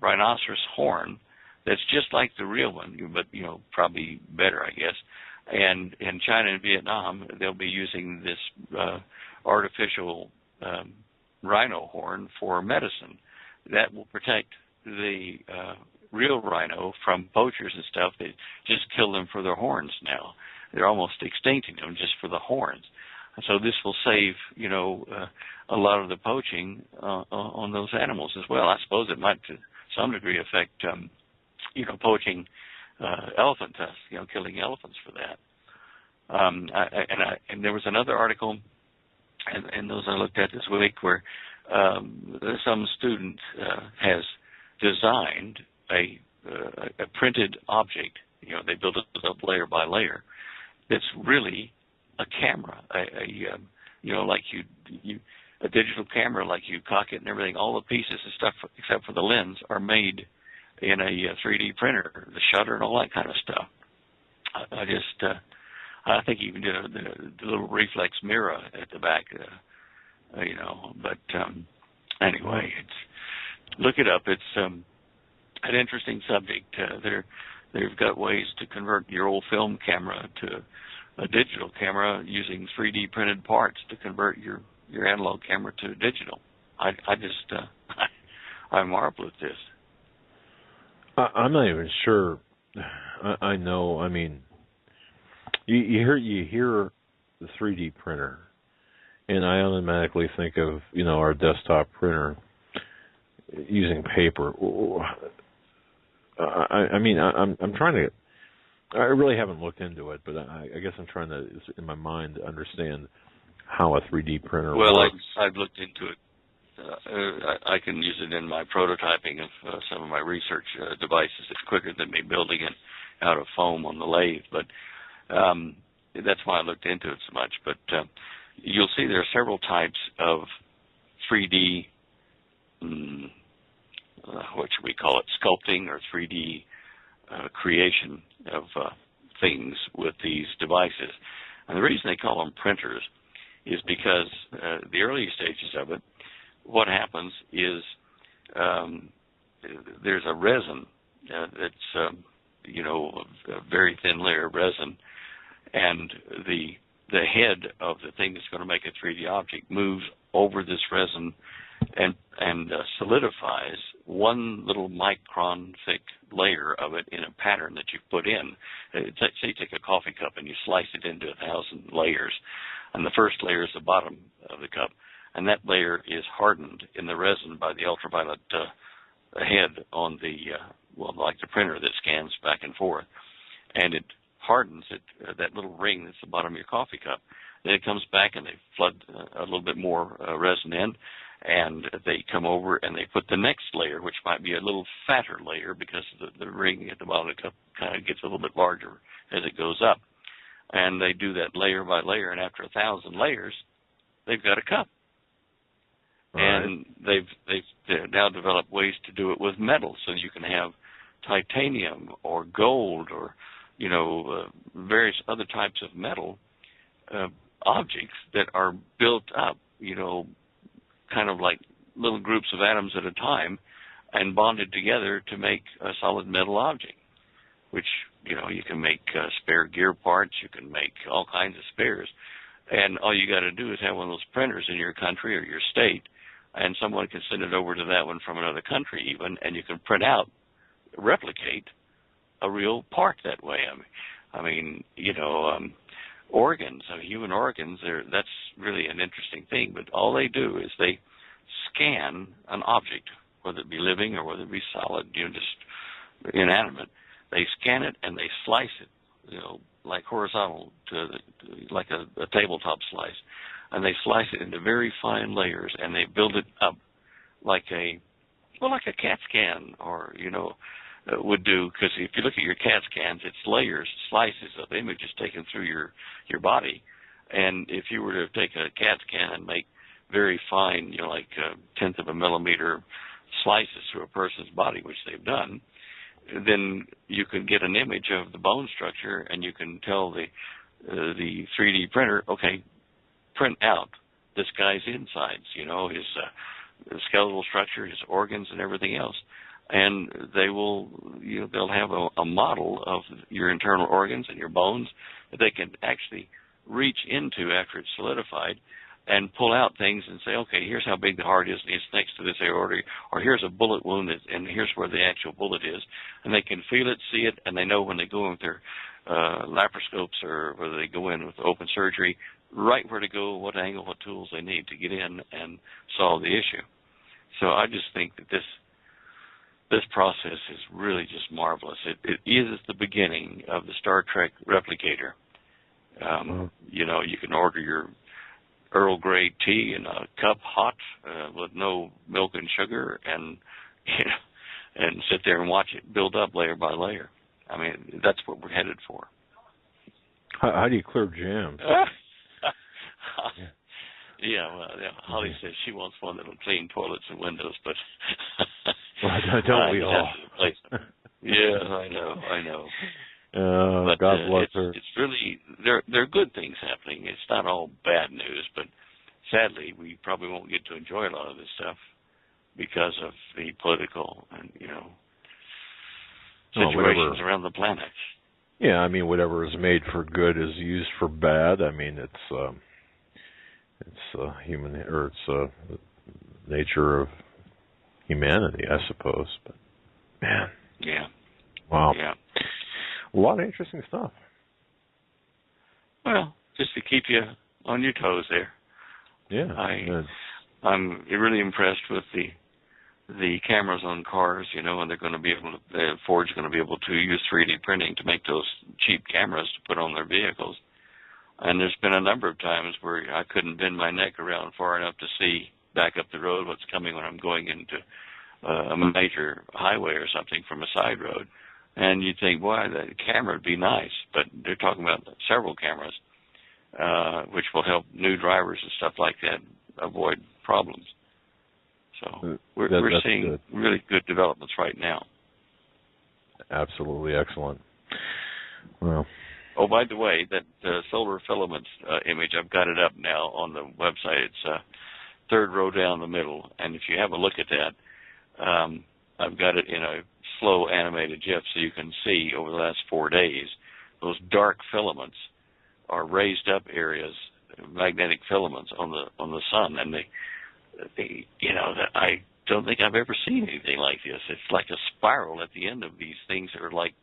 rhinoceros horn that's just like the real one, but probably better, I guess. And in China and Vietnam, they'll be using this artificial rhino horn for medicine that will protect the real rhino from poachers and stuff that just kill them for their horns now. They're almost extincting them just for the horns. So this will save, a lot of the poaching on those animals as well. I suppose it might, to some degree, affect, poaching elephant tusks, killing elephants for that. And there was another article, and those I looked at this week, where some student has designed a printed object. They built it up layer by layer. That's really a camera, like a digital camera, like you cock it and everything. All the pieces and stuff, except for the lens, are made in a 3D printer, the shutter and all that kind of stuff. I think he even did the little reflex mirror at the back, But anyway, look it up. It's an interesting subject. They've got ways to convert your old film camera to a digital camera using 3D printed parts to convert your analog camera to digital. I marvel at this. I'm not even sure. I know. I mean, you hear the 3D printer, and I automatically think of our desktop printer using paper. I'm trying to. I really haven't looked into it, but I guess I'm trying to, in my mind, understand how a 3D printer works. Well, I've looked into it. I can use it in my prototyping of some of my research devices. It's quicker than me building it out of foam on the lathe, but that's why I looked into it so much. But you'll see there are several types of 3D, what should we call it, sculpting or 3D creation of things with these devices. And the reason they call them printers is because the early stages of it, what happens is there's a resin that's, a very thin layer of resin, and the head of the thing that's going to make a 3D object moves over this resin and solidifies one little micron thick layer of it in a pattern that you put in. Say you take a coffee cup and you slice it into 1,000 layers, and the first layer is the bottom of the cup, and that layer is hardened in the resin by the ultraviolet head on the, like the printer that scans back and forth, and it hardens it, that little ring that's the bottom of your coffee cup. Then it comes back and they flood a little bit more resin in, and they come over and they put the next layer, which might be a little fatter layer because the ring at the bottom of the cup kind of gets a little bit larger as it goes up. And they do that layer by layer, and after 1,000 layers, they've got a cup. All and right. They've now developed ways to do it with metal, so you can have titanium or gold or various other types of metal objects that are built up, kind of like little groups of atoms at a time, and bonded together to make a solid metal object, which, you can make spare gear parts, you can make all kinds of spares, and all you got to do is have one of those printers in your country or your state, and someone can send it over to that one from another country even, and you can print out, replicate a real part that way. organs, human organs, that's really an interesting thing. But all they do is they scan an object, whether it be living or whether it be solid, just inanimate. They scan it and they slice it, like horizontal like a tabletop slice, and they slice it into very fine layers, and they build it up like a CAT scan, or would do, because if you look at your CAT scans, it's layers, slices of images taken through your body, and if you were to take a CAT scan and make very fine, like a tenth of a millimeter slices through a person's body, which they've done, then you can get an image of the bone structure, and you can tell the 3D printer, okay, print out this guy's insides, his skeletal structure, his organs, and everything else. And they'll have a model of your internal organs and your bones that they can actually reach into after it's solidified and pull out things and say, okay, here's how big the heart is, and it's next to this aorta, or here's a bullet wound, and here's where the actual bullet is. And they can feel it, see it, and they know when they go in with their laparoscopes, or whether they go in with open surgery, right where to go, what angle, what tools they need to get in and solve the issue. So I just think that this process is really just marvelous. It is the beginning of the Star Trek replicator. You can order your Earl Grey tea in a cup hot with no milk and sugar, and sit there and watch it build up layer by layer. I mean, that's what we're headed for. How do you clear jams? Holly says she wants one that'll clean toilets and windows, but don't we all? Yeah, I know. But God bless her. It's really there are good things happening. It's not all bad news, but sadly we probably won't get to enjoy a lot of this stuff because of the political and situations around the planet. Yeah, I mean, whatever is made for good is used for bad. I mean, it's human, or it's the nature of humanity, I suppose. But man, yeah, wow, yeah, a lot of interesting stuff. Well, just to keep you on your toes there. Yeah, I'm really impressed with the cameras on cars, and they're going to be able to, Ford's going to be able to use 3D printing to make those cheap cameras to put on their vehicles. And there's been a number of times where I couldn't bend my neck around far enough to see back up the road what's coming when I'm going into a major highway or something from a side road. And you'd think, boy, the camera would be nice. But they're talking about several cameras, which will help new drivers and stuff like that avoid problems. So we're seeing really good developments right now. Absolutely excellent. Well. Oh, by the way, that solar filaments image, I've got it up now on the website. It's third row down the middle. And if you have a look at that, I've got it in a slow animated GIF so you can see over the last 4 days, those dark filaments are raised up areas, magnetic filaments on the sun. And I don't think I've ever seen anything like this. It's like a spiral at the end of these things that are like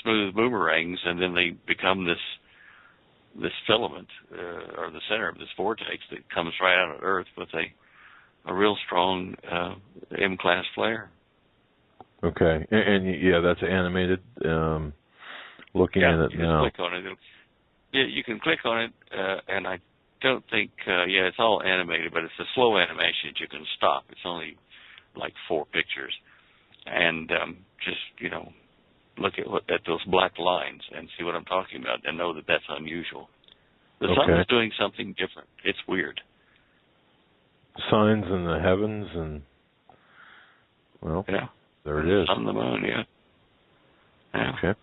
smooth boomerangs, and then they become this filament or the center of this vortex that comes right out of Earth with a real strong M-class flare. Okay, and yeah, that's animated. Looking at it now. Click on it. You can click on it, and I don't think it's all animated, but it's a slow animation that you can stop. It's only like 4 pictures, and just look at those black lines and see what I'm talking about, and know that that's unusual. The sun is doing something different. It's weird. Signs in the heavens, and there it is. On the moon, yeah. Okay.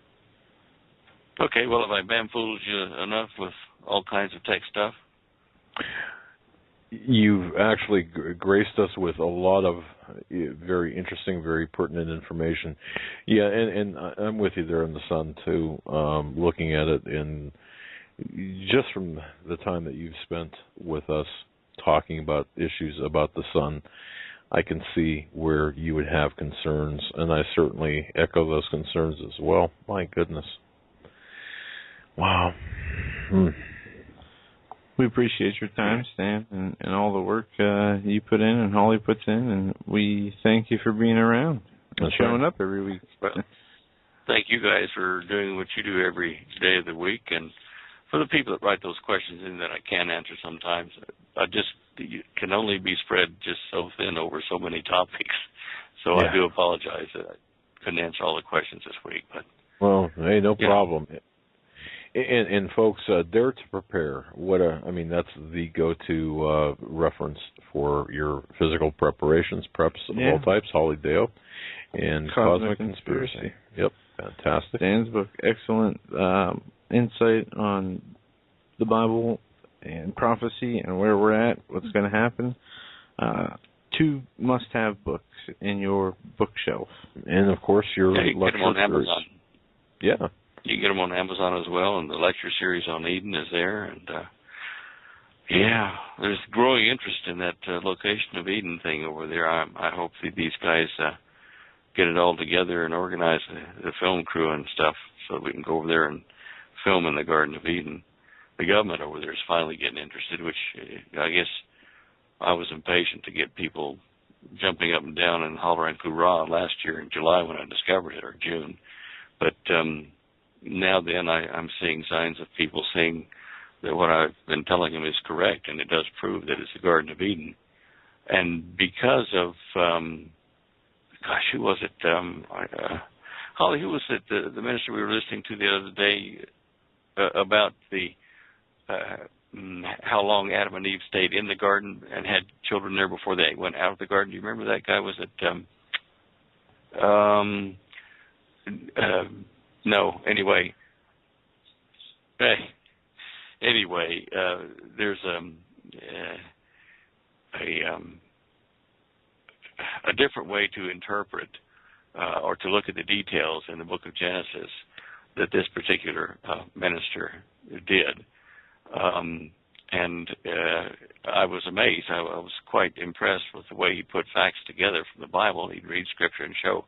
Okay, well, have I bamboozled you enough with all kinds of tech stuff? You've actually graced us with a lot of very interesting, very pertinent information. Yeah, and I'm with you there in the sun, too, looking at it. And just from the time that you've spent with us talking about issues about the sun, I can see where you would have concerns, and I certainly echo those concerns as well. My goodness. Wow. We appreciate your time, Stan, and all the work you put in and Holly puts in, and we thank you for being around and showing up every week. Well, thank you guys for doing what you do every day of the week, and for the people that write those questions in that I can't answer sometimes. You can only be spread just so thin over so many topics. So I do apologize that I couldn't answer all the questions this week. But well, hey, no problem. And folks, Dare to Prepare. That's the go-to reference for your physical preparations, preps of all types. Holly Deyo and Cosmic Conspiracy. Yep, fantastic. Stan's book, excellent insight on the Bible and prophecy and where we're at, what's going to happen. 2 must-have books in your bookshelf. And, of course, your you can get them on Amazon. Yeah. You can get them on Amazon as well, and the lecture series on Eden is there. And, there's growing interest in that location of Eden thing over there. I hope that these guys get it all together and organize the film crew and stuff so that we can go over there and film in the Garden of Eden. The government over there is finally getting interested, which I guess I was impatient to get people jumping up and down and hollering hoorah last year in July when I discovered it, or June. But now then I'm seeing signs of people saying that what I've been telling them is correct, and it does prove that it's the Garden of Eden. And because of, who was it? Holly, who was it, the minister we were listening to the other day about the how long Adam and Eve stayed in the garden and had children there before they went out of the garden? Do you remember that guy? Was it no, anyway. There's a different way to interpret or to look at the details in the book of Genesis that this particular minister did. And I was amazed. I was quite impressed with the way he put facts together from the Bible. He'd read Scripture and show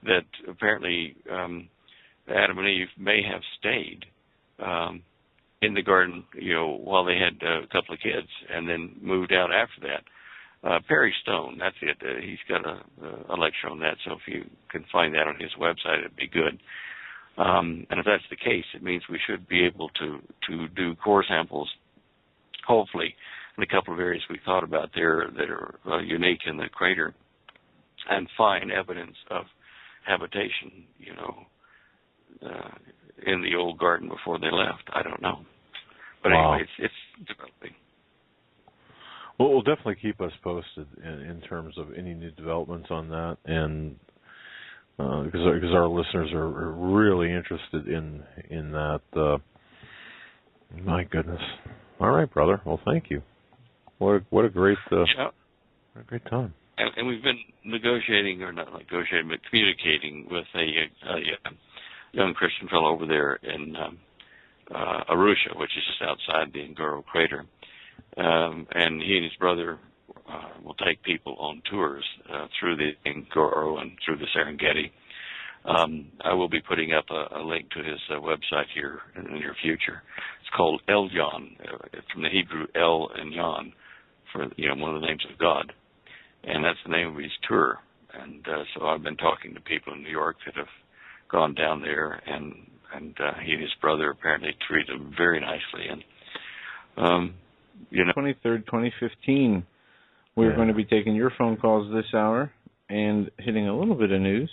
that apparently Adam and Eve may have stayed in the garden, while they had a couple of kids, and then moved out after that. Perry Stone, that's it. He's got a lecture on that, so if you can find that on his website, it'd be good. And if that's the case, it means we should be able to do core samples, hopefully, in a couple of areas we thought about there that are unique in the crater, and find evidence of habitation, in the old garden before they left. I don't know. But anyway, it's developing. Well, we'll definitely keep us posted in terms of any new developments on that, and because our listeners are really interested in that. My goodness. All right, brother. Well, thank you. What a great what a great time. And we've been negotiating, or not negotiating, but communicating with a young Christian fellow over there in Arusha, which is just outside the Ngoro crater. And he and his brother will take people on tours through the Ngoro and through the Serengeti. I will be putting up a link to his website here in the near future. It's called El Yon, from the Hebrew El and Yon, for one of the names of God. And that's the name of his tour. And so I've been talking to people in New York that have gone down there, and he and his brother apparently treat them very nicely. And 23rd, 2015, we're going to be taking your phone calls this hour and hitting a little bit of news.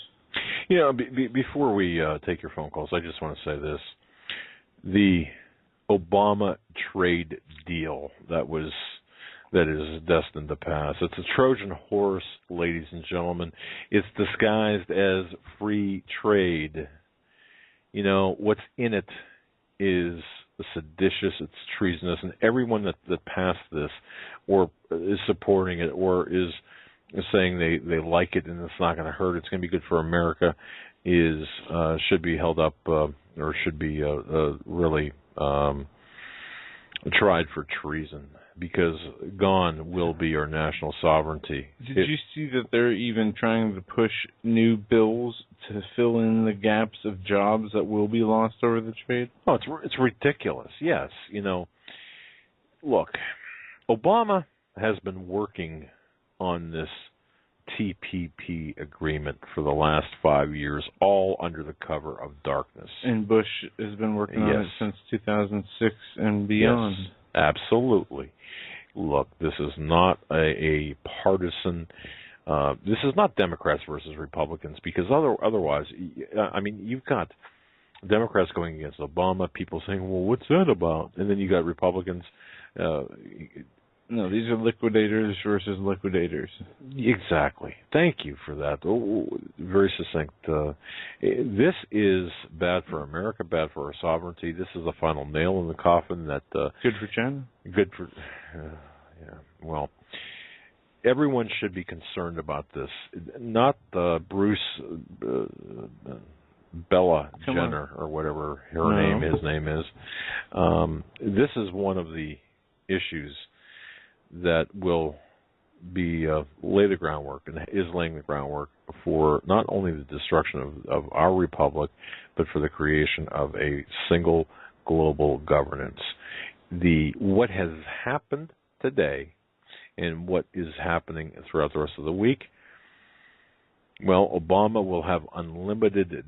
Before we take your phone calls, I just want to say this: the Obama trade deal that is destined to pass. It's a Trojan horse, ladies and gentlemen. It's disguised as free trade. What's in it is seditious, it's treasonous, and everyone that passed this or is supporting it or is saying they like it and it's not going to hurt, it's going to be good for America, should be held up or should be really tried for treason, because gone will be our national sovereignty. Did you see that they're even trying to push new bills to fill in the gaps of jobs that will be lost over the trade? Oh, it's ridiculous. Yes, look, Obama has been working on this TPP agreement for the last 5 years, all under the cover of darkness. And Bush has been working on it since 2006 and beyond. Yes, absolutely. Look, this is not a partisan. This is not Democrats versus Republicans, because otherwise, you've got Democrats going against Obama, people saying, well, what's that about? And then you got Republicans. No, these are liquidators versus liquidators. Exactly. Thank you for that. Oh, very succinct. This is bad for America, bad for our sovereignty. This is the final nail in the coffin. That good for China. Good for. Yeah. Well, everyone should be concerned about this. Not Bruce Bella Jenner or whatever his name is. This is one of the issues that will be lay the groundwork and is laying the groundwork for not only the destruction of our republic, but for the creation of a single global governance. What has happened today and what is happening throughout the rest of the week, well, Obama will have unlimited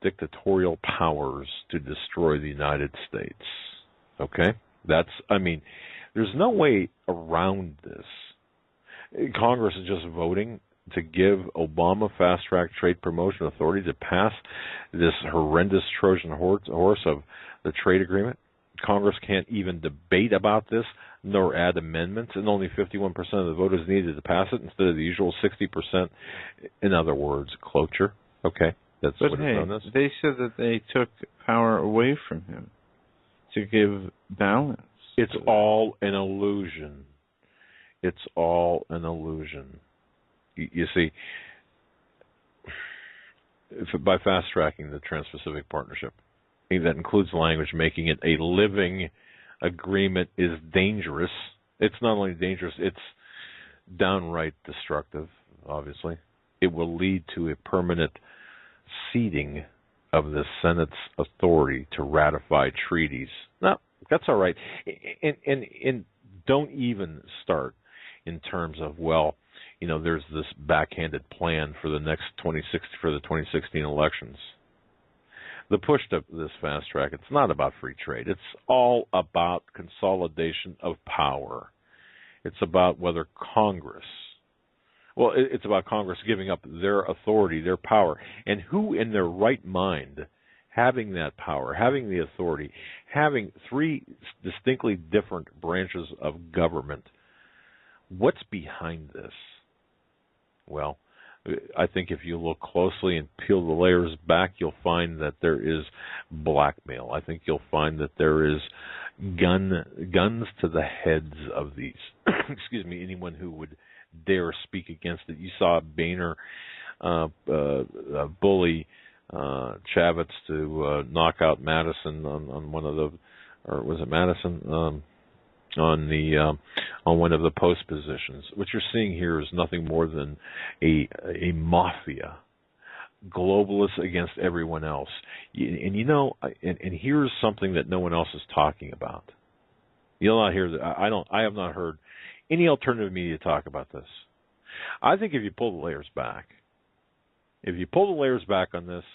dictatorial powers to destroy the United States. Okay? There's no way around this. Congress is just voting to give Obama fast-track trade promotion authority to pass this horrendous Trojan horse of the trade agreement. Congress can't even debate about this, nor add amendments, and only 51% of the vote is needed to pass it instead of the usual 60%. In other words, cloture. Okay, that's what it's known as. They said that they took power away from him to give balance. It's all an illusion. It's all an illusion. You see, by fast-tracking the Trans-Pacific Partnership, that includes language making it a living agreement, is dangerous. It's not only dangerous, it's downright destructive, obviously. It will lead to a permanent ceding of the Senate's authority to ratify treaties. Now, that's all right. And don't even start in terms of, there's this backhanded plan for the 2016 elections. The push to this fast track, it's not about free trade. It's all about consolidation of power. It's about whether it's about Congress giving up their authority, their power. And who in their right mind, having that power, having the authority, having three distinctly different branches of government, what's behind this? Well, I think if you look closely and peel the layers back, you'll find that there is blackmail. I think you'll find that there is guns to the heads of these, anyone who would dare speak against it. You saw Boehner bully Chavez to knock out Madison on one of the, or was it Madison? On one of the post positions. What you're seeing here is nothing more than a mafia, globalists against everyone else. And here's something that no one else is talking about. You'll not hear that. I have not heard any alternative media talk about this. I think if you pull the layers back on this,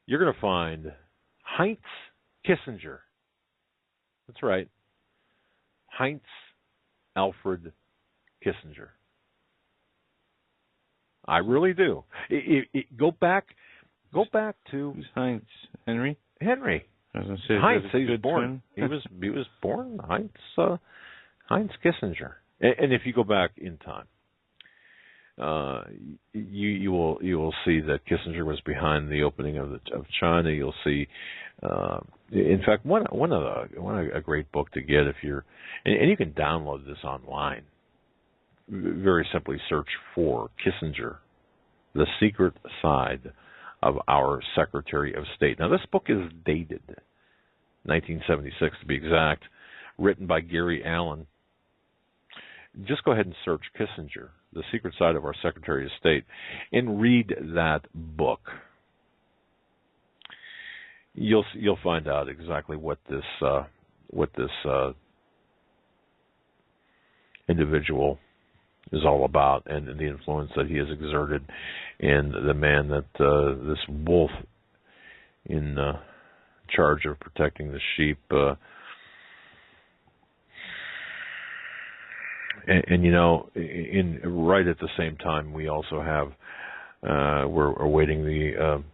you're going to find Heinz Kissinger. That's right. Heinz Alfred Kissinger. I really do. Go back to Who's Heinz? Henry. I was say, Heinz. He was born. he was born Heinz Kissinger. And if you go back in time, you will see that Kissinger was behind the opening of China. You'll see, in fact, a great book to get if you're, and you can download this online. Very simply search for Kissinger, The Secret Side of Our Secretary of State. Now, this book is dated 1976 to be exact. written by Gary Allen. Just go ahead and search Kissinger, The Secret Side of Our Secretary of State, and read that book. You'll find out exactly what this individual is all about, and the influence that he has exerted, and the man that this wolf in charge of protecting the sheep. And you know, right at the same time, we also have we're awaiting the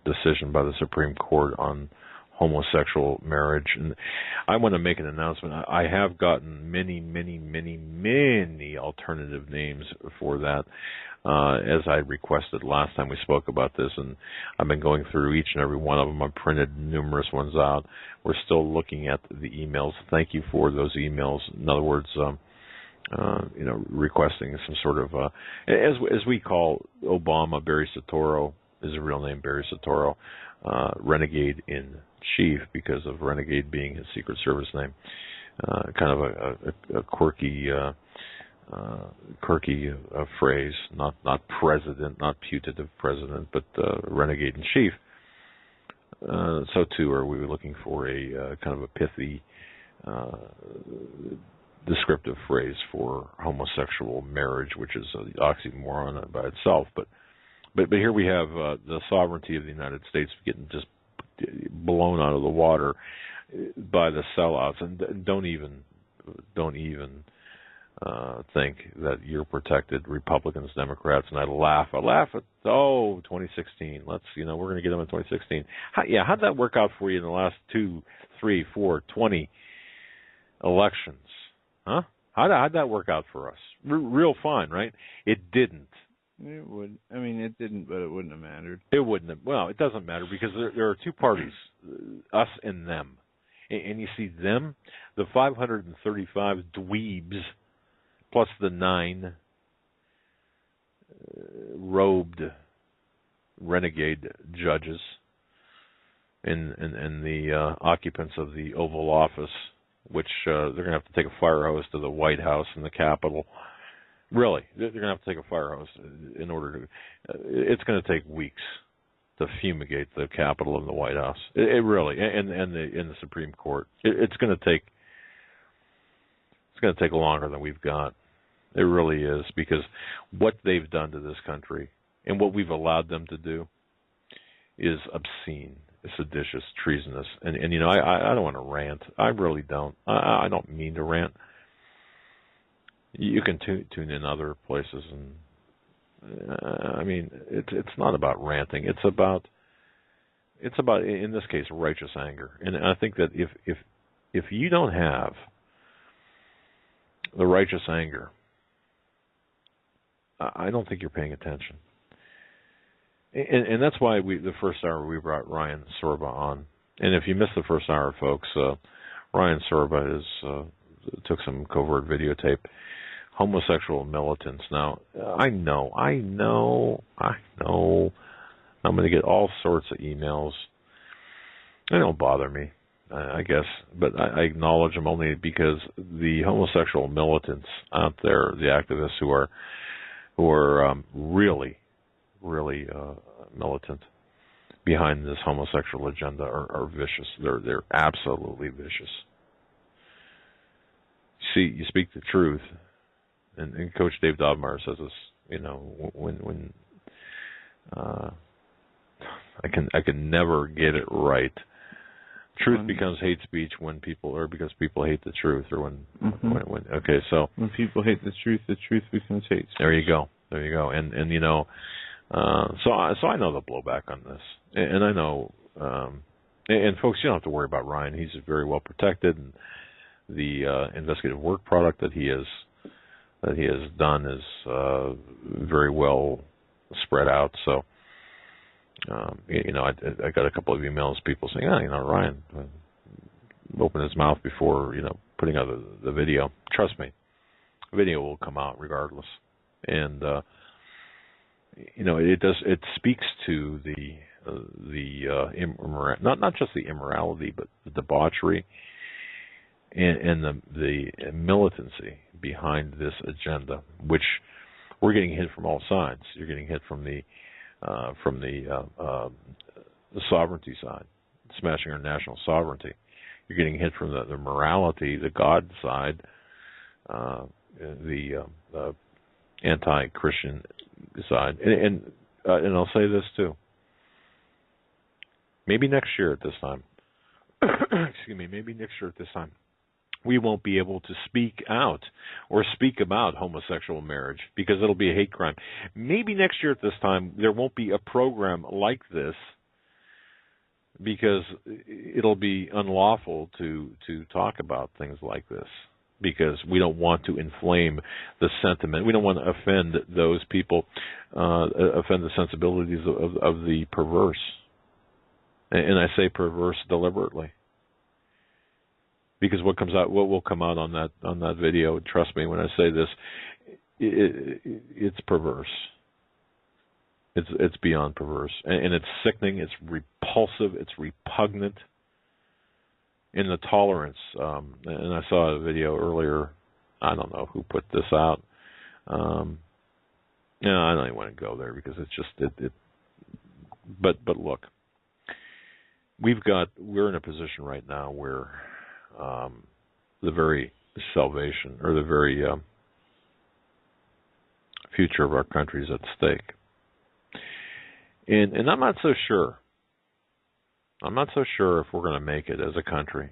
decision by the Supreme Court on homosexual marriage. And I want to make an announcement. I have gotten many alternative names for that, as I requested last time we spoke about this, and I've been going through each and every one of them. I've printed numerous ones out. We're still looking at the emails. Thank you for those emails. In other words, requesting some sort of, as we call Obama, Barry Soetoro, his real name, Barry Soetoro, renegade in chief, because of renegade being his Secret Service name. Kind of a quirky phrase, not president, not putative president, but renegade in chief. So too are we looking for a kind of a pithy descriptive phrase for homosexual marriage, which is an oxymoron by itself. But here we have the sovereignty of the United States getting just blown out of the water by the sellouts, and don't even think that you're protected, Republicans, Democrats. And I laugh at 2016. We're going to get them in 2016. How'd that work out for you in the last 2, 3, 4, 20 elections? Huh? How'd that work out for us? Real fine, right? It didn't. It would. I mean, it didn't, but it wouldn't have mattered. It wouldn't have. Well, it doesn't matter, because there are two parties, us and them. And you see them, the 535 dweebs, plus the 9 robed renegade judges, and the occupants of the Oval Office, which they're going to have to take a fire hose to the White House and the Capitol. Really, they're going to have to take a fire hose in order to. It's going to take weeks to fumigate the Capitol and the White House. It really, and the Supreme Court. It's going to take. It's going to take longer than we've got. It really is, because what they've done to this country and what we've allowed them to do is obscene, seditious, treasonous, and I don't want to rant. I really don't. I don't mean to rant. You can tune in other places, and it's not about ranting. It's about in this case righteous anger. And I think that if you don't have the righteous anger, I don't think you're paying attention. And that's why the first hour we brought Ryan Sorba on. And if you missed the first hour, folks, Ryan Sorba took some covert videotape. Homosexual militants. Now, I know. I'm going to get all sorts of emails. They don't bother me, I guess, but I acknowledge them only because the homosexual militants out there, the activists who are really militant behind this homosexual agenda are vicious. They're absolutely vicious. See, you speak the truth. And Coach Dave Dobmeyer says this, when I can never get it right. Truth becomes hate speech because people hate the truth, or when people hate the truth becomes hate speech. There you go. And so I know the blowback on this, and I know, and folks, you don't have to worry about Ryan. He's very well protected, and the investigative work product that he has done is very well spread out. So, I got a couple of emails, people saying, Ryan opened his mouth before, putting out the video. Trust me, the video will come out regardless. And, it speaks to not just the immorality, but the debauchery and the militancy behind this agenda, which we're getting hit from all sides. You're getting hit from the sovereignty side, smashing our national sovereignty. You're getting hit from the morality, the God side, the anti-Christian side, and I'll say this too. Maybe next year at this time, maybe next year at this time, we won't be able to speak out or speak about homosexual marriage because it'll be a hate crime. Maybe next year at this time, there won't be a program like this because it'll be unlawful to talk about things like this because we don't want to inflame the sentiment. We don't want to offend those people, offend the sensibilities of the perverse. And I say perverse deliberately. Because what will come out on that video, trust me when I say this, it's perverse. It's beyond perverse, and it's sickening. It's repulsive. It's repugnant. In the tolerance, and I saw a video earlier. I don't know who put this out. I don't even want to go there because it's just it. But look, we're in a position right now where the very salvation or the very future of our country is at stake. And I'm not so sure. I'm not so sure if we're going to make it as a country.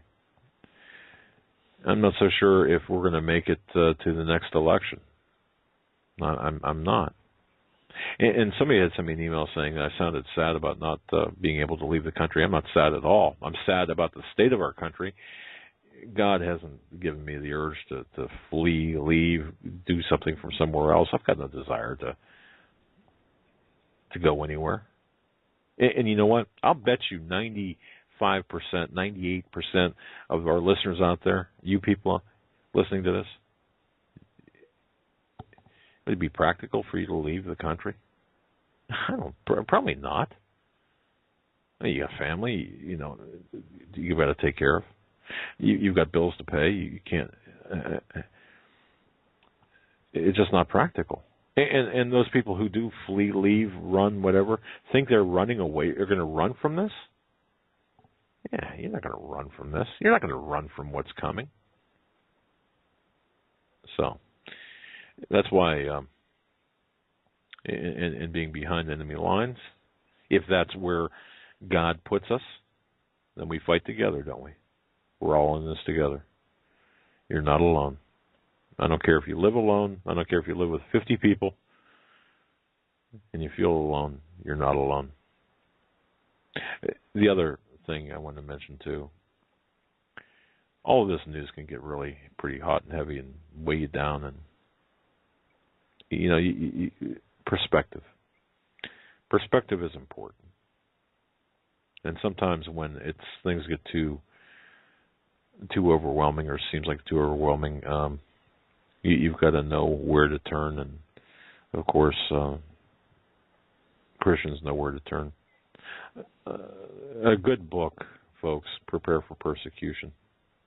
I'm not so sure if we're going to make it to the next election. I'm not. And somebody had sent me an email saying that I sounded sad about not being able to leave the country. I'm not sad at all. I'm sad about the state of our country. God hasn't given me the urge to flee, leave, do something from somewhere else. I've got no desire to go anywhere. And you know what? I'll bet you 95%, 98% of our listeners out there, you people listening to this, would it be practical for you to leave the country? Probably not. You got family, you got to take care of. You've got bills to pay. You can't. It's just not practical. And those people who do flee, leave, run, whatever, think they're running away. They're going to run from this? Yeah, you're not going to run from this. You're not going to run from what's coming. So that's why, in being behind enemy lines, if that's where God puts us, then we fight together, don't we? We're all in this together. You're not alone. I don't care if you live alone. I don't care if you live with 50 people and you feel alone. You're not alone. The other thing I want to mention, too, all of this news can get really pretty hot and heavy and weigh you down. And, perspective. Perspective is important. And sometimes when things get too overwhelming or seems like too overwhelming, you've got to know where to turn, and of course, Christians know where to turn. A good book, folks, Prepare for Persecution.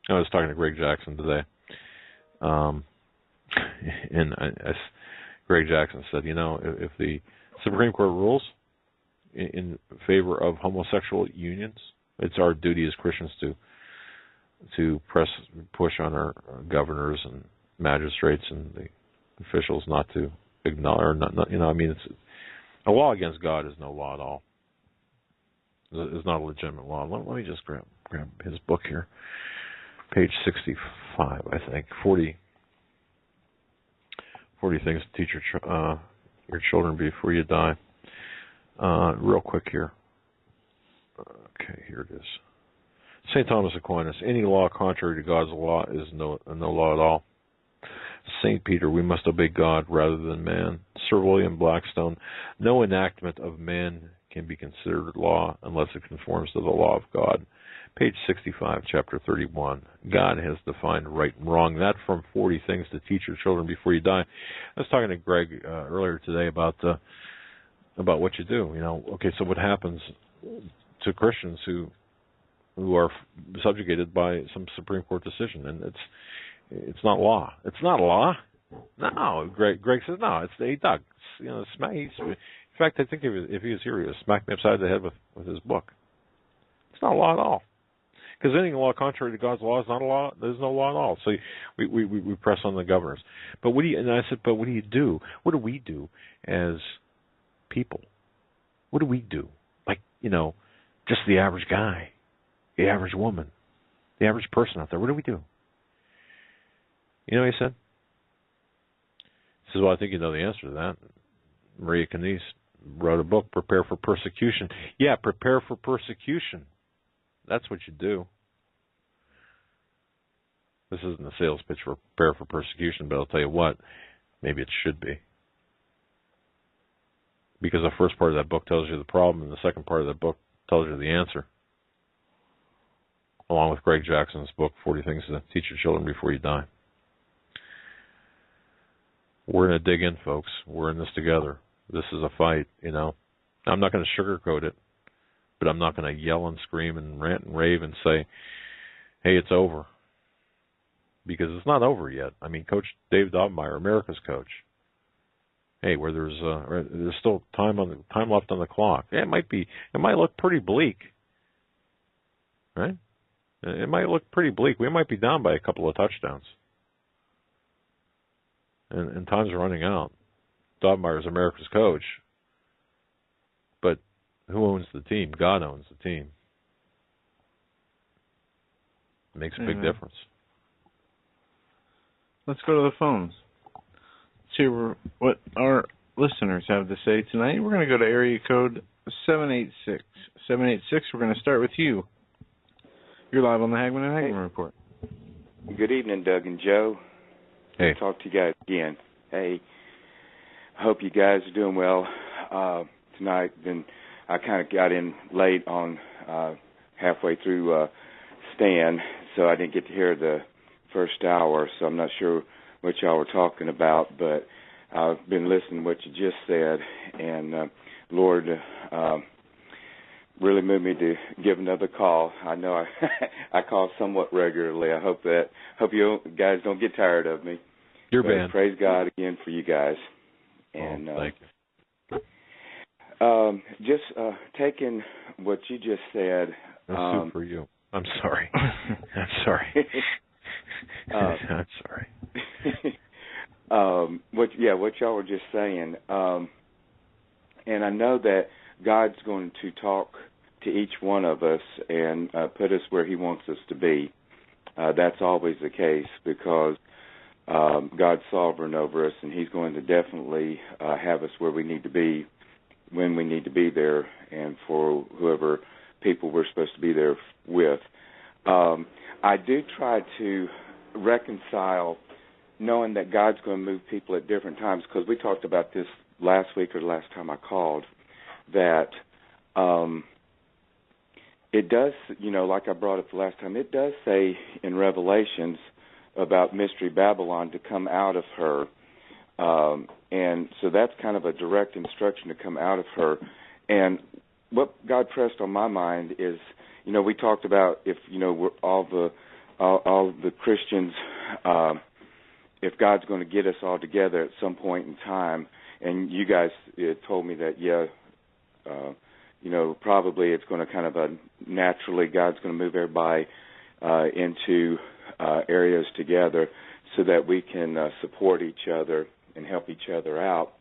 I was talking to Greg Jackson today, and Greg Jackson said, if the Supreme Court rules in favor of homosexual unions, it's our duty as Christians to push on our governors and magistrates and the officials not to ignore, it's a law against God is no law at all. It's not a legitimate law. Let me just grab his book here, page 65, I think, 40 things to teach your children before you die. Real quick here. Okay, here it is. St. Thomas Aquinas, any law contrary to God's law is no law at all. St. Peter, we must obey God rather than man. Sir William Blackstone, no enactment of man can be considered law unless it conforms to the law of God. Page 65, chapter 31. God has defined right and wrong. That from 40 things to teach your children before you die. I was talking to Greg earlier today about what you do. Okay, so what happens to Christians who are subjugated by some Supreme Court decision, and it's not law. It's not law. No, Greg says no. It's Doug. Smack. In fact, I think if he was here, he would smack me upside the head with his book. It's not law at all. Because anything law contrary to God's law is not a law. There's no law at all. So we press on the governors. But what do you? And I said, but what do you do? What do we do as people? What do we do? Like, just the average guy, the average woman, the average person out there. What do we do? You know what he said? He says, well, I think you know the answer to that. Maria Canise wrote a book, Prepare for Persecution. Yeah, prepare for persecution. That's what you do. This isn't a sales pitch for Prepare for Persecution, but I'll tell you what, maybe it should be. Because the first part of that book tells you the problem, and the second part of that book tells you the answer. Along with Greg Jackson's book, 40 Things to Teach Your Children Before You Die. We're going to dig in, folks. We're in this together. This is a fight, I'm not going to sugarcoat it, but I'm not going to yell and scream and rant and rave and say, hey, it's over. Because it's not over yet. I mean, Coach Dave Dobmeyer, America's coach. Hey, where there's still time left on the clock. Yeah, it might look pretty bleak, right? It might look pretty bleak. We might be down by a couple of touchdowns, and time's running out. Dobmeyer's America's coach, but who owns the team? God owns the team. It makes a big difference. Let's go to the phones. Let's hear what our listeners have to say tonight. We're going to go to area code 786. 786, we're going to start with you. You're live on the Hagmann Hagmann Report. Good evening, Doug and Joe. Hey. Good to talk to you guys again. Hey, I hope you guys are doing well tonight. Then I kind of got in late on halfway through Stan, so I didn't get to hear the first hour, so I'm not sure what y'all were talking about, but I've been listening to what you just said, and Lord really moved me to give another call. I know I call somewhat regularly. I hope you guys don't get tired of me. You're banned. Praise God again for you guys. And thank you. Just taking what you just said. That's soup for you. I'm sorry. I'm sorry. I'm sorry. What y'all were just saying, and I know that God's going to talk to each one of us and put us where He wants us to be. That's always the case because God's sovereign over us, and He's going to definitely have us where we need to be when we need to be there, and for whoever people we're supposed to be there with. I do try to reconcile knowing that God's going to move people at different times, because we talked about this last week or the last time I called, that it does, like I brought up the last time, it does say in Revelations about Mystery Babylon to come out of her. And so that's kind of a direct instruction to come out of her. And what God pressed on my mind is, we talked about if, we're all the Christians, if God's going to get us all together at some point in time, and you guys told me that, probably it's going to kind of naturally, God's going to move everybody into areas together so that we can support each other and help each other out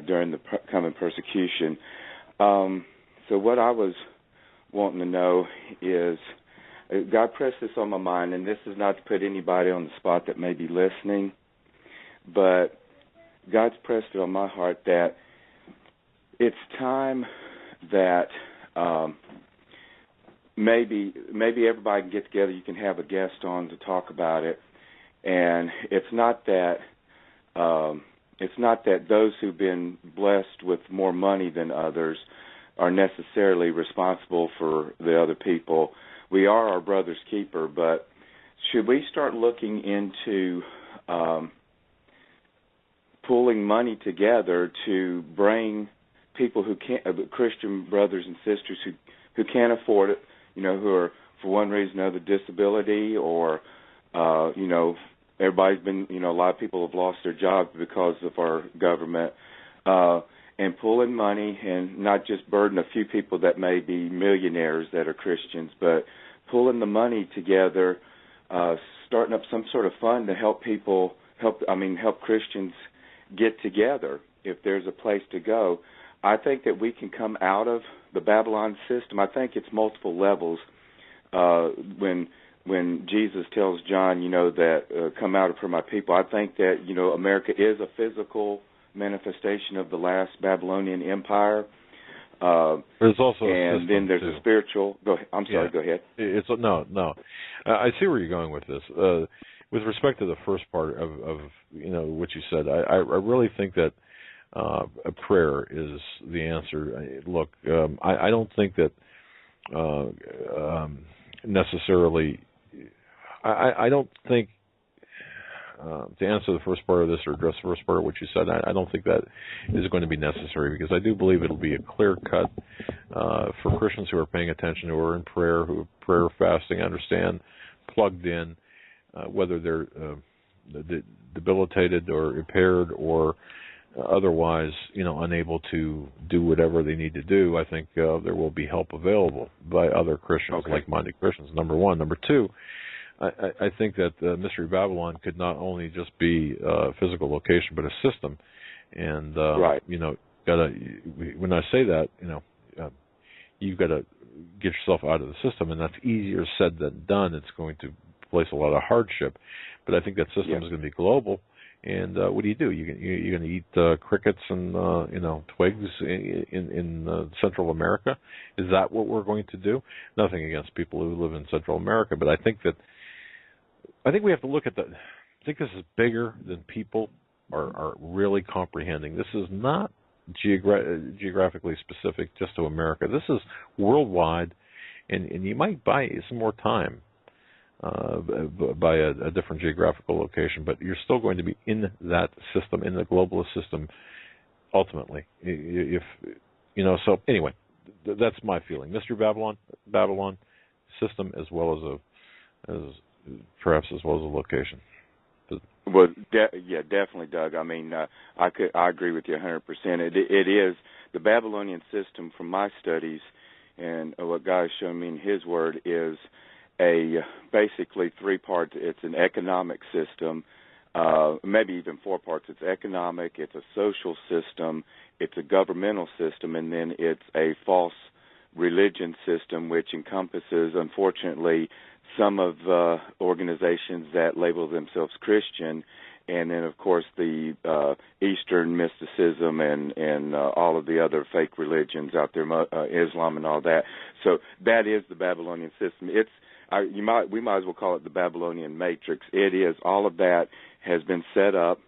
during the coming persecution. So what I was wanting to know is, God pressed this on my mind, and this is not to put anybody on the spot that may be listening, but God's pressed it on my heart that it's time that maybe everybody can get together. You can have a guest on to talk about it, and it's not that those who've been blessed with more money than others are necessarily responsible for the other people. We are our brother's keeper, but should we start looking into pulling money together to bring people who can't, Christian brothers and sisters who can't afford it, who are for one reason or another disability, or everybody's been, a lot of people have lost their jobs because of our government, and pulling money and not just burden a few people that may be millionaires that are Christians, but pulling the money together, starting up some sort of fund to help people, help Christians get together if there's a place to go. I think that we can come out of the Babylon system. I think it's multiple levels. When Jesus tells John, that come out for my people, I think that, America is a physical manifestation of the last Babylonian Empire. There's also and then there's too. a spiritual. Go ahead. I'm sorry. Go ahead. No. I see where you're going with this. With respect to the first part of what you said, I really think that a prayer is the answer. Look, I don't think that necessarily. I don't think. To answer the first part of this, or address the first part of what you said, I don't think that is going to be necessary, because I do believe it'll be a clear cut for Christians who are paying attention, who are in prayer, who are prayer fasting, understand, plugged in, whether they're debilitated or impaired or otherwise, unable to do whatever they need to do. I think there will be help available by other Christians, like-minded Christians, number one. Number two, I think that Mystery Babylon could not only just be a physical location, but a system. And, right. When I say that, you've got to get yourself out of the system, and that's easier said than done. It's going to place a lot of hardship. But I think that system is going to be global. And what do? You're going to eat crickets and, twigs in Central America? Is that what we're going to do? Nothing against people who live in Central America, but I think we have to look at I think this is bigger than people are really comprehending. This is not geographically specific just to America. This is worldwide, and you might buy some more time by a different geographical location, but you're still going to be in that system, in the globalist system, ultimately. So anyway, that's my feeling. Mystery Babylon system, as well as perhaps as well as a location. Well, definitely, Doug. I mean, I agree with you 100%. It is the Babylonian system, from my studies and what God has shown me in His Word, is basically three parts. It's an economic system, maybe even four parts. It's economic, it's a social system, it's a governmental system, and then it's a false religion system, which encompasses, unfortunately, some of the organizations that label themselves Christian, and then, of course, the Eastern mysticism and all of the other fake religions out there, Islam and all that. So that is the Babylonian system. We might as well call it the Babylonian matrix. It is. All of that has been set up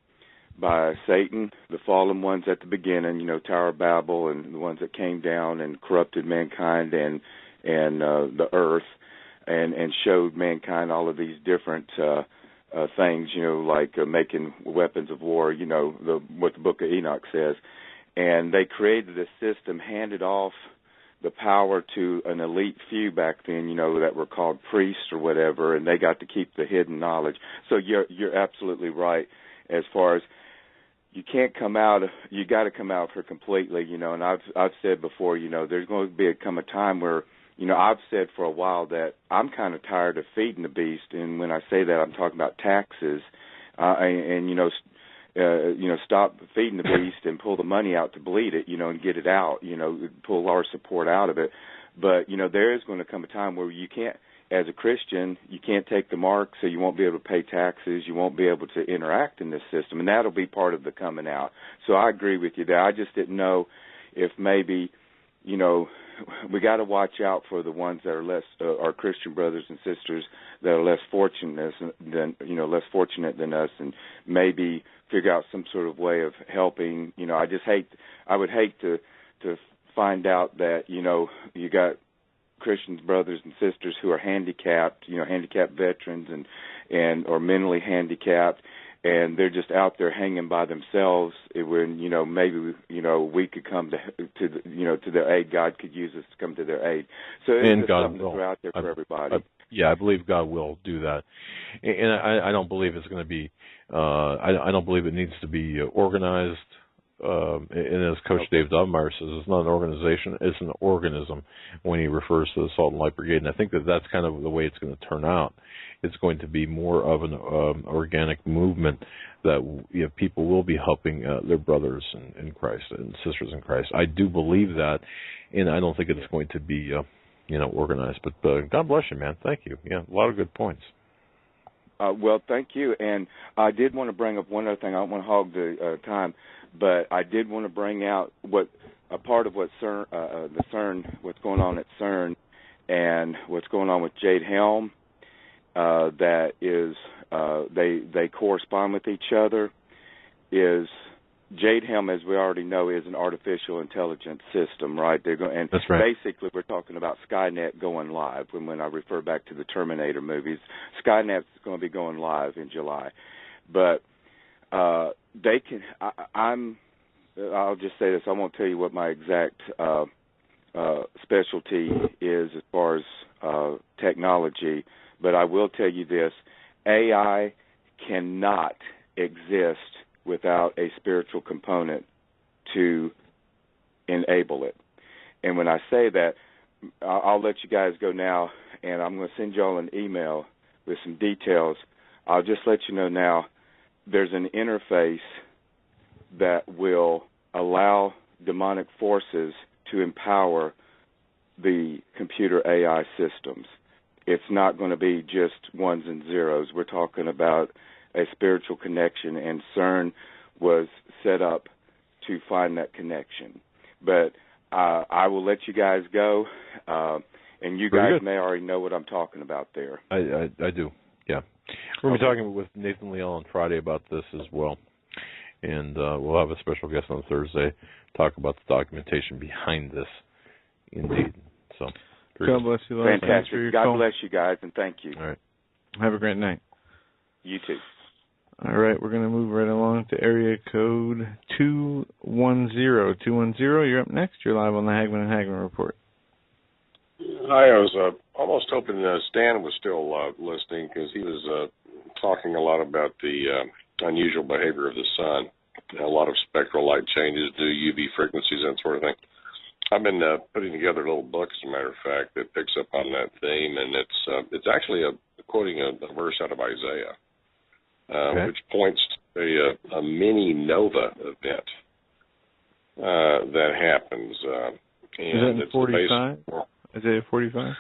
by Satan, the fallen ones at the beginning, Tower of Babel, and the ones that came down and corrupted mankind and the earth, and showed mankind all of these different things, like making weapons of war, what the Book of Enoch says. And they created a system, handed off the power to an elite few back then, that were called priests or whatever, and they got to keep the hidden knowledge. So you're absolutely right as far as you can't come out. You got to come out for completely, and I've said before, there's going to come a time where, I've said for a while that I'm kind of tired of feeding the beast, and when I say that, I'm talking about taxes, stop feeding the beast and pull the money out to bleed it, and get it out, pull our support out of it. But, there is going to come a time where you can't, as a Christian, you can't take the mark, so you won't be able to pay taxes, you won't be able to interact in this system, and that'll be part of the coming out. So I agree with you there. I just didn't know if maybe, we got to watch out for the ones that are less, our Christian brothers and sisters that are less fortunate than us, and maybe figure out some sort of way of helping. I would hate to find out that, you got Christians, brothers and sisters who are handicapped, handicapped veterans and or mentally handicapped, and they're just out there hanging by themselves. When maybe we could come to their aid. God could use us to come to their aid. So it's something to throw out there for everybody. I believe God will do that, and I don't believe it's going to be. I don't believe it needs to be organized. And as Coach Dave Dobmeyer says, it's not an organization; it's an organism. When he refers to the Salt and Light Brigade, and I think that's kind of the way it's going to turn out. It's going to be more of an organic movement that people will be helping their brothers in Christ and sisters in Christ. I do believe that, and I don't think it's going to be organized. But God bless you, man. Thank you. Yeah, a lot of good points. Well, thank you. And I did want to bring up one other thing. I don't want to hog the time, but I did want to bring out a part of what CERN, what's going on at CERN, and what's going on with Jade Helm. That is, they correspond with each other. Is Jade Helm, as we already know, is an artificial intelligence system, right? That's right. Basically, we're talking about Skynet going live. When I refer back to the Terminator movies, Skynet's going to be going live in July. But they can. I'll just say this. I won't tell you what my exact specialty is as far as technology, but I will tell you this: AI cannot exist without a spiritual component to enable it. And when I say that, I'll let you guys go now, and I'm going to send you all an email with some details. I'll just let you know now, there's an interface that will allow demonic forces to empower the computer AI systems. It's not going to be just ones and zeros. We're talking about a spiritual connection, and CERN was set up to find that connection. But I will let you guys go, and you Very guys good. may already know what I'm talking about there. I do, yeah. We're going to be talking with Nathan Leal on Friday about this as well, and we'll have a special guest on Thursday talk about the documentation behind this, indeed. So, God bless you, Lord. Fantastic. God bless you guys, and thank you. All right. Have a great night. You too. All right, we're going to move right along to area code 210. 210, you're up next. You're live on the Hagmann Hagmann Report. Hi, I was almost hoping Stan was still listening because he was talking a lot about the unusual behavior of the sun. A lot of spectral light changes due to UV frequencies, that sort of thing. I've been putting together a little book, as a matter of fact, that picks up on that theme, and it's actually quoting a verse out of Isaiah. Which points to a mini nova event that happens. And is that in 45? Isaiah 45?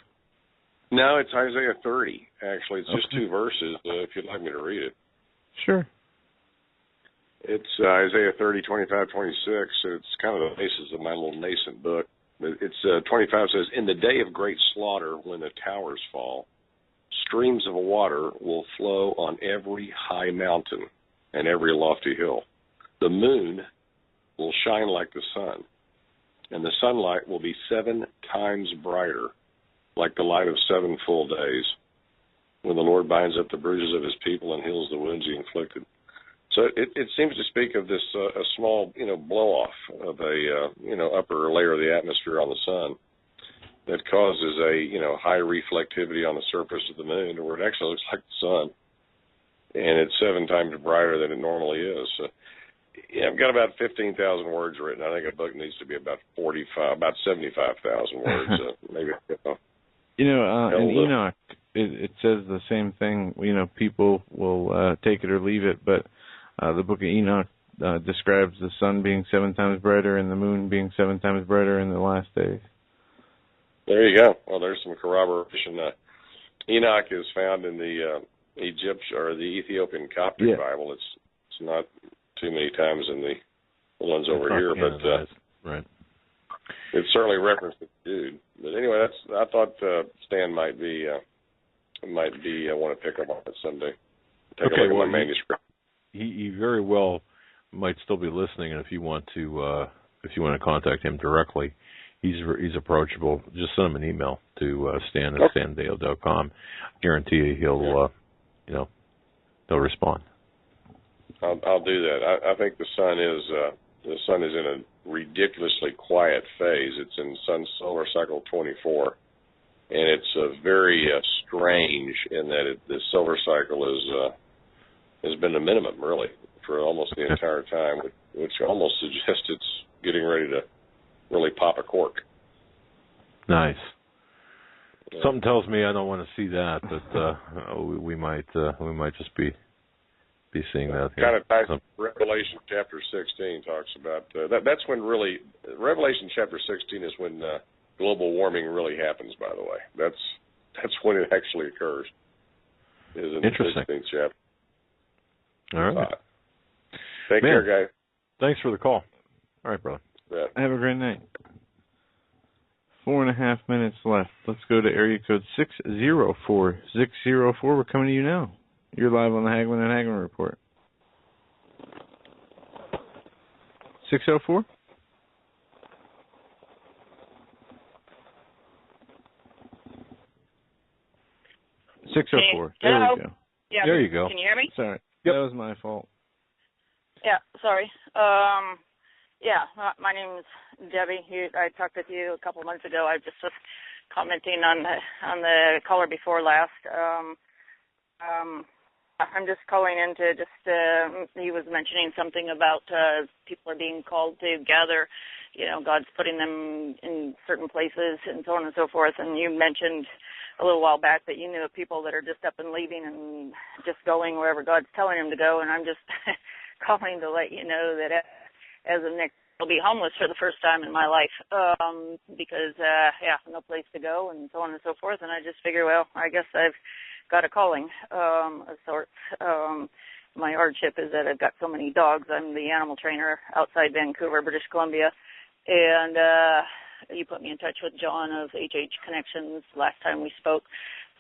No, it's Isaiah 30, actually. It's just two verses, if you'd like me to read it. Sure. It's Isaiah 30, 25, 26. It's kind of the basis of my little nascent book. It's 25 says, "In the day of great slaughter, when the towers fall, streams of water will flow on every high mountain and every lofty hill. The moon will shine like the sun, and the sunlight will be 7 times brighter, like the light of 7 full days, when the Lord binds up the bruises of his people and heals the wounds he inflicted." So it seems to speak of this a small, blow-off of a, upper layer of the atmosphere on the sun that causes a, high reflectivity on the surface of the moon, where it actually looks like the sun, and it's 7 times brighter than it normally is. So, I've got about 15,000 words written. I think a book needs to be about 75,000 words, maybe. In Enoch, it says the same thing. People will take it or leave it, but the book of Enoch describes the sun being 7 times brighter and the moon being 7 times brighter in the last days. There you go. Well, there's some corroboration. Enoch is found in the Egyptian or the Ethiopian Coptic Bible. It's not too many times in the ones over here, but right. It's certainly referenced to Jude. But anyway, I thought Stan might be want to pick up on it someday. Take a look at my manuscript. He very well might still be listening, and if you want to contact him directly, he's approachable. Just send him an email to Stan at standeyo.com. Guarantee you he'll respond. I'll do that. I think the sun is in a ridiculously quiet phase. It's in sun solar cycle 24, and it's very strange in that the solar cycle has been a minimum really for almost the entire time, which almost suggests it's getting ready to really pop a cork. Nice. Something tells me I don't want to see that, but we might just be seeing that. Kind of ties to Revelation chapter 16 talks about that's when really Revelation chapter 16 is when global warming really happens. By the way, that's when it actually occurs. Is in Interesting. The 16th chapter. All right. Take care, guys. Thanks for the call. All right, brother. Yeah. Have a great night. 4.5 minutes left. Let's go to area code 604. 604, we're coming to you now. You're live on the Hagmann and Hagmann Report. 604? There we go. Yeah. There you go. Can you hear me? Sorry. Yep. That was my fault. Yeah, sorry. My name is Debbie. I talked with you a couple months ago. I just was commenting on the caller before last. I'm just calling in to he was mentioning something about people are being called to gather. God's putting them in certain places and so on and so forth. And you mentioned a little while back that you knew of people that are just up and leaving and just going wherever God's telling them to go. And I'm just calling to let you know that as of next, I'll be homeless for the first time in my life because, no place to go and so on and so forth. And I just figure, well, I guess I've got a calling of sorts. My hardship is that I've got so many dogs. I'm the animal trainer outside Vancouver, British Columbia. And you put me in touch with John of HH Connections last time we spoke.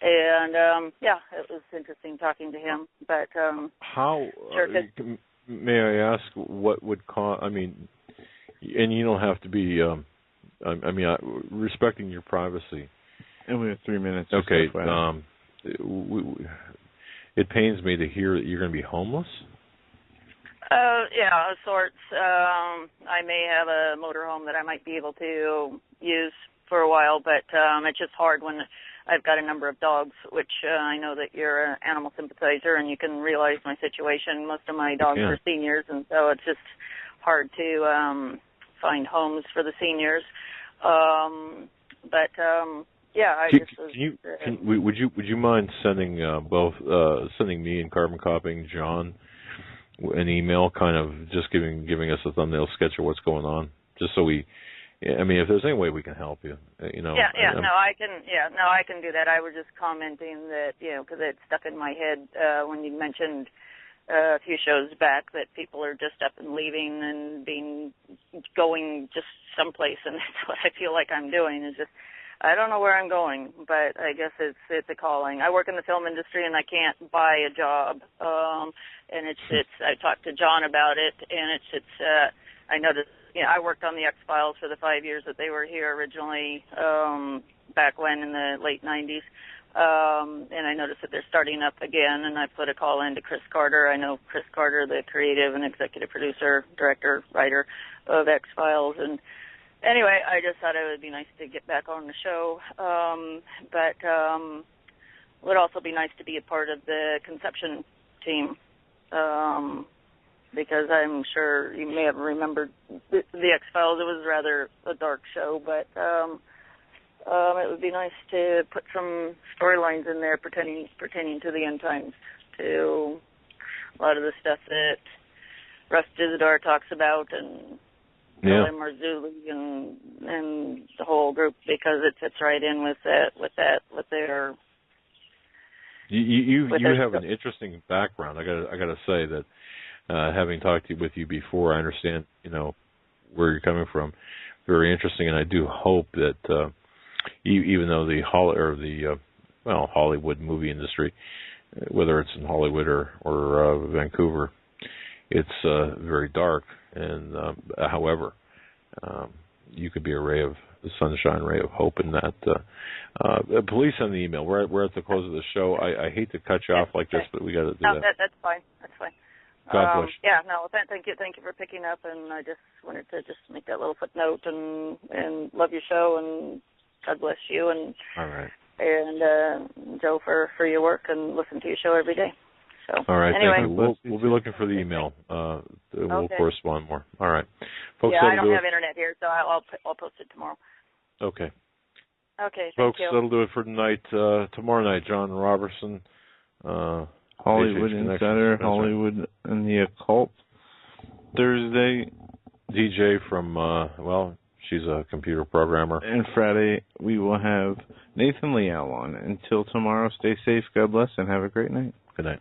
And, it was interesting talking to him. But how may I ask what would cause? I mean, and you don't have to be. Respecting your privacy. And we have 3 minutes. Okay. It pains me to hear that you're going to be homeless. Of sorts. I may have a motorhome that I might be able to use for a while, but it's just hard when I've got a number of dogs, which I know that you're an animal sympathizer and you can realize my situation. Most of my dogs are seniors, and so it's just hard to find homes for the seniors. Would you mind sending sending me and carbon copying John an email, kind of just giving us a thumbnail sketch of what's going on, just so we. I mean, if there's any way we can help you, I can do that. I was just commenting that, because it stuck in my head when you mentioned a few shows back that people are just up and leaving and going just someplace, and that's what I feel like I'm doing is just. I don't know where I'm going, but I guess it's a calling. I work in the film industry and I can't buy a job. And I talked to John about it, and I noticed, I worked on the X-Files for the 5 years that they were here originally, back when in the late 90s. And I noticed that they're starting up again, and I put a call in to Chris Carter. I know Chris Carter, the creative and executive producer, director, writer of X-Files, and anyway, I just thought it would be nice to get back on the show, but it would also be nice to be a part of the conception team, because I'm sure you may have remembered the X-Files. It was rather a dark show, but it would be nice to put some storylines in there pertaining to the end times, to a lot of the stuff that Russ Dizdar talks about, and Marzulli and the whole group, because it fits right in with their. You have an interesting background. I got to say that having talked with you before, I understand where you're coming from. Very interesting, and I do hope that even though the Hollywood movie industry, whether it's in Hollywood or Vancouver, it's very dark. And however, you could be a ray of sunshine, ray of hope in that. Please send the email. We're at the close of the show. I hate to cut you off like this, but we got to do that. That's fine. That's fine. God bless you. Yeah, no, thank you for picking up, and I just wanted to just make that little footnote and love your show, and God bless you, and all right, and Joe for your work, and listen to your show every day. So all right, anyway, thank you. We'll be looking for the email. We'll correspond more. All right, folks. Yeah, I don't have internet here, so I'll post it tomorrow. Okay. Okay, folks, thank you. That'll do it for tonight. Tomorrow night, John Robertson, Hollywood Insider, Hollywood and the Occult. Thursday, DJ from, she's a computer programmer. And Friday, we will have Nathan Liao on. Until tomorrow, stay safe, God bless, and have a great night. Good night.